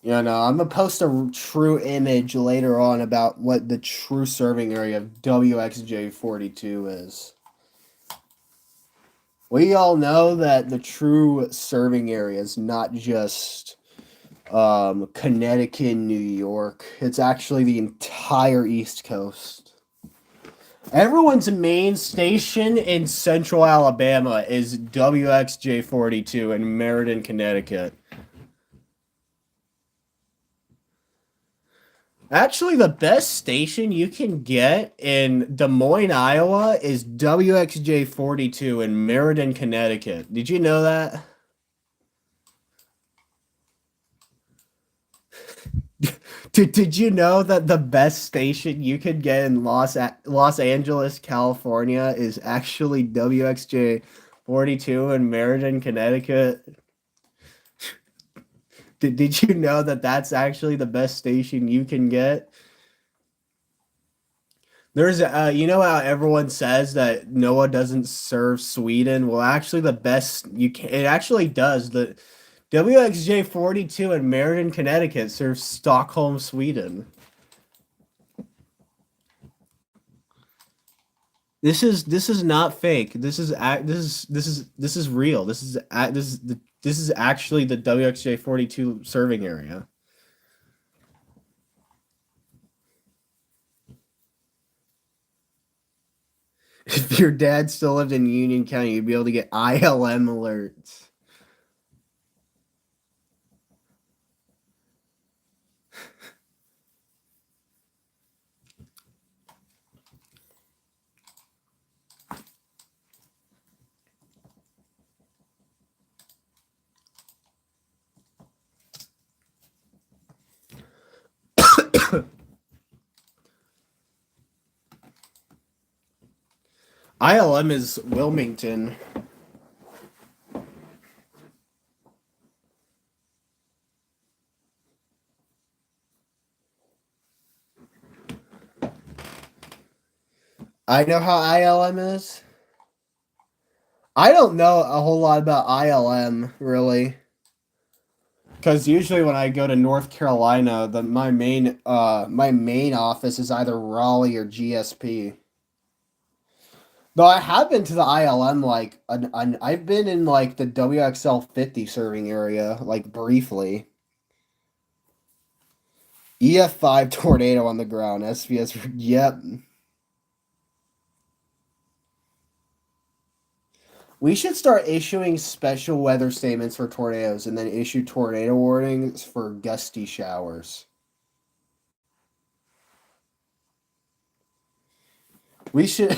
Yeah, no, I'm gonna post a true image later on about what the true serving area of WXJ42 is. We all know that the true serving area is not just Connecticut, New York. It's actually the entire East Coast. Everyone's main station in central Alabama is WXJ42 in Meriden, Connecticut. Actually, the best station you can get in Des Moines, Iowa is WXJ42 in Meriden, Connecticut. Did you know that? Did you know that the best station you could get in Los Angeles, California is actually WXJ42 in Meriden, Connecticut? Did you know that that's actually the best station you can get? There's you know how everyone says that NOAA doesn't serve Sweden? Well, actually, the best you can it actually does. The WXJ 42 in Meriden, Connecticut serves Stockholm, Sweden. This is not fake. This is real. This is actually the WXJ 42 serving area. If your dad still lived in Union County, you'd be able to get ILM alerts. ILM is Wilmington. I know how ILM is. I don't know a whole lot about ILM, really. Because usually when I go to North Carolina, my main office is either Raleigh or GSP. Though I have been to the ILM I've been in like the WXL 50 serving area like briefly. EF5 tornado on the ground. SVS. Yep. We should start issuing special weather statements for tornadoes and then issue tornado warnings for gusty showers. We should.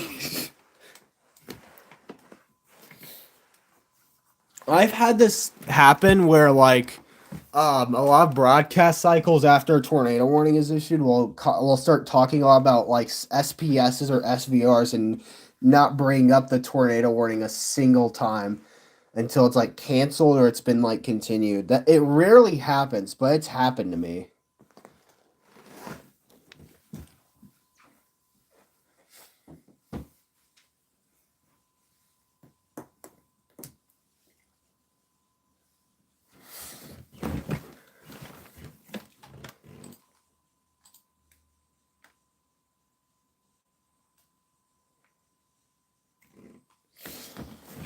I've had this happen where like a lot of broadcast cycles after a tornado warning is issued will start talking a lot about like SPSs or SVRs and not bring up the tornado warning a single time until it's like canceled or it's been like continued. That it rarely happens, but it's happened to me.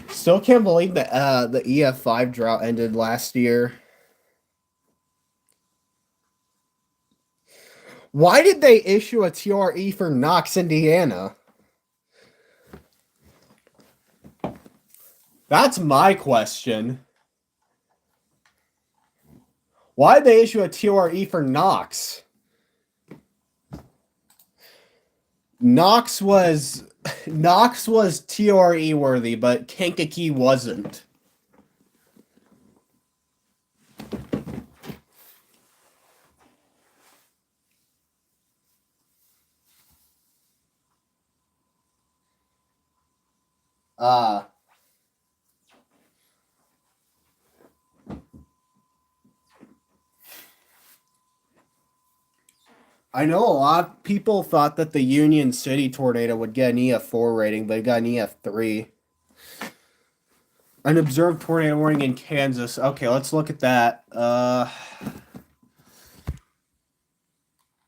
Still can't believe that the EF5 drought ended last year. Why did they issue a TRE for Knox, Indiana? That's my question. Why did they issue a TRE for Knox? Knox was TRE worthy, but Kankakee wasn't. I know a lot of people thought that the Union City tornado would get an EF4 rating, but it got an EF3. An observed tornado warning in Kansas. Okay, let's look at that.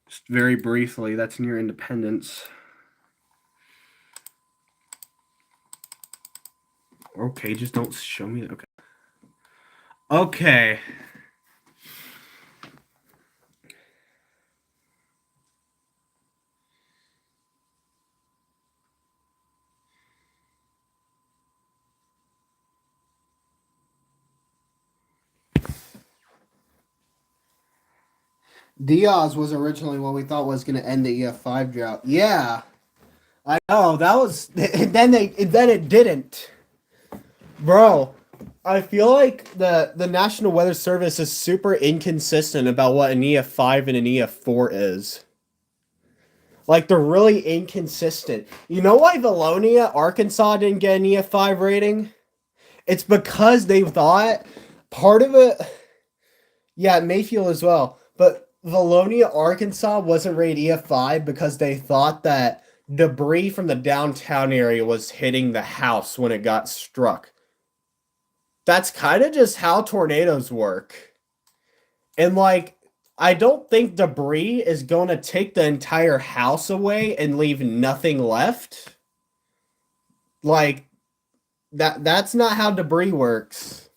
Just very briefly, that's near Independence. Okay, just don't show me. Okay. Okay. Diaz was originally what we thought was going to end the EF5 drought. Yeah, I know that was. And then it didn't, bro. I feel like the National Weather Service is super inconsistent about what an EF5 and an EF4 is. Like they're really inconsistent. You know why Valonia, Arkansas didn't get an EF5 rating? It's because they thought part of it. Yeah, Mayfield as well. But Valonia, Arkansas wasn't rated EF5 because they thought that debris from the downtown area was hitting the house when it got struck. That's kind of just how tornadoes work. And like, I don't think debris is going to take the entire house away and leave nothing left. Like that's not how debris works.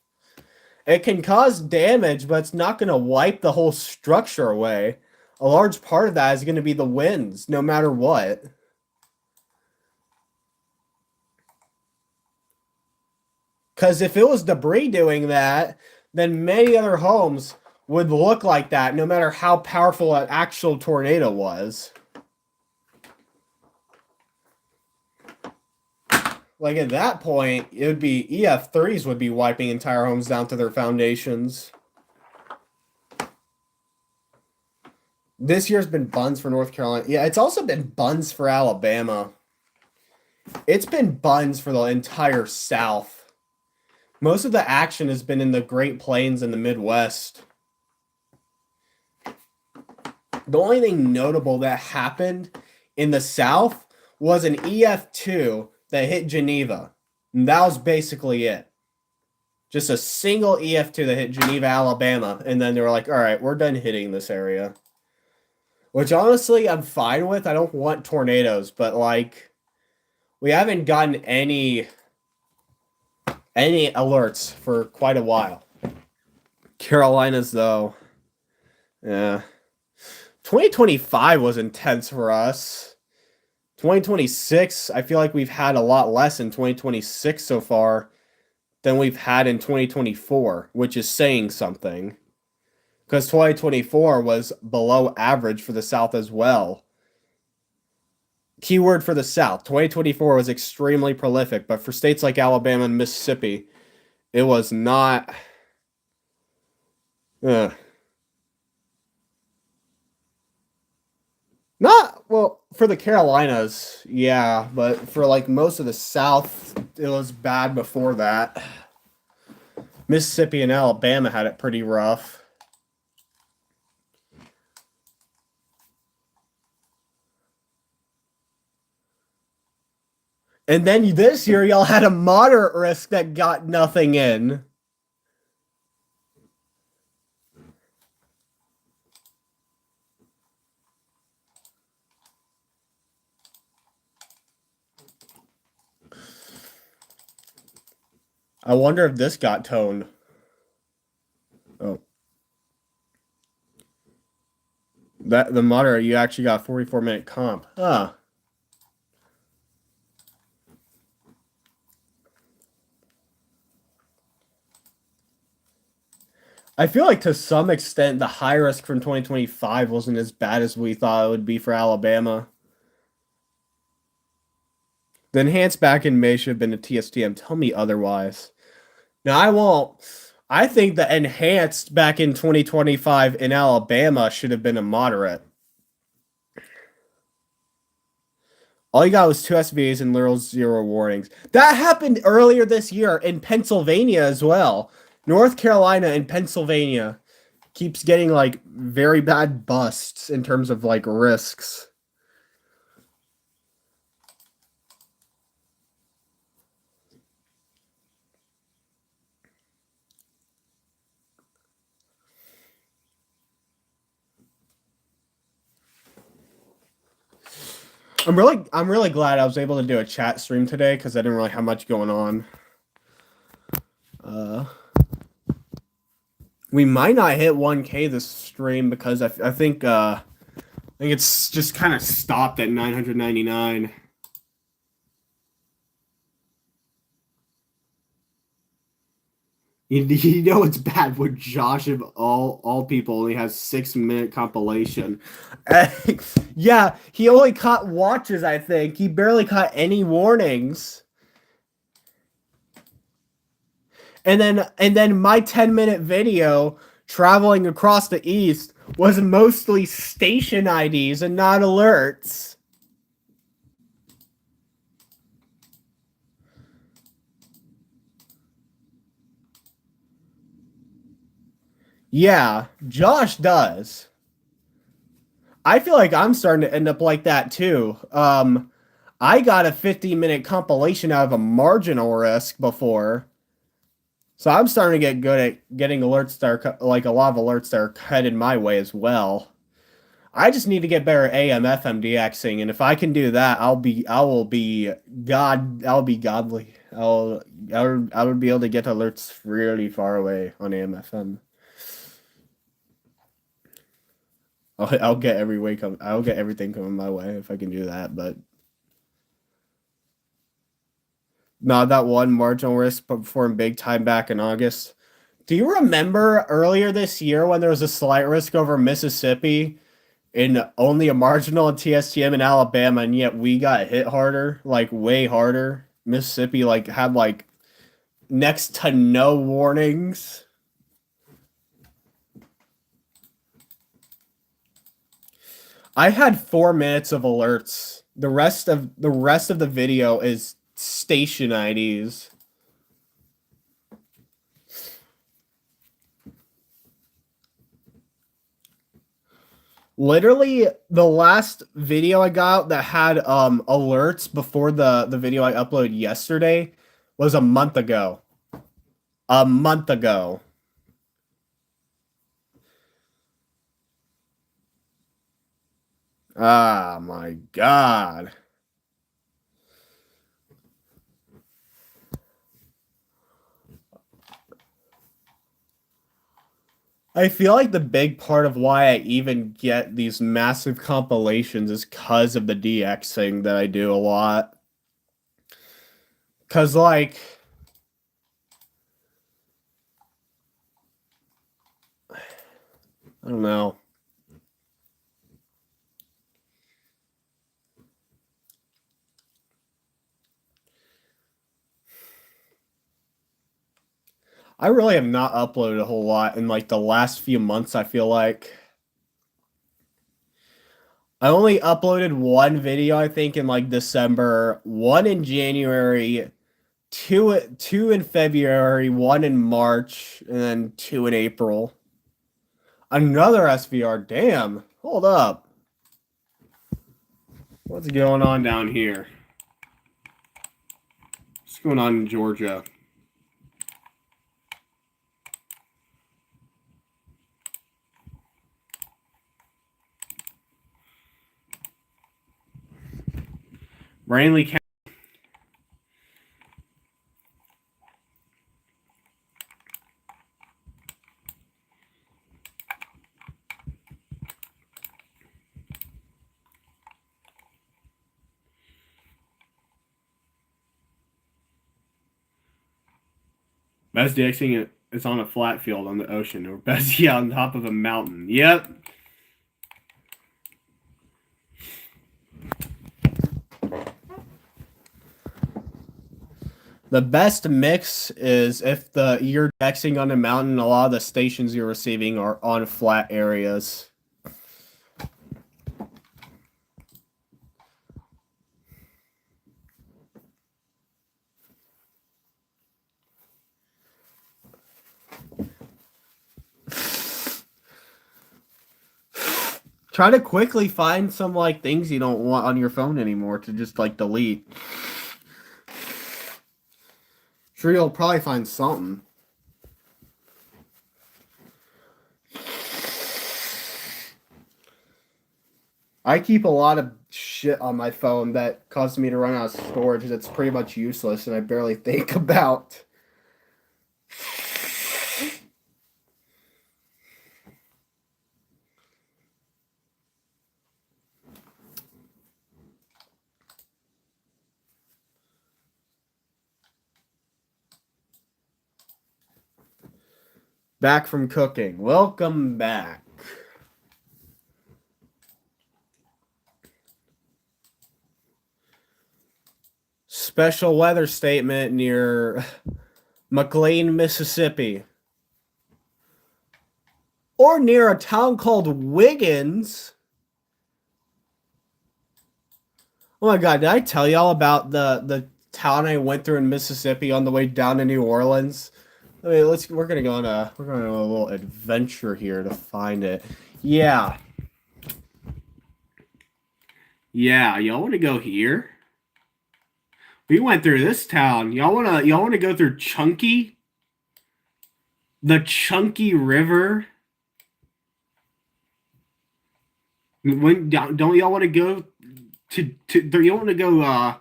It can cause damage, but it's not going to wipe the whole structure away. A large part of that is going to be the winds, no matter what. Because if it was debris doing that, then many other homes would look like that, no matter how powerful an actual tornado was. Like at that point, it would be EF3s would be wiping entire homes down to their foundations. This year's been buns for North Carolina. Yeah, it's also been buns for Alabama. It's been buns for the entire South. Most of the action has been in the Great Plains and the Midwest. The only thing notable that happened in the South was an EF2 that hit Geneva. And that was basically it. Just a single EF2 that hit Geneva, Alabama. And then they were like, all right, we're done hitting this area. Which honestly, I'm fine with. I don't want tornadoes, but like, we haven't gotten any alerts for quite a while. Carolinas, though. Yeah. 2025 was intense for us. 2026, I feel like we've had a lot less in 2026 so far than we've had in 2024, which is saying something. Because 2024 was below average for the South as well. Keyword for the South. 2024 was extremely prolific, but for states like Alabama and Mississippi, it was not. Not, well, for the Carolinas, yeah, but for like most of the South, it was bad before that. Mississippi and Alabama had it pretty rough. And then this year, y'all had a moderate risk that got nothing in. I wonder if this got toned. Oh. That the moderate, you actually got 44-minute comp. Huh. I feel like to some extent the high risk from 2025 wasn't as bad as we thought it would be for Alabama. The enhanced back in May should have been a TSTM. Tell me otherwise. Now I won't. I think the enhanced back in 2025 in Alabama should have been a moderate. All you got was 2 SVAs and literal 0 warnings. That happened earlier this year in Pennsylvania as well. North Carolina and Pennsylvania keeps getting like very bad busts in terms of like risks. I'm really glad I was able to do a chat stream today because I didn't really have much going on. We might not hit 1K this stream because I think it's just kind of stopped at 999. You know it's bad when Josh of all people only has 6-minute compilation. Yeah, he only caught watches, I think. He barely caught any warnings. And then my 10-minute video traveling across the East was mostly station IDs and not alerts. Yeah, Josh does. I feel like I'm starting to end up like that too. I got a 15-minute compilation out of a marginal risk before. So I'm starting to get good at getting alerts that are like a lot of alerts that are headed my way as well. I just need to get better at AM FM DXing, and if I can do that, I'll be godly. I would be able to get alerts really far away on AM FM. I'll get I'll get everything coming my way if I can do that, but not that one marginal risk performed big time back in August. Do you remember earlier this year when there was a slight risk over Mississippi in only a marginal in TSTM in Alabama, and yet we got hit harder, like way harder? Mississippi like had like next to no warnings. I had 4 minutes of alerts. The rest of the video is station IDs. Literally, the last video I got that had alerts before the video I uploaded yesterday was a month ago. A month ago. Ah, my God. I feel like the big part of why I even get these massive compilations is because of the DX thing that I do a lot. Because, like, I don't know. I really have not uploaded a whole lot in like the last few months, I feel like. I only uploaded one video, I think, in like December, one in January, two in February, one in March, and then two in April. Another SVR. Damn. Hold up. What's going on down here? What's going on in Georgia? Ranley County. Best DXing is on a flat field on the ocean, or best on top of a mountain. Yep. The best mix is if you're DXing on a mountain, a lot of the stations you're receiving are on flat areas. Try to quickly find some like things you don't want on your phone anymore to just like delete. Sure, you'll probably find something. I keep a lot of shit on my phone that causes me to run out of storage that's pretty much useless and I barely think about. Back from cooking. Welcome back. Special weather statement near McLean, Mississippi. Or near a town called Wiggins. Oh my God, did I tell y'all about the town I went through in Mississippi on the way down to New Orleans? we're gonna go on a little adventure here to find it. Yeah. Yeah, y'all want to go here? We went through this town. Y'all wanna go through Chunky? The Chunky River? When don't y'all want to go do you want to go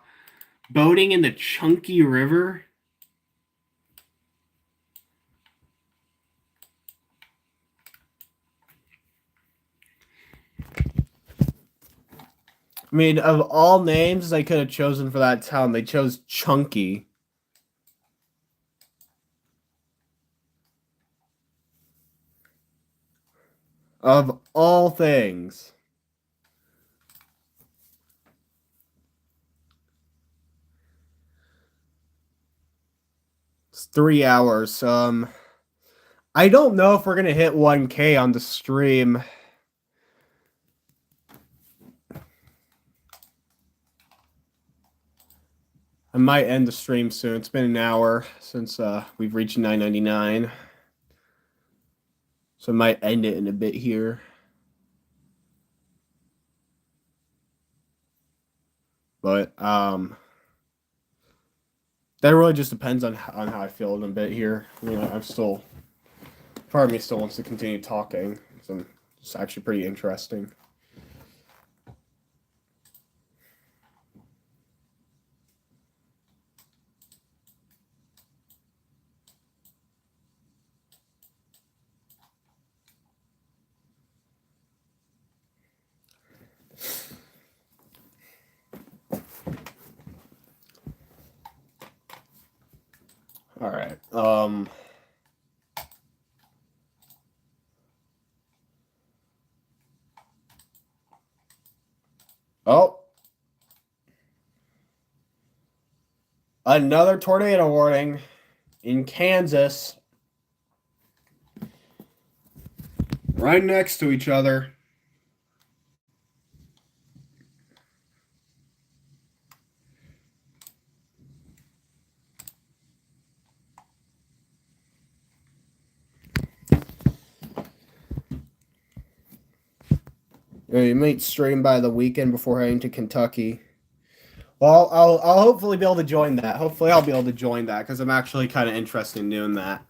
boating in the Chunky River? I mean, of all names they could have chosen for that town, they chose Chunky. Of all things. It's 3 hours. I don't know if we're gonna hit 1K on the stream. I might end the stream soon. It's been an hour since we've reached 999. So I might end it in a bit here. But that really just depends on how I feel in a bit here. You know, I'm still, part of me still wants to continue talking. So it's actually pretty interesting. All right. Oh. Another tornado warning in Kansas. Right next to each other. You might stream by the weekend before heading to Kentucky. Well, I'll hopefully be able to join that. Hopefully, I'll be able to join that because I'm actually kind of interested in doing that.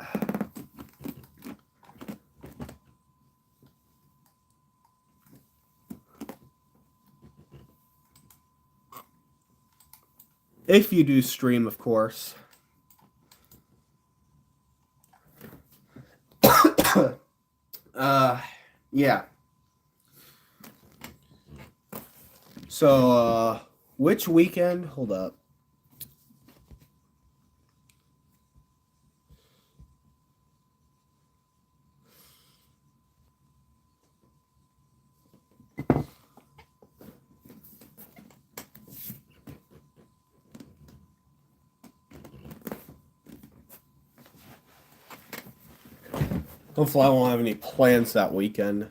If you do stream, of course. Yeah. So, which weekend? Hold up. Hopefully, I won't have any plans that weekend.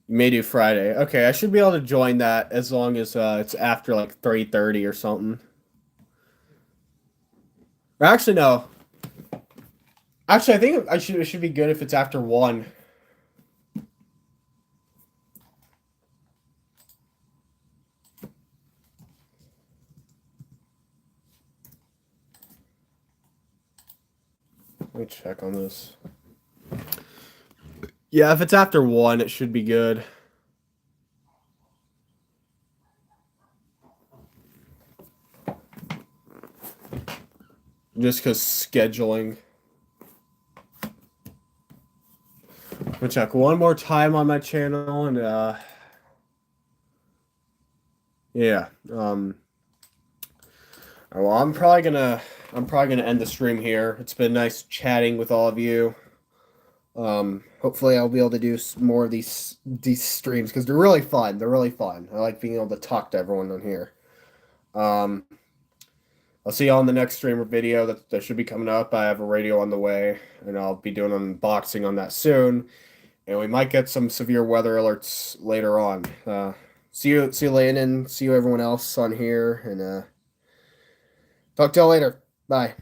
You may do Friday. Okay, I should be able to join that as long as it's after like 3:30 or something. Or actually, no. Actually, I think it should be good if it's after 1. Let me check on this. Yeah, if it's after 1, it should be good. Just because scheduling. I'm gonna check one more time on my channel and yeah. Well, I'm probably gonna end the stream here. It's been nice chatting with all of you. Hopefully I'll be able to do more of these streams because they're really fun. They're really fun. I like being able to talk to everyone on here. I'll see y'all in the next streamer video that should be coming up. I have a radio on the way, and I'll be doing an unboxing on that soon. And we might get some severe weather alerts later on. See you, Landon. See you, everyone else on here, and Talk to y'all later. Bye.